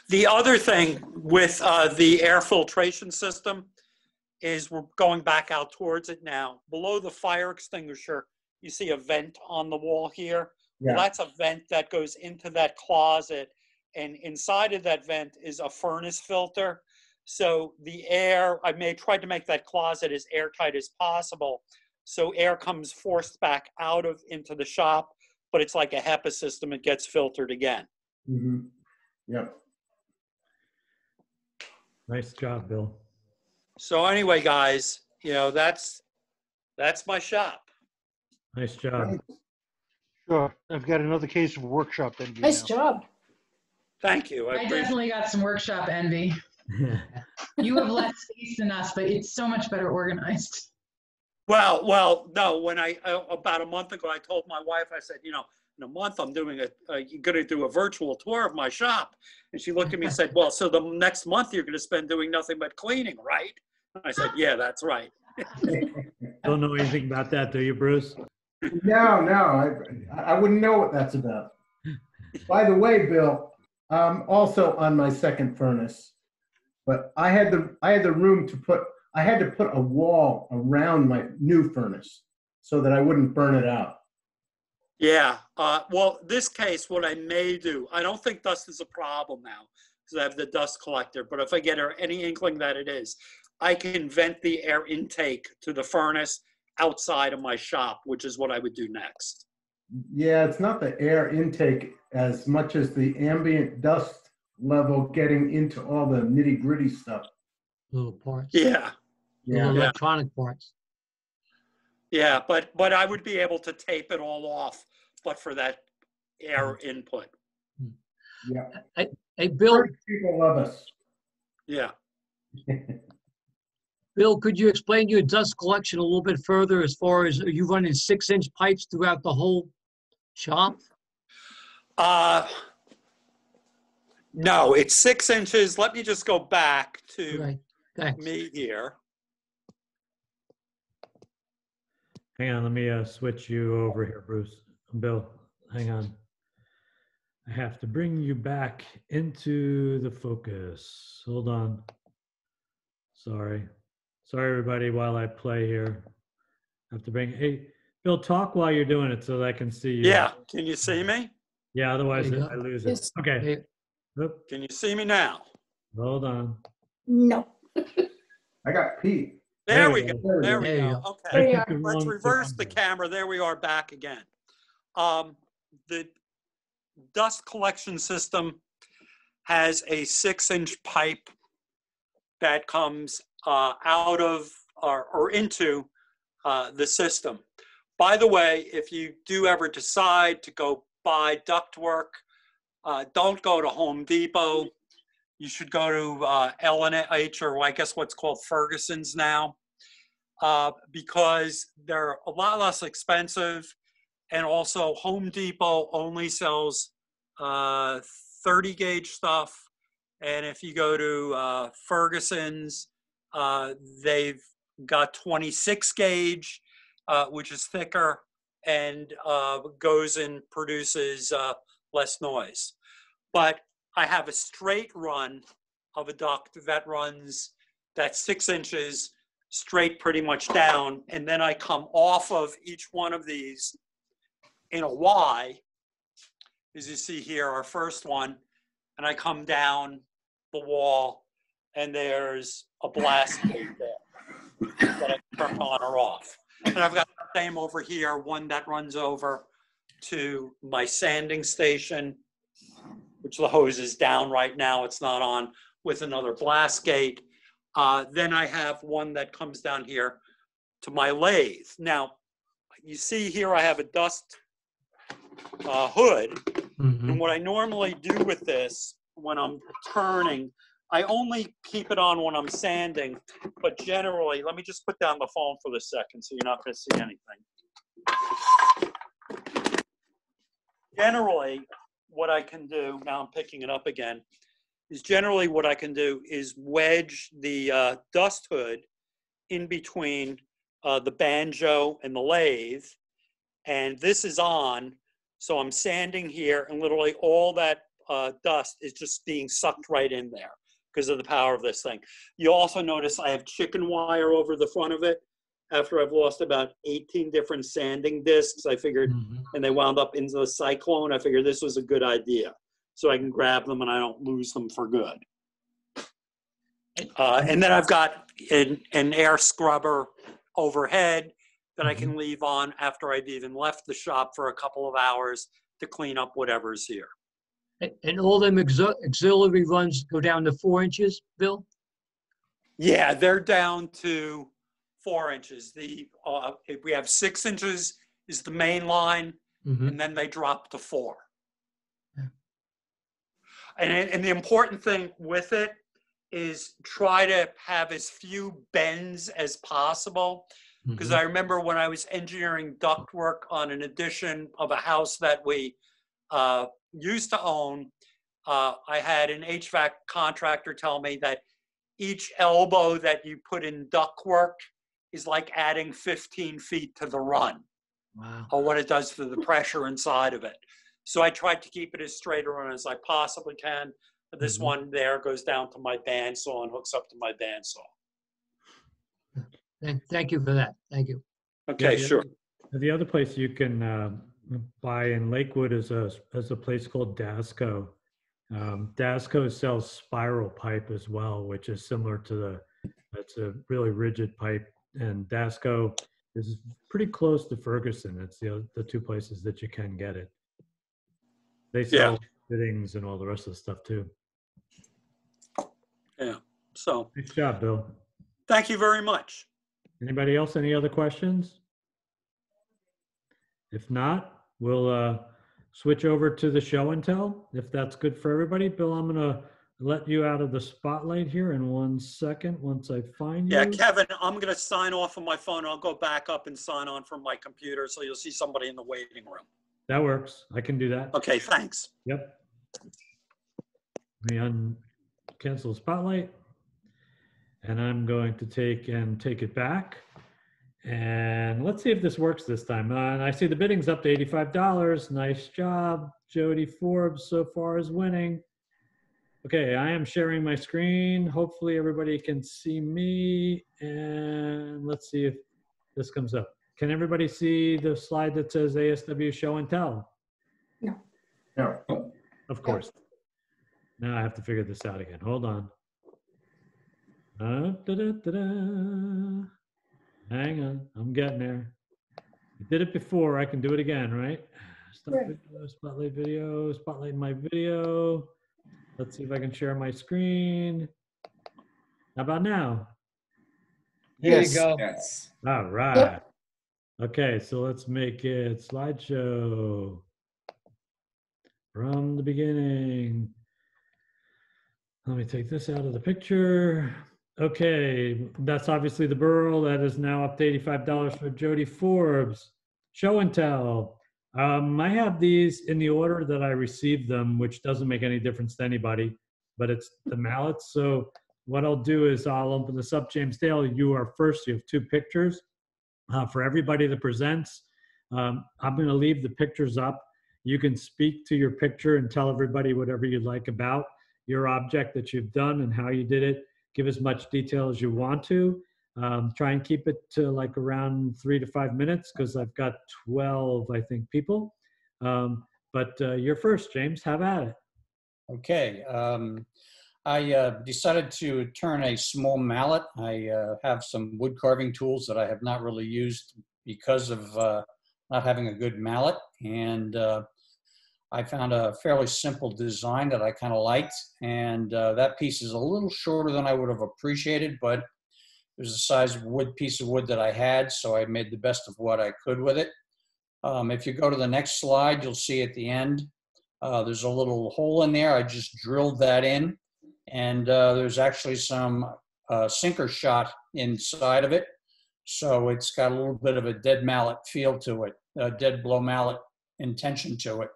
The other thing with the air filtration system is we're going back out towards it now. Below the fire extinguisher, you see a vent on the wall here. Yeah. Well, that's a vent that goes into that closet. And inside of that vent is a furnace filter. So the air, I tried to make that closet as airtight as possible. So air comes forced back out into the shop, but it's like a HEPA system. It gets filtered again. Mm-hmm. Yep. Nice job, Bill. So anyway, guys, you know, that's my shop. Nice job. Sure. I've got another case of workshop envy. Nice now. job. Thank you. I definitely got some workshop envy. You have less space than us, but it's so much better organized. Well, no, when about a month ago, I told my wife, I said, you know, in a month, I'm doing you're going to do a virtual tour of my shop. And she looked at me and said, well, so the next month you're going to spend doing nothing but cleaning, right? And I said, yeah, that's right. Don't know anything about that, do you, Bruce? No, I wouldn't know what that's about. By the way, Bill, I'm also on my second furnace, But I had the room to put. I had to put a wall around my new furnace so that I wouldn't burn it out. Yeah. Well, this case, what I may do, I don't think dust is a problem now because I have the dust collector. But if I get any inkling that it is, I can vent the air intake to the furnace outside of my shop, which is what I would do next. Yeah, it's not the air intake as much as the ambient dust level getting into all the nitty gritty stuff. Little parts. Yeah. Little Yeah. electronic parts. Yeah, but I would be able to tape it all off, but for that air input. Yeah. Hey, Bill. People love us. Yeah. Bill, could you explain your dust collection a little bit further as far as, are you running 6-inch pipes throughout the whole shop? No, it's 6 inches. Let me just go back to Thanks. me here. Hang on, let me switch you over here, Bruce. Bill, hang on. I have to bring you back into the focus. Hold on. Sorry, everybody, while I play here. I have to bring, hey, Bill, talk while you're doing it so that I can see you. Yeah, can you see me? Yeah, otherwise I lose it. Okay. Oop. Can you see me now? Hold on. No. I got Pete. There we go. There we go. Okay. There you are. Let's reverse the camera. There we are back again. The dust collection system has a 6-inch pipe that comes out of or into the system. By the way, if you do ever decide to go buy ductwork, don't go to Home Depot. You should go to L&H, or I guess what's called Ferguson's now, because they're a lot less expensive. And also Home Depot only sells 30 gauge stuff. And if you go to Ferguson's, they've got 26 gauge, which is thicker and goes and produces less noise. But I have a straight run of a duct that's 6 inches straight pretty much down. And then I come off of each one of these in a Y, as you see here, our first one, and I come down the wall, and there's a blast gate there that I can turn on or off. And I've got the same over here, one that runs over to my sanding station, which the hose is down right now, it's not on, with another blast gate. Then I have one that comes down here to my lathe. Now, you see here I have a dust hood. Mm-hmm. And what I normally do with this when I'm turning, I only keep it on when I'm sanding, but generally, let me just put down the phone for the second so you're not going to see anything. Generally, what I can do, now I'm picking it up again, is generally what I can do is wedge the dust hood in between the banjo and the lathe, and this is on, so I'm sanding here, and literally all that dust is just being sucked right in there because of the power of this thing. You also notice I have chicken wire over the front of it. After I've lost about 18 different sanding discs, I figured, and they wound up into the cyclone, I figured this was a good idea. So I can grab them and I don't lose them for good. And then I've got an air scrubber overhead that I can leave on after I've even left the shop for a couple of hours to clean up whatever's here. And all them auxiliary runs go down to 4 inches, Bill? Yeah, they're down to 4 inches. If we have 6 inches is the main line, and then they drop to 4. Yeah. And the important thing with it is try to have as few bends as possible. Because I remember when I was engineering ductwork on an addition of a house that we used to own, I had an HVAC contractor tell me that each elbow that you put in ductwork is like adding 15 feet to the run. Wow. Or what it does for the pressure inside of it. So I tried to keep it as straight a run as I possibly can. This one there goes down to my bandsaw and hooks up to my bandsaw. Thank you for that. Thank you. Okay, sure. The other place you can buy in Lakewood is a place called Dasco. Dasco sells spiral pipe as well, which is similar to that's a really rigid pipe. And Dasco is pretty close to Ferguson. It's the two places that you can get it. They sell fittings and all the rest of the stuff too. Yeah. So. Nice job, Bill. Thank you very much. Anybody else? Any other questions? If not, we'll switch over to the show and tell, if that's good for everybody. Bill, I'm going to let you out of the spotlight here in 1 second once I find you. Yeah, Kevin, I'm going to sign off on my phone. I'll go back up and sign on from my computer, so you'll see somebody in the waiting room. That works. I can do that. Okay, thanks. Yep. Let me cancel the spotlight. And I'm going to take it back. And let's see if this works this time. And I see the bidding's up to $85. Nice job. Jody Forbes so far is winning. Okay, I am sharing my screen. Hopefully everybody can see me. And let's see if this comes up. Can everybody see the slide that says ASW show and tell? No. Of course. Now I have to figure this out again. Hold on. Hang on, I'm getting there. I did it before, I can do it again, right? Spotlight video, spotlight my video. Let's see if I can share my screen. How about now? There you go. Yes. All right. Yep. Okay, so let's make it slideshow from the beginning. Let me take this out of the picture. Okay, that's obviously the burl. That is now up to $85 for Jody Forbes. Show and tell. I have these in the order that I received them, which doesn't make any difference to anybody, but it's the mallets. So what I'll do is I'll open this up. James Dale, you are first. You have 2 pictures. For everybody that presents, I'm going to leave the pictures up. You can speak to your picture and tell everybody whatever you'd like about your object that you've done and how you did it. Give as much detail as you want to. Try and keep it to like around 3 to 5 minutes because I've got 12, I think, people. But you're first, James. Have at it. Okay. I decided to turn a small mallet. I have some wood carving tools that I have not really used because of not having a good mallet. And I found a fairly simple design that I kind of liked. And that piece is a little shorter than I would have appreciated, but it was the size of piece of wood that I had, so I made the best of what I could with it. If you go to the next slide, you'll see at the end, there's a little hole in there. I just drilled that in, and there's actually some sinker shot inside of it. So it's got a little bit of a dead mallet feel to it, a dead blow mallet intention to it.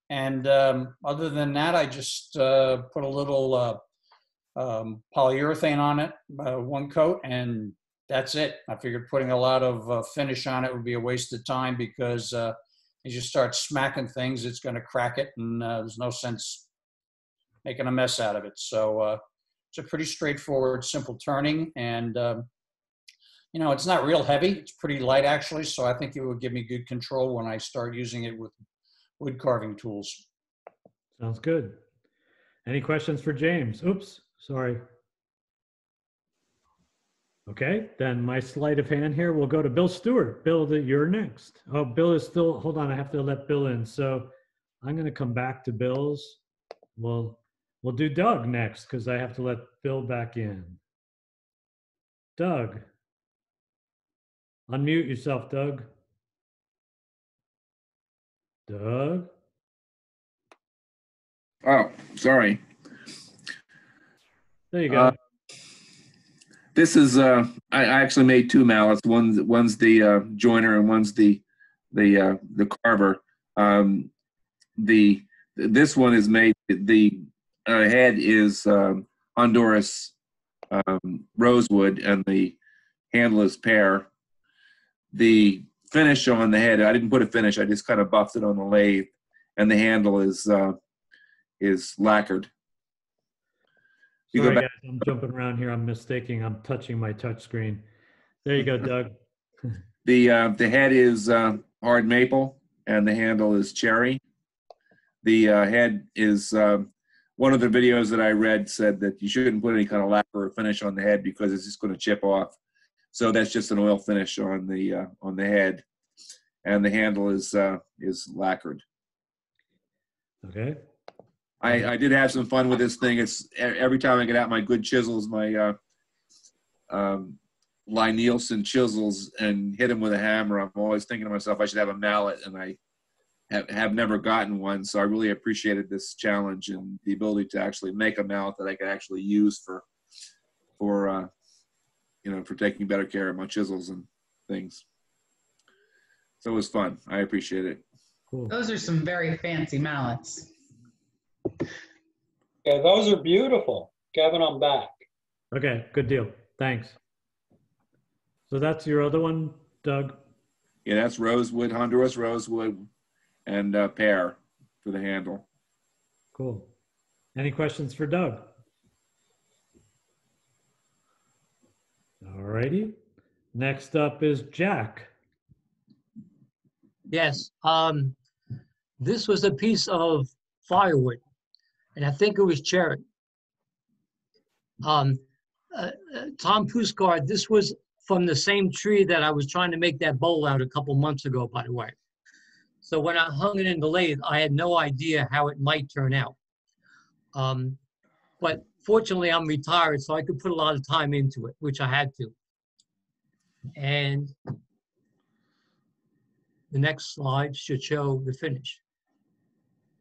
And other than that, I just put a little polyurethane on it, 1 coat, and that's it. I figured putting a lot of finish on it would be a waste of time because as you start smacking things, it's going to crack it, and there's no sense making a mess out of it. So it's a pretty straightforward, simple turning, and you know, it's not real heavy. It's pretty light, actually, so I think it would give me good control when I start using it with wood carving tools. Sounds good. Any questions for James? Oops, sorry. Okay, then my sleight of hand here will go to Bill Stewart. Bill, you're next. Oh, Bill is still, hold on, I have to let Bill in. So I'm going to come back to Bill's. We'll do Doug next because I have to let Bill back in. Doug. Unmute yourself, Doug. Doug? Oh, sorry. There you go. This is I actually made 2 mallets. One's the joiner and one's the carver. This one is made. The head is Honduras rosewood and the handle is pear. The finish on the head, I didn't put a finish. I just kind of buffed it on the lathe, and the handle is lacquered. You Sorry, go guys, I'm jumping around here. I'm mistaking. I'm touching my touch screen. There you go, Doug. The head is hard maple and the handle is cherry. The head is one of the videos that I read said that you shouldn't put any kind of lacquer or finish on the head because it's just going to chip off. So that's just an oil finish on the head, and the handle is lacquered. Okay. I did have some fun with this thing. It's every time I get out my good chisels, my Lie-Nielsen chisels, and hit them with a hammer, I'm always thinking to myself I should have a mallet, and I have never gotten one. So I really appreciated this challenge and the ability to actually make a mallet that I could actually use for taking better care of my chisels and things. So it was fun. I appreciate it. Cool. Those are some very fancy mallets. Yeah, those are beautiful. Kevin, I'm back. Okay, good deal. Thanks. So that's your other one, Doug? Yeah, that's rosewood, Honduras rosewood, and pear for the handle. Cool. Any questions for Doug? All righty. Next up is Jack. Yes. This was a piece of firewood, and I think it was cherry. Tom Puskar, this was from the same tree that I was trying to make that bowl out a couple months ago, by the way. So when I hung it in the lathe, I had no idea how it might turn out. But fortunately, I'm retired, so I could put a lot of time into it, which I had to. And the next slide should show the finish.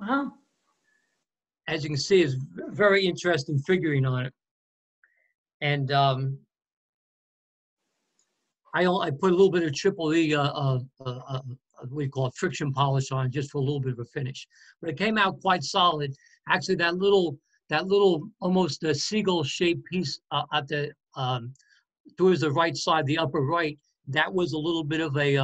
Wow. As you can see, it's very interesting figuring on it. And I put a little bit of triple E, what do you call it, friction polish on just for a little bit of a finish. But it came out quite solid. Actually, that little almost a seagull-shaped piece at the towards the right side, the upper right, that was a little bit of a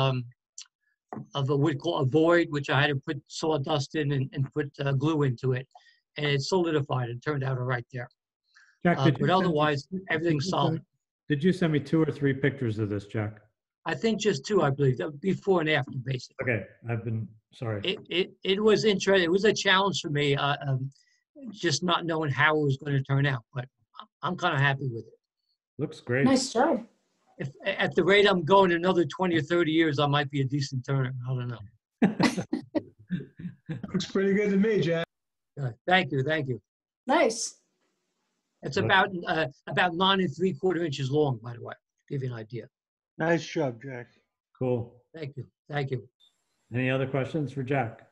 what we call a void, which I had to put sawdust in and put glue into it, and it solidified and turned out all right there. Jack, But otherwise, everything's solid. Did you send me 2 or 3 pictures of this, Jack? I think just 2, I believe, before and after, basically. Okay, I've been sorry. It was interesting. It was a challenge for me, just not knowing how it was going to turn out. But I'm kind of happy with it. Looks great. Nice job. If at the rate I'm going, another 20 or 30 years, I might be a decent turner. I don't know. Looks pretty good to me, Jack. Thank you, thank you. Nice. It's about 9 3/4 inches long, by the way, to give you an idea. Nice job, Jack. Cool. Thank you, thank you. Any other questions for Jack?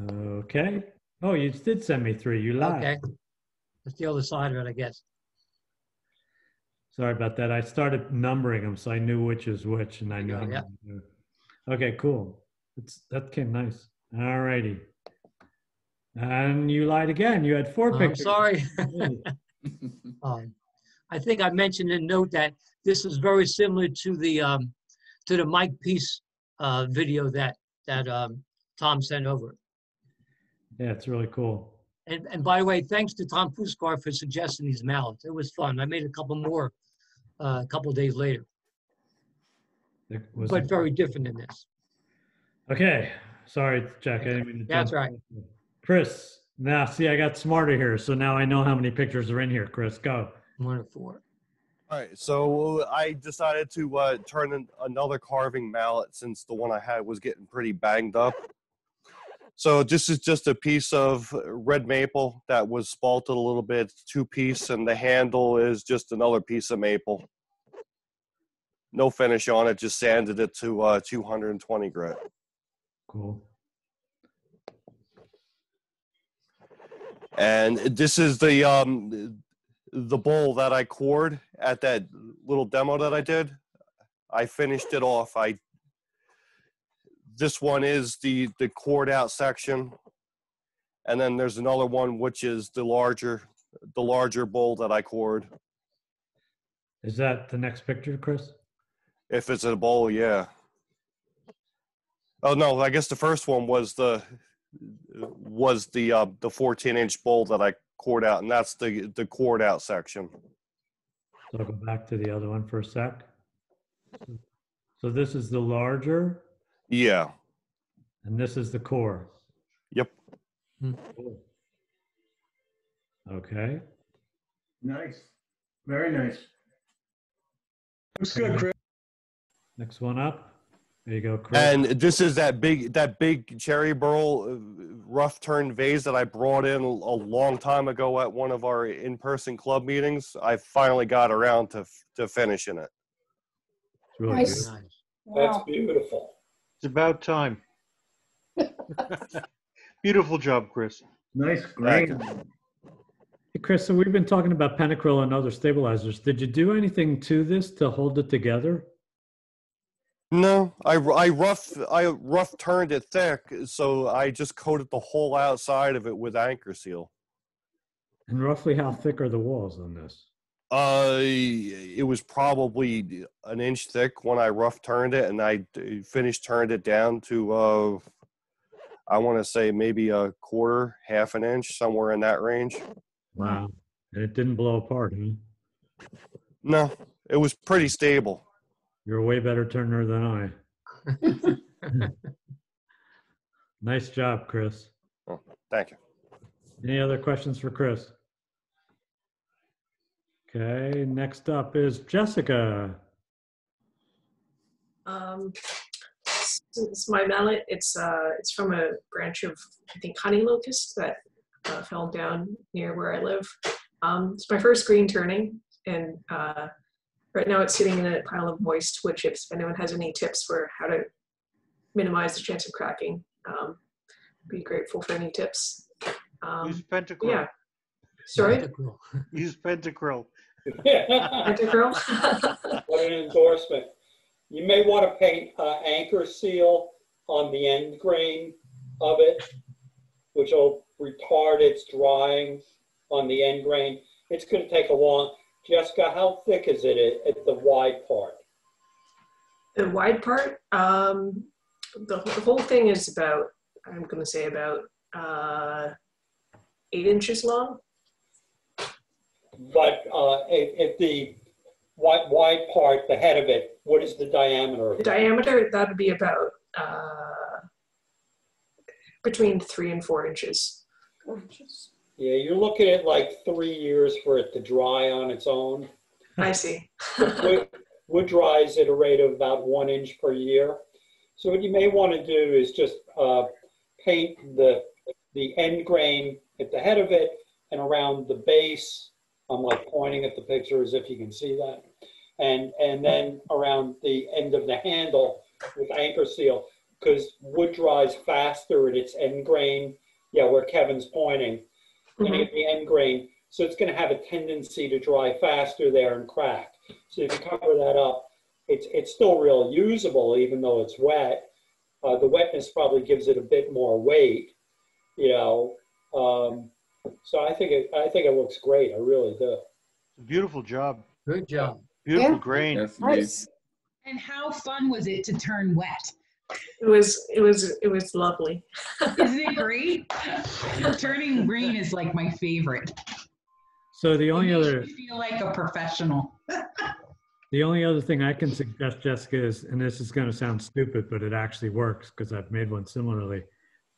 Okay. Oh, you did send me 3. You lied. Okay. That's the other side of it, I guess. Sorry about that. I started numbering them, so I knew which is which, and I knew how many to do. Okay, cool. That came nice. All righty. And you lied again. You had 4 pictures. I'm sorry. I think I mentioned in a note that this is very similar to the Mike Peace video that Tom sent over. Yeah, it's really cool. And by the way, thanks to Tom Puskar for suggesting these mallets. It was fun. I made a couple more a couple of days later, but very different than this. Okay. Sorry, Jack. I didn't mean to That's jump. right. Chris, now see, I got smarter here, so now I know how many pictures are in here. Chris, go. 1 or 4. All right, so I decided to turn in another carving mallet since the one I had was getting pretty banged up. So this is just a piece of red maple that was spalted a little bit, 2-piece, and the handle is just another piece of maple. No finish on it, just sanded it to 220 grit. Cool. And this is the bowl that I cored at that little demo that I did. I finished it off. This one is the cored out section, and then there's another one which is the larger bowl that I cored. Is that the next picture, Chris? If it's a bowl, yeah. Oh no, I guess the first one was the 14-inch bowl that I cord out, and that's the cord out section. So I'll go back to the other one for a sec. So this is the larger, Yeah. and this is the core. Yep. Cool. Okay. Nice. Very nice. Looks good, Chris. Next one up. There you go, Chris. And this is that big cherry burl rough turn vase that I brought in a long time ago at one of our in-person club meetings. I finally got around to finishing it. It's really Nice. good. That's Wow. beautiful. It's about time. Beautiful job, Chris. Nice, great. Hey, Chris, so we've been talking about Pentacryl and other stabilizers. Did you do anything to this to hold it together? No, I rough turned it thick, so I just coated the whole outside of it with anchor seal. And roughly how thick are the walls on this? It was probably an inch thick when I rough turned it, and I turned it down to I want to say maybe a quarter, half an inch, somewhere in that range. Wow. And it didn't blow apart, huh? No, it was pretty stable. You're a way better turner than I. Nice job, Chris. Oh, thank you. Any other questions for Chris? Okay, next up is Jessica. It's my mallet. It's from a branch of, I think, honey locust that fell down near where I live. It's my first green turning, and right now it's sitting in a pile of moist wood chips. If anyone has any tips for how to minimize the chance of cracking, be grateful for any tips. Use Pentacryl. Yeah. Sorry? Pentacryl. Use Pentacryl. Pentacryl? What an endorsement. You may want to paint anchor seal on the end grain of it, which will retard its drying on the end grain. It's going to take a long. Jessica, how thick is it at the wide part? The wide part, the whole thing is about, I'm going to say about 8 inches long. But if the wide part, the head of it, what is the diameter? The diameter, that would be about between 3 and 4 inches. Yeah, you're looking at like 3 years for it to dry on its own. I see. Wood dries at a rate of about 1 inch per year. So what you may want to do is just paint the end grain at the head of it and around the base. I'm like pointing at the picture as if you can see that. And then around the end of the handle with anchor seal, because wood dries faster at its end grain. Yeah, where Kevin's pointing. Mm-hmm. At the end grain. So it's going to have a tendency to dry faster there and crack. So if you cover that up, it's still real usable even though it's wet. The wetness probably gives it a bit more weight, you know. So I think it looks great. I really do. Beautiful job. Good job. Beautiful Yeah. grain. Yes, Nice. And how fun was it to turn wet? It was lovely. Isn't it great? Turning green is like my favorite. So the It only makes other me feel like a professional. the only other thing I can suggest, Jessica, is, and this is going to sound stupid, but it actually works because I've made one similarly.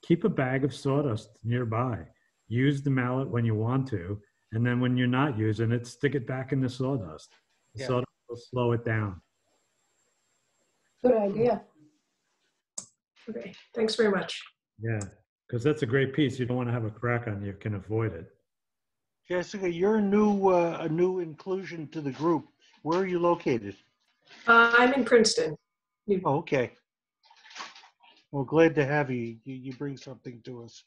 Keep a bag of sawdust nearby. Use the mallet when you want to, and then when you're not using it, stick it back in the sawdust. The Yeah. sawdust will slow it down. Good idea. Okay, thanks very much. Yeah, because that's a great piece. You don't want to have a crack on you. You can avoid it. Jessica, you're a new inclusion to the group. Where are you located? I'm in Princeton. Oh, okay. Well, glad to have you. You bring something to us.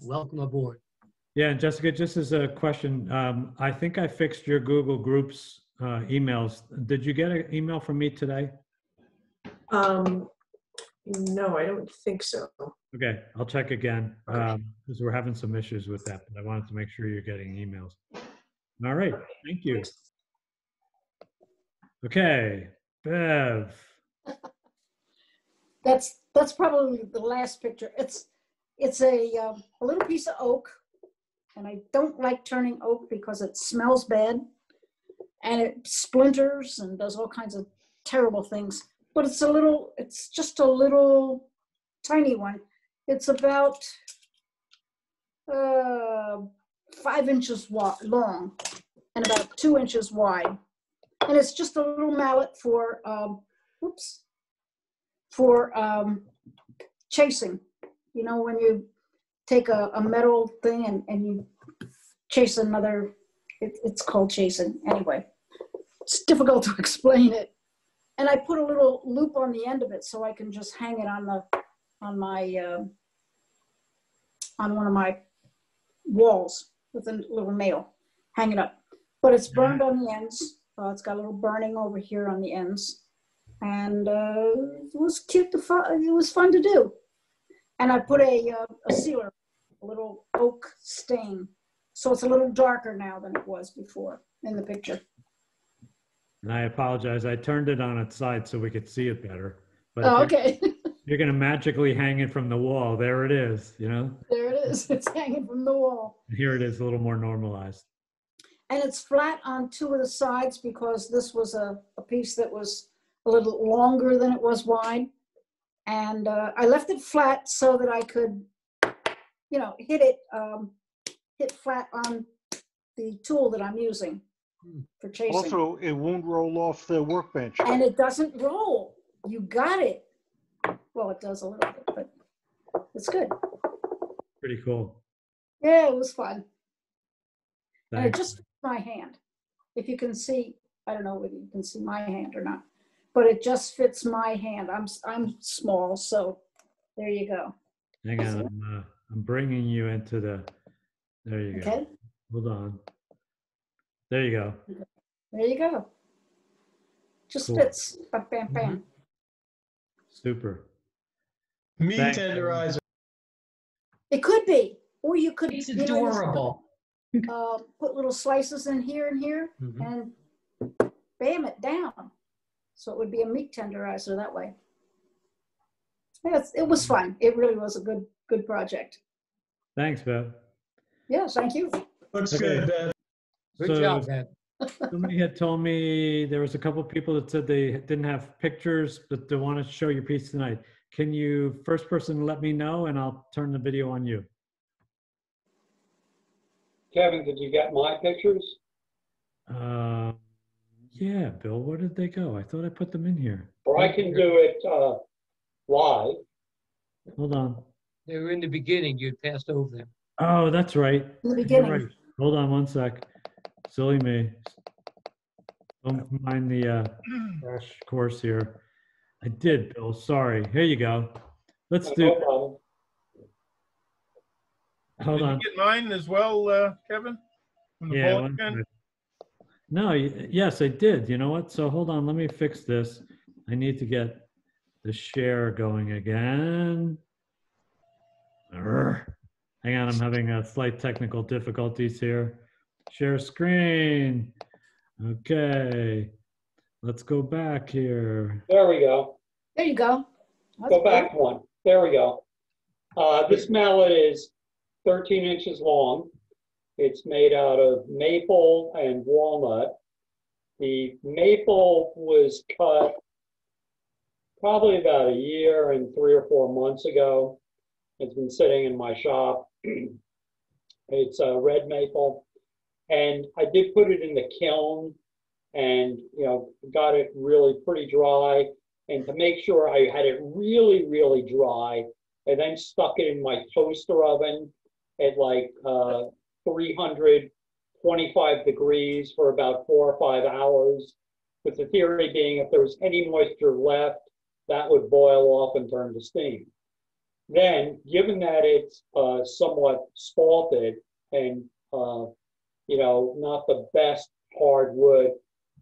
Welcome aboard. Yeah, and Jessica, just as a question, I think I fixed your Google Groups emails. Did you get an email from me today? No, I don't think so. Okay, I'll check again because we're having some issues with that, but I wanted to make sure you're getting emails. All right, thank you. Okay, Bev. That's probably the last picture. It's a little piece of oak And I don't like turning oak because it smells bad and it splinters and does all kinds of terrible things. But it's just a little tiny one. It's about 5 inches long and about 2 inches wide. And it's just a little mallet for, chasing. You know, when you take a metal thing and you chase another, it's called chasing. Anyway, it's difficult to explain it. And I put a little loop on the end of it so I can just hang it on one of my walls with a little nail, hang it up. But it's burned on the ends. It's got a little burning over here on the ends. And it was cute it was fun to do. And I put a sealer, a little oak stain. So it's a little darker now than it was before in the picture. And I apologize. I turned it on its side so we could see it better. But okay. You're going to magically hang it from the wall. There it is, you know? There it is. It's hanging from the wall. Here it is, a little more normalized. And it's flat on 2 of the sides because this was a piece that was a little longer than it was wide. And I left it flat so that I could, you know, hit flat on the tool that I'm using for chasing. Also, it won't roll off the workbench. And it doesn't roll. You got it. Well, it does a little bit, but it's good. Pretty cool. Yeah, it was fun. Thanks. And it just fits my hand. If you can see, I don't know whether you can see my hand or not, but it just fits my hand. I'm small, so there you go. Hang on, I'm bringing you into the, there you go. Okay. Hold on. There you go. There you go. Just Cool. fits. Bam, bam, bam. Super. Meat Thanks. tenderizer. It could be, or you could. It's you know, adorable. put little slices in here and here, and bam it down. So it would be a meat tenderizer that way. Yes, it was fun. It really was a good project. Thanks, Bev. Yes, thank you. Looks Okay. good, Bev. Good job, Ed. Somebody had told me there was a couple people that said they didn't have pictures, but they want to show your piece tonight. Can you, first person, let me know and I'll turn the video on you. Kevin, did you get my pictures? Yeah, Bill, where did they go? I thought I put them in here. Or I can do it live. Hold on. They were in the beginning. You had passed over them. Oh, that's right. In the You're beginning. right. Hold on one sec. Silly me. Don't mind the crash course here. I did, Bill. Sorry. Here you go. Let's do. No problem. Hold Did on. you get mine as well, Kevin? From the Yeah. polling one pen? sec. No, yes, I did. You know what? So hold on. Let me fix this. I need to get the share going again. Urgh. Hang on. I'm having slight technical difficulties here. Share screen. Okay. Let's go back here. There we go. There you go. That's Go back good. one. There we go. This mallet is 13 inches long. It's made out of maple and walnut. The maple was cut probably about a year and 3 or 4 months ago. It's been sitting in my shop. It's red maple. And I did put it in the kiln and, you know, got it really pretty dry. And to make sure I had it really, really dry, I then stuck it in my toaster oven at like 325 degrees for about 4 or 5 hours, with the theory being if there was any moisture left, that would boil off and turn to steam. Then, given that it's somewhat spalted and you know, not the best hardwood,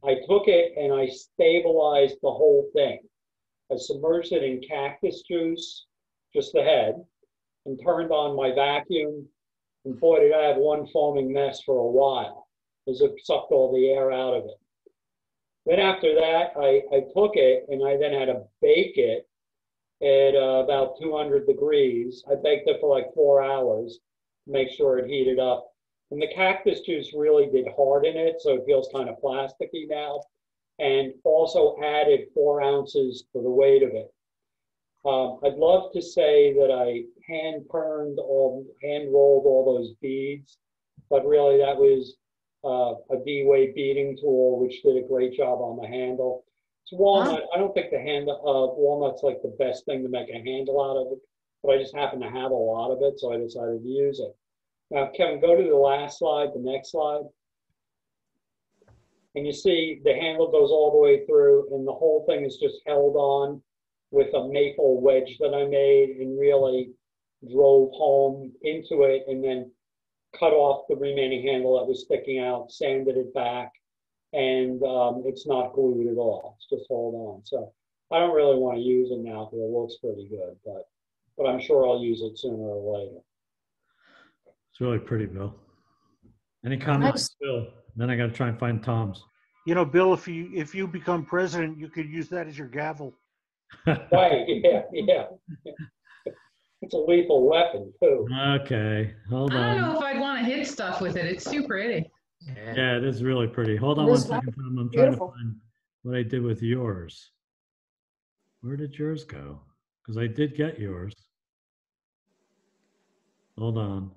I took it and I stabilized the whole thing. I submerged it in cactus juice, just the head, and turned on my vacuum. And boy, did I have one foaming mess for a while, as it sucked all the air out of it. Then after that, I took it and I then had to bake it at about 200 degrees. I baked it for like 4 hours to make sure it heated up And the cactus juice really did harden it, so it feels kind of plasticky now. And also added 4 ounces to the weight of it. I'd love to say that I hand rolled all those beads, but really that was a D-weight beading tool, which did a great job on the handle. It's walnut. I don't think the walnut's like the best thing to make a handle out of it, but I just happen to have a lot of it, so I decided to use it. Now, Kevin, go to the last slide, the next slide. And you see the handle goes all the way through, and the whole thing is just held on with a maple wedge that I made and really drove home into it, and then cut off the remaining handle that was sticking out, sanded it back, and it's not glued at all. It's just hold on. So I don't really want to use it now because it looks pretty good, but I'm sure I'll use it sooner or later. It's really pretty, Bill. Any comments, Bill? Then I got to try and find Tom's. You know, Bill, if you become president, you could use that as your gavel. Right, yeah. It's a lethal weapon, too. Okay, hold on. I don't know if I'd want to hit stuff with it. It's too pretty. Yeah, it is really pretty. Hold on one second, Tom. I'm trying to find what I did with yours. Where did yours go? Because I did get yours. Hold on.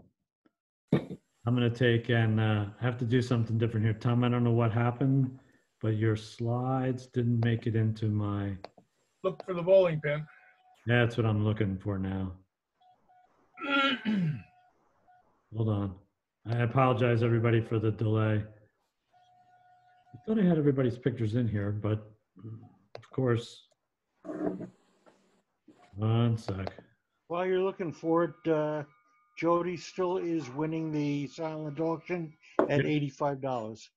I'm going to take and have to do something different here. Tom, I don't know what happened, but your slides didn't make it into my... Look for the bowling pin. That's what I'm looking for now. Hold on. I apologize, everybody, for the delay. I thought I had everybody's pictures in here, but of course... One sec. While you're looking for it, Jody still is winning the silent auction at $85.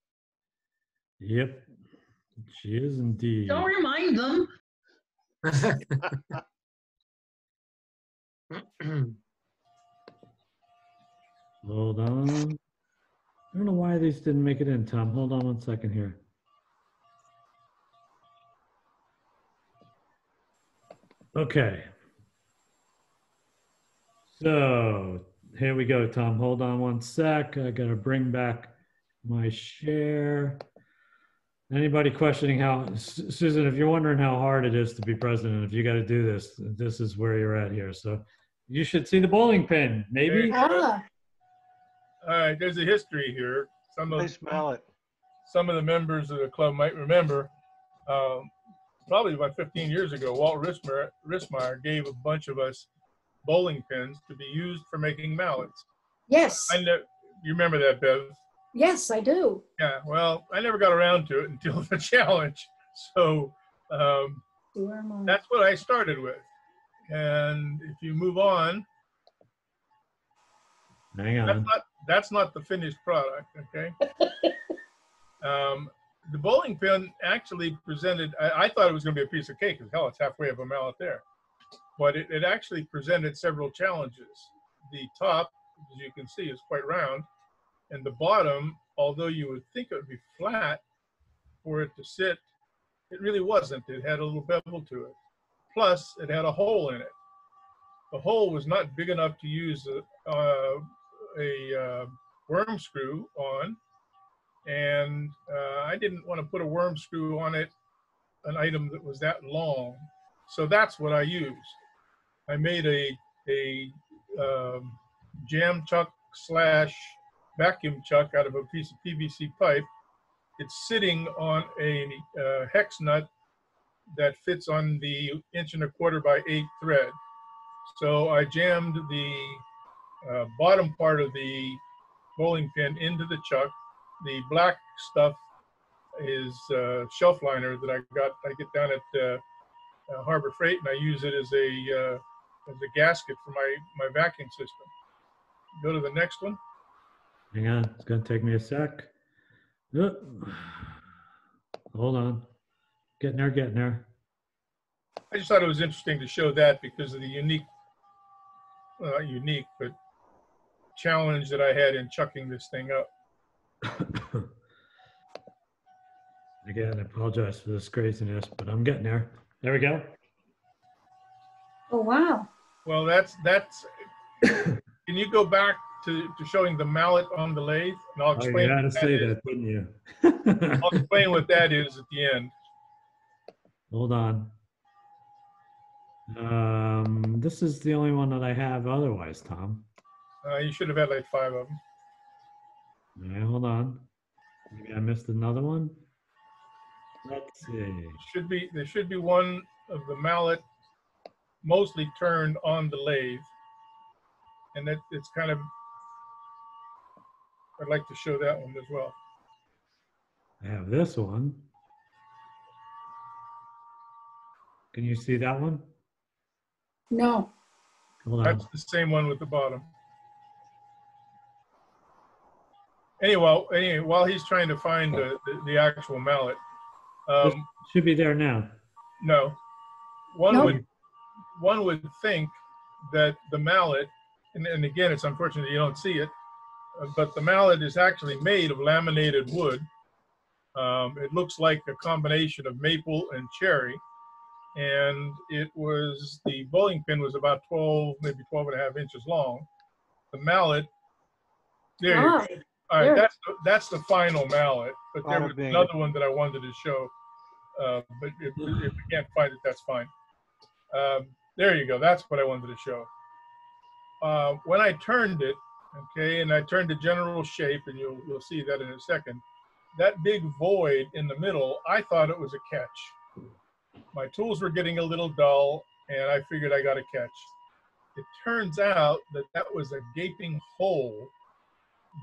Yep, she is indeed. Don't remind them. Hold on. I don't know why these didn't make it in, Tom. Hold on one second here. Okay. So here we go, Tom. Hold on one sec. I got to bring back my share. Anybody questioning how, Susan, if you're wondering how hard it is to be president, if you got to do this, this is where you're at here. So you should see the bowling pin, maybe. Ah. All right, there's a history here. I smell it. Some of the members of the club might remember, probably about 15 years ago, Walt Rismeyer gave a bunch of us bowling pins to be used for making mallets. Yes. You remember that, Bev? Yes, I do. Yeah, well, I never got around to it until the challenge. So that's what I started with. And if you move on, hang on. That's not the finished product, okay? The bowling pin actually presented, I thought it was going to be a piece of cake, because hell, it's halfway of a mallet there. But it actually presented several challenges. The top, as you can see, is quite round. And the bottom, although you would think it would be flat for it to sit, it really wasn't. It had a little bevel to it. Plus, it had a hole in it. The hole was not big enough to use a worm screw on. And I didn't want to put a worm screw on it, an item that was that long. So that's what I used. I made a jam chuck / vacuum chuck out of a piece of PVC pipe. It's sitting on a hex nut that fits on the 1¼ by 8 thread. So I jammed the bottom part of the bowling pin into the chuck. The black stuff is shelf liner that I get down at Harbor Freight, and I use it as a gasket for my vacuum system. Go to the next one. Hang on, it's gonna take me a sec. Hold on, getting there. I just thought it was interesting to show that because of the unique, well, not unique, but challenge that I had in chucking this thing up. Again, I apologize for this craziness, but I'm getting there. There we go. Oh, wow. Well, that's, can you go back to showing the mallet on the lathe, and I'll Oh, explain. you had to what say is. that, didn't you? I'll explain what that is at the end. Hold on. This is the only one that I have otherwise, Tom. You should have had like 5 of them. All right, hold on. Maybe I missed another one. Let's see. There should be one of the mallet mostly turned on the lathe, and it's kind of. I'd like to show that one as well. I have this one. Can you see that one? No. Hold on. That's the same one with the bottom. Anyway, while he's trying to find the actual mallet, This should be there now. no, one would think that the mallet, and again, it's unfortunate you don't see it, but the mallet is actually made of laminated wood. It looks like a combination of maple and cherry, and the bowling pin was about 12, maybe 12 and a half inches long. The mallet, there you go. All right, that's the final mallet, but there was another one that I wanted to show, but if you can't find it, that's fine. There you go, that's what I wanted to show. When I turned it, okay, and I turned the general shape, and you'll see that in a second, that big void in the middle, I thought it was a catch. My tools were getting a little dull, and I figured I got a catch. It turns out that was a gaping hole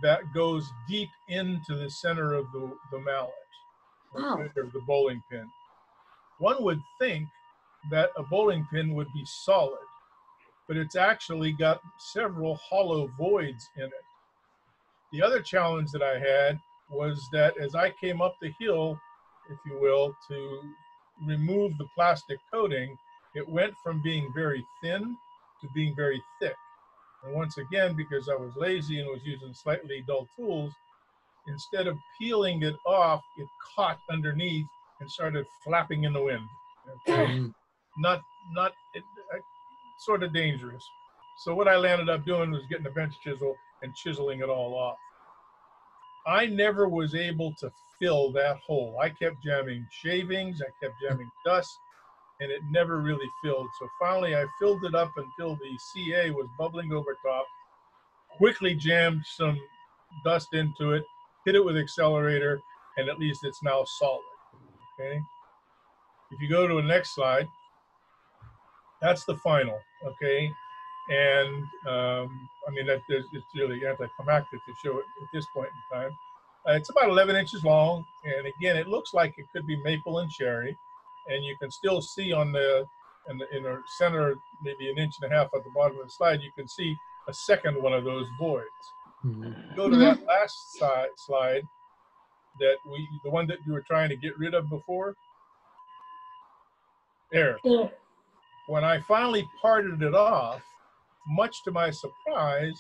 that goes deep into the center of the mallet, or the bowling pin. One would think that a bowling pin would be solid, but it's actually got several hollow voids in it. The other challenge that I had was that as I came up the hill, if you will, to remove the plastic coating, it went from being very thin to being very thick. And once again, because I was lazy and was using slightly dull tools, instead of peeling it off, it caught underneath and started flapping in the wind. Okay? Sort of dangerous. So what I landed up doing was getting a bench chisel and chiseling it all off. I never was able to fill that hole. I kept jamming shavings, I kept jamming dust, and it never really filled. So finally I filled it up until the CA was bubbling over top, quickly jammed some dust into it, hit it with accelerator, and at least it's now solid, okay? If you go to the next slide, that's the final, okay? And I mean, it's really anticlimactic to show it at this point in time. It's about 11 inches long, and again, it looks like it could be maple and cherry, and you can still see in the center, maybe 1.5 inches at the bottom of the slide, you can see a second one of those voids. Go to that last slide, the one that you were trying to get rid of before. There. Yeah. When I finally parted it off, much to my surprise,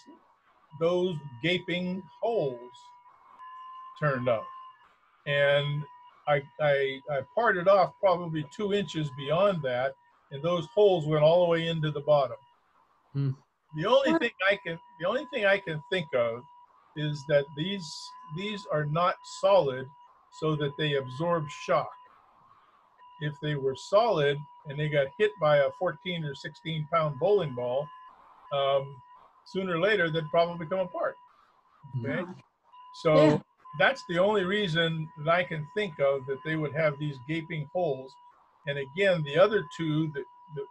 those gaping holes turned up. And I parted off probably 2 inches beyond that, and those holes went all the way into the bottom. The only thing I can think of is that these are not solid so that they absorb shock. If they were solid and they got hit by a 14 or 16 pound bowling ball, sooner or later they'd probably come apart. Okay, so that's the only reason that I can think of that they would have these gaping holes. And again, the other two that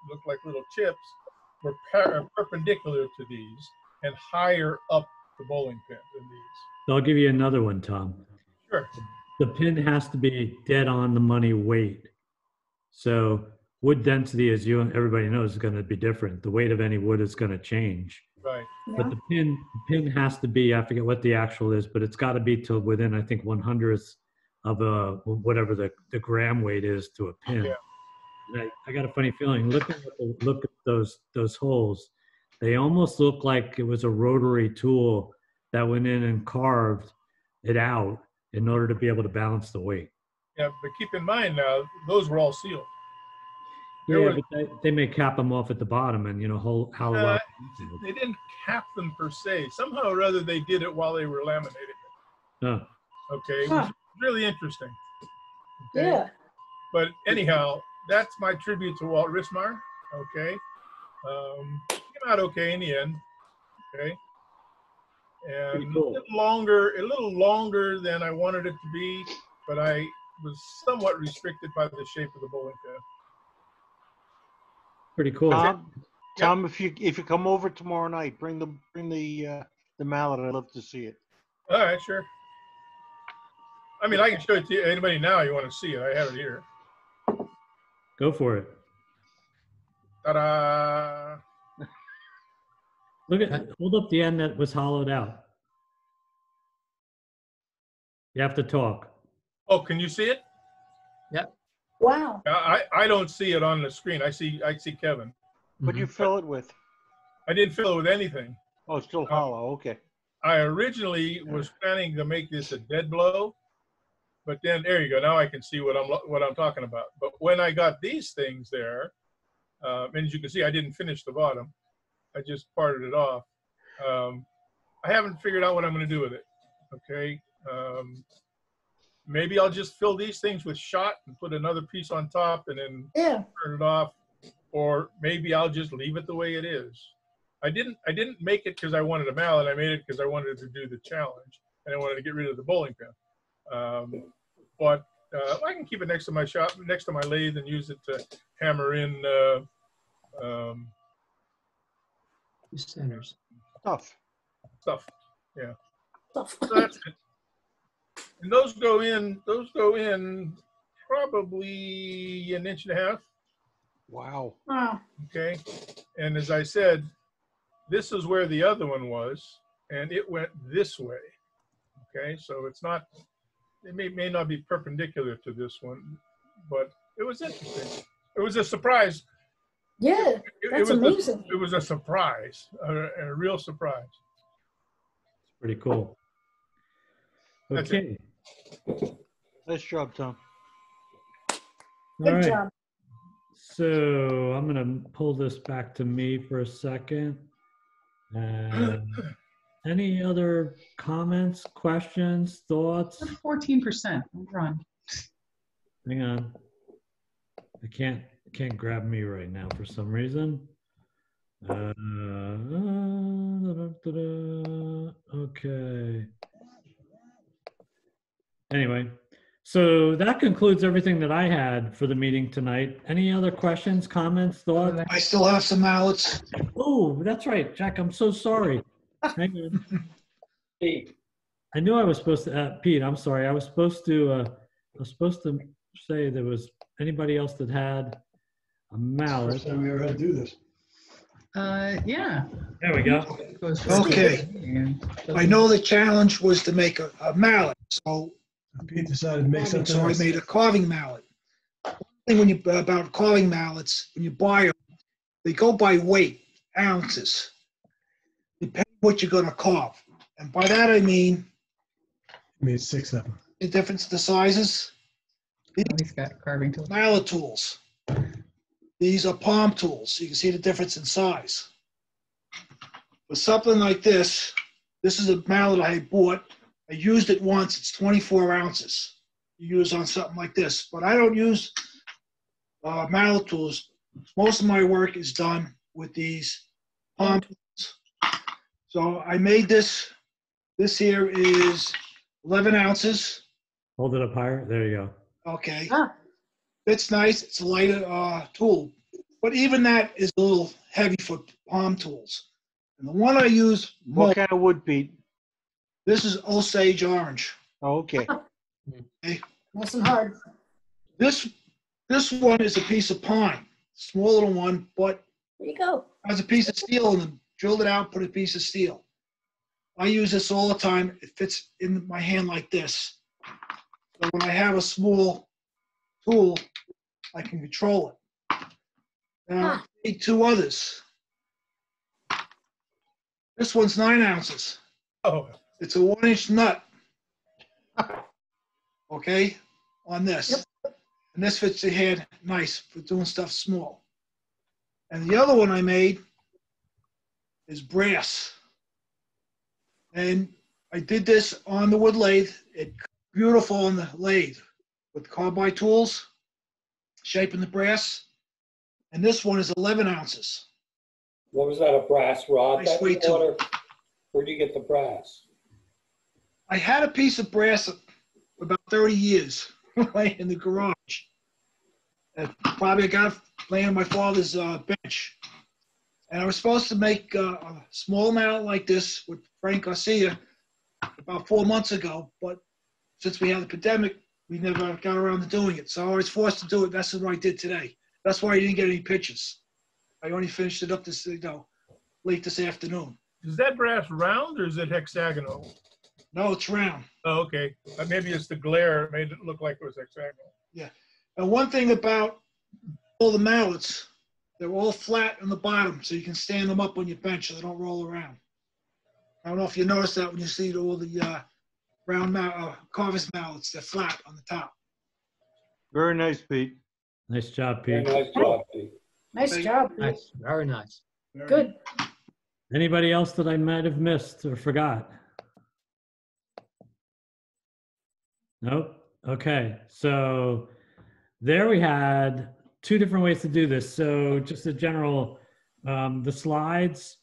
look like little chips were perpendicular to these and higher up the bowling pin than these. So I'll give you another one, Tom. Sure. The pin has to be dead on the money weight. So wood density, as everybody knows, is going to be different. The weight of any wood is going to change. Right. But the pin has to be, I forget what the actual is, but it's got to be to within, I think, 1/100th of whatever the gram weight is to a pin. Yeah. And I got a funny feeling. Look at those holes. They almost look like it was a rotary tool that went in and carved it out in order to be able to balance the weight. Yeah, but keep in mind now, those were all sealed. Yeah, but they may cap them off at the bottom and, you know, hollow out. They didn't cap them per se. Somehow or other, they did it while they were laminating it. Oh. Okay, which is really interesting. Okay? Yeah. But anyhow, that's my tribute to Walt Rismar. Okay, came out okay in the end. Okay, and cool. a little longer than I wanted it to be, but I was somewhat restricted by the shape of the bowling pin. Pretty cool. Tom, if you come over tomorrow night, bring the mallet. I'd love to see it. All right, sure. I mean, I can show it to anybody now you want to see it. I have it here. Go for it. Ta-da! Look at, hold up the end that was hollowed out. You have to talk. Oh, can you see it? Yep. Wow. I don't see it on the screen. I see Kevin. What'd you fill it with? I didn't fill it with anything. Oh, it's still hollow. Okay. I originally was planning to make this a dead blow, but then there you go. Now I can see what I'm talking about. But when I got these things there, and as you can see, I didn't finish the bottom. I just parted it off. I haven't figured out what I'm going to do with it. Okay. Maybe I'll just fill these things with shot and put another piece on top and then turn it off. Or maybe I'll just leave it the way it is. I didn't make it because I wanted a mallet. I made it because I wanted to do the challenge and I wanted to get rid of the bowling pin. But I can keep it next to my shop, next to my lathe, and use it to hammer in centers. Stuff. Yeah. So that's it. And those go in probably 1.5 inches. Wow. Okay. And as I said, this is where the other one was, and it went this way. Okay. So it's not, it may not be perpendicular to this one, but it was interesting. It was a surprise. Yeah, that's amazing. It was a surprise, a real surprise. Pretty cool. Okay. Nice job, Tom. Good job. So I'm going to pull this back to me for a second. Any other comments, questions, thoughts? 14%. Run. Hang on. I can't grab me right now for some reason. Okay. Anyway, so that concludes everything that I had for the meeting tonight. Any other questions, comments, thoughts? I still have some mallets. Oh, that's right, Jack. I'm so sorry. Hang on. Pete. I knew I was supposed to. Pete, I'm sorry. I was supposed to say there was anybody else that had a mallet. First time we ever had to do this. Yeah. There we go. Okay. I know the challenge was to make a mallet, so Pete decided to make something so I else. made a carving mallet. One thing when you about carving mallets, when you buy them, they go by weight, ounces, depending what you're going to carve. And by that I mean, I made 6 of them. the difference in the sizes. He's got carving tools. Mallet tools. These are palm tools. You can see the difference in size. For something like this, this is a mallet I bought. I used it once. It's 24 ounces. You use on something like this. But I don't use mallet tools. Most of my work is done with these palm tools. So I made this. This here is 11 ounces. Hold it up higher. There you go. Okay. It's nice. It's a lighter tool. But even that is a little heavy for palm tools. And the one I use most, What kind of wood, Pete? this is Osage orange. Oh, okay. Okay. Nice and hard. This one is a piece of pine. Small little one, but There you go. has a piece of steel in it. Drilled it out, put a piece of steel. I use this all the time. It fits in my hand like this. So when I have a small tool, I can control it. Now, I made 2 others. This one's 9 ounces. Oh. It's a 1-inch nut. Okay, on this. And this fits the head nice for doing stuff small. And the other one I made is brass. And I did this on the wood lathe. It's beautiful on the lathe with carbide tools, shaping the brass. And this one is 11 ounces. What was that, a brass rod? Nice weight to it. Where'd you get the brass? I had a piece of brass about 30 years laying in the garage. Probably I got it laying on my father's bench. And I was supposed to make a small amount like this with Frank Garcia about 4 months ago, but since we had the pandemic, we never got around to doing it. So I was forced to do it. That's what I did today. That's why I didn't get any pictures. I only finished it up this, late this afternoon. Is that brass round or is it hexagonal? No, it's round. Oh, okay. Maybe it's the glare made it look like it was hexagonal. Yeah. And one thing about all the mallets, they're all flat on the bottom, so you can stand them up on your bench so they don't roll around. I don't know if you noticed that when you see all the round carver's mallets, they're flat on the top. Very nice, Pete. Nice job, Pete. Nice job, Pete. Nice job, Pete. Nice, very nice. Good. Anybody else that I might have missed or forgot? Nope. Okay. So there we had two different ways to do this. So just a general, the slides,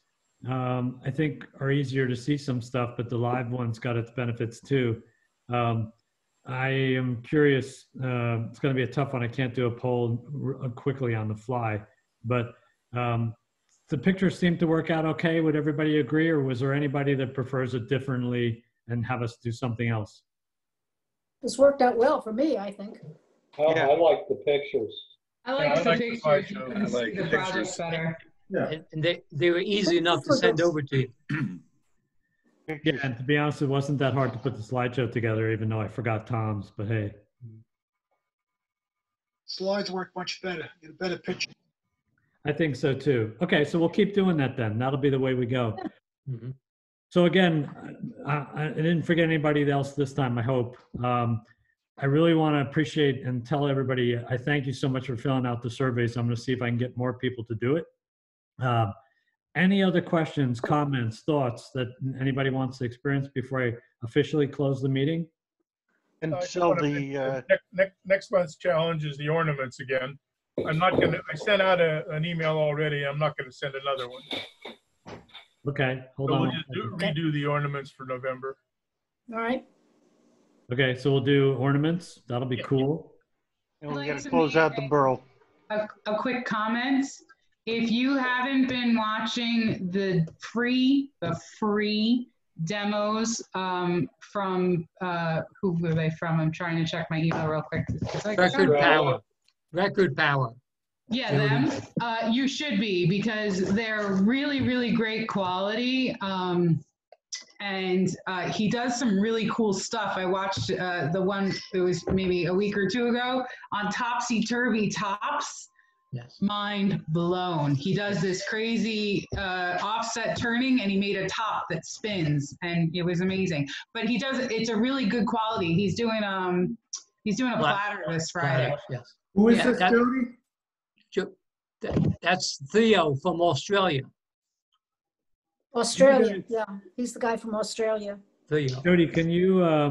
I think are easier to see some stuff, but the live one's got its benefits too. I am curious, it's going to be a tough one. I can't do a poll quickly on the fly, but the pictures seem to work out okay. Would everybody agree, or was there anybody that prefers it differently and have us do something else? This worked out well for me, I think. I like the pictures. I like the pictures. You can I like see the the project pictures. better. Yeah. And they were easy enough to send over to you. Yeah, and to be honest, it wasn't that hard to put the slideshow together, even though I forgot Tom's, but hey. Slides work much better. Get a better picture. I think so too. Okay, so we'll keep doing that then. That'll be the way we go. Mhm. So again, I didn't forget anybody else this time, I hope. I really want to appreciate and tell everybody, I thank you so much for filling out the surveys. I'm going to see if I can get more people to do it. Any other questions, comments, thoughts that anybody wants to experience before I officially close the meeting? Until the next month's challenge is the ornaments again. I'm not gonna. I sent out an email already. I'm not gonna send another one. Okay, hold So on. we'll just redo the ornaments for November. All right. Okay, so we'll do ornaments. That'll be cool. And we got to close out the burl. A quick comment. If you haven't been watching the free demos from who were they from? I'm trying to check my email real quick. Record Power. Record Power. Yeah, them. You should be, because they're really, really great quality. And he does some really cool stuff. I watched the one, it was maybe a week or two ago, on Topsy Turvy Tops. Yes. Mind blown. He does this crazy offset turning, and he made a top that spins, and it was amazing. But he does, it's a really good quality. He's doing a platter this Friday. Yes. Who is Yeah, this, Jody? That's Theo from Australia. Australia, yeah. He's the guy from Australia. Theo. Jody, can you I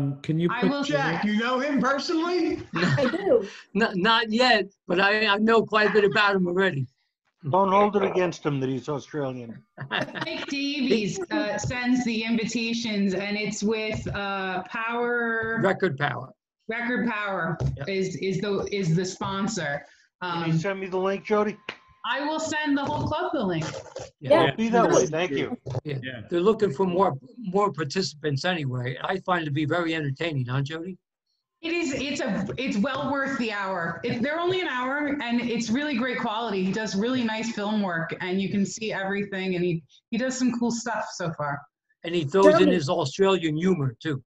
will check. You know him personally? I do. Not yet, but I know quite a bit about him already. Don't hold it against him that he's Australian. Mike Davies sends the invitations, and it's with Power. Record Power. Record Power is the sponsor. Can you send me the link, Jody? I will send the whole club the link. Yeah, be that way. Thank you. Yeah. They're looking for more participants anyway. I find it to be very entertaining, huh, Jody? It is. It's well worth the hour. They're only an hour, and it's really great quality. He does really nice film work, and you can see everything. And he does some cool stuff so far. And he throws in his Australian humor too.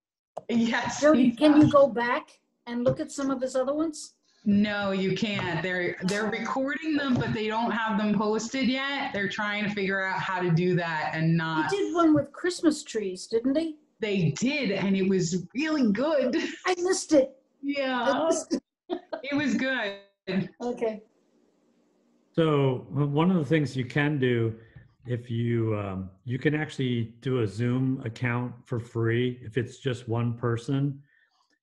Yes. Jody, can you go back and look at some of his other ones? No, you can't. They're recording them, but they don't have them posted yet. They're trying to figure out how to do that and not. He did one with Christmas trees, didn't he? They did, and it was really good. I missed it. Yeah. It was good. Okay. So one of the things you can do, if you you can actually do a Zoom account for free if it's just one person.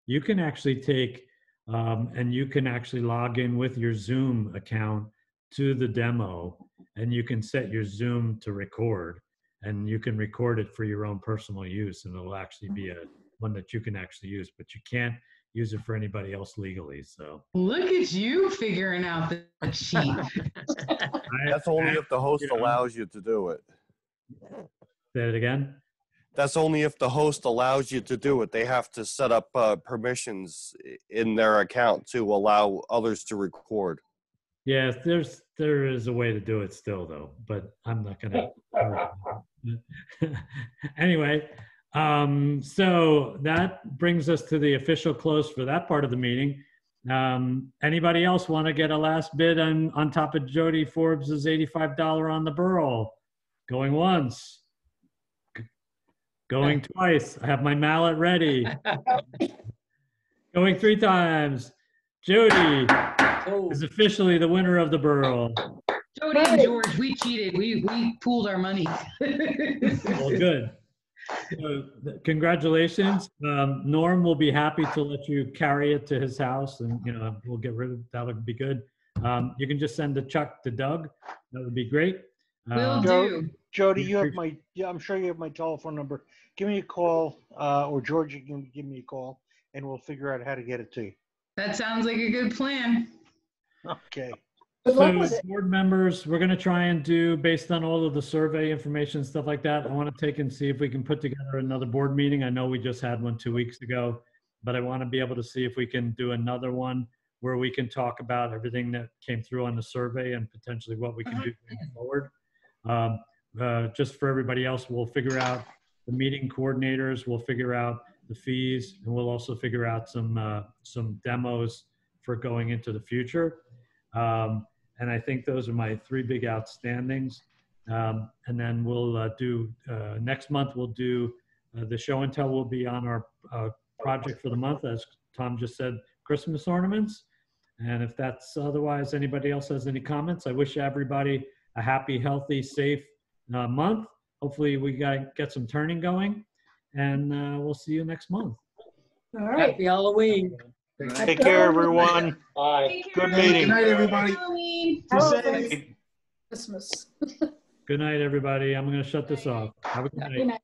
You can actually take and you can actually log in with your Zoom account to the demo, and you can set your Zoom to record, and you can record it for your own personal use, and it'll actually be one that you can actually use, but you can't use it for anybody else legally. So Look at you figuring out the cheat. That's only if the host allows you to do it. Say it again. That's only if the host allows you to do it. They have to set up permissions in their account to allow others to record. Yeah, there is a way to do it still though, but I'm not gonna. Anyway, so that brings us to the official close for that part of the meeting. Anybody else want to get a last bid on top of Jody Forbes's $85 on the burl? Going once. Going twice. I have my mallet ready. Going 3 times. Jody is officially the winner of the burl. Jody and George, we cheated. We pooled our money. Well, good. So, congratulations. Norm will be happy to let you carry it to his house, and we'll get rid of that. Would be good. You can just send the chuck to Doug. That would be great. Will do. Jody, you have my, I'm sure you have my telephone number. Give me a call, or George, you can give me a call, and we'll figure out how to get it to you. That sounds like a good plan. Okay. So board members, we're going to try and do, based on all of the survey information, stuff like that, I want to take and see if we can put together another board meeting. I know we just had one 2 weeks ago, but I want to be able to see if we can do another one where we can talk about everything that came through on the survey and potentially what we can do going forward. Just for everybody else, we'll figure out the meeting coordinators, we'll figure out the fees, and we'll also figure out some demos for going into the future. And I think those are my 3 big outstandings. And then we'll do, next month we'll do, the show and tell will be on our project for the month, as Tom just said, Christmas ornaments. And if that's otherwise, anybody else has any comments, I wish everybody a happy, healthy, safe month. Hopefully we get some turning going, and we'll see you next month. All right. Happy Halloween. Take care, everyone. Bye. Good meeting. Good night, everybody. Halloween. Christmas. Good night, everybody. I'm going to shut this off. Have a good night. Good night.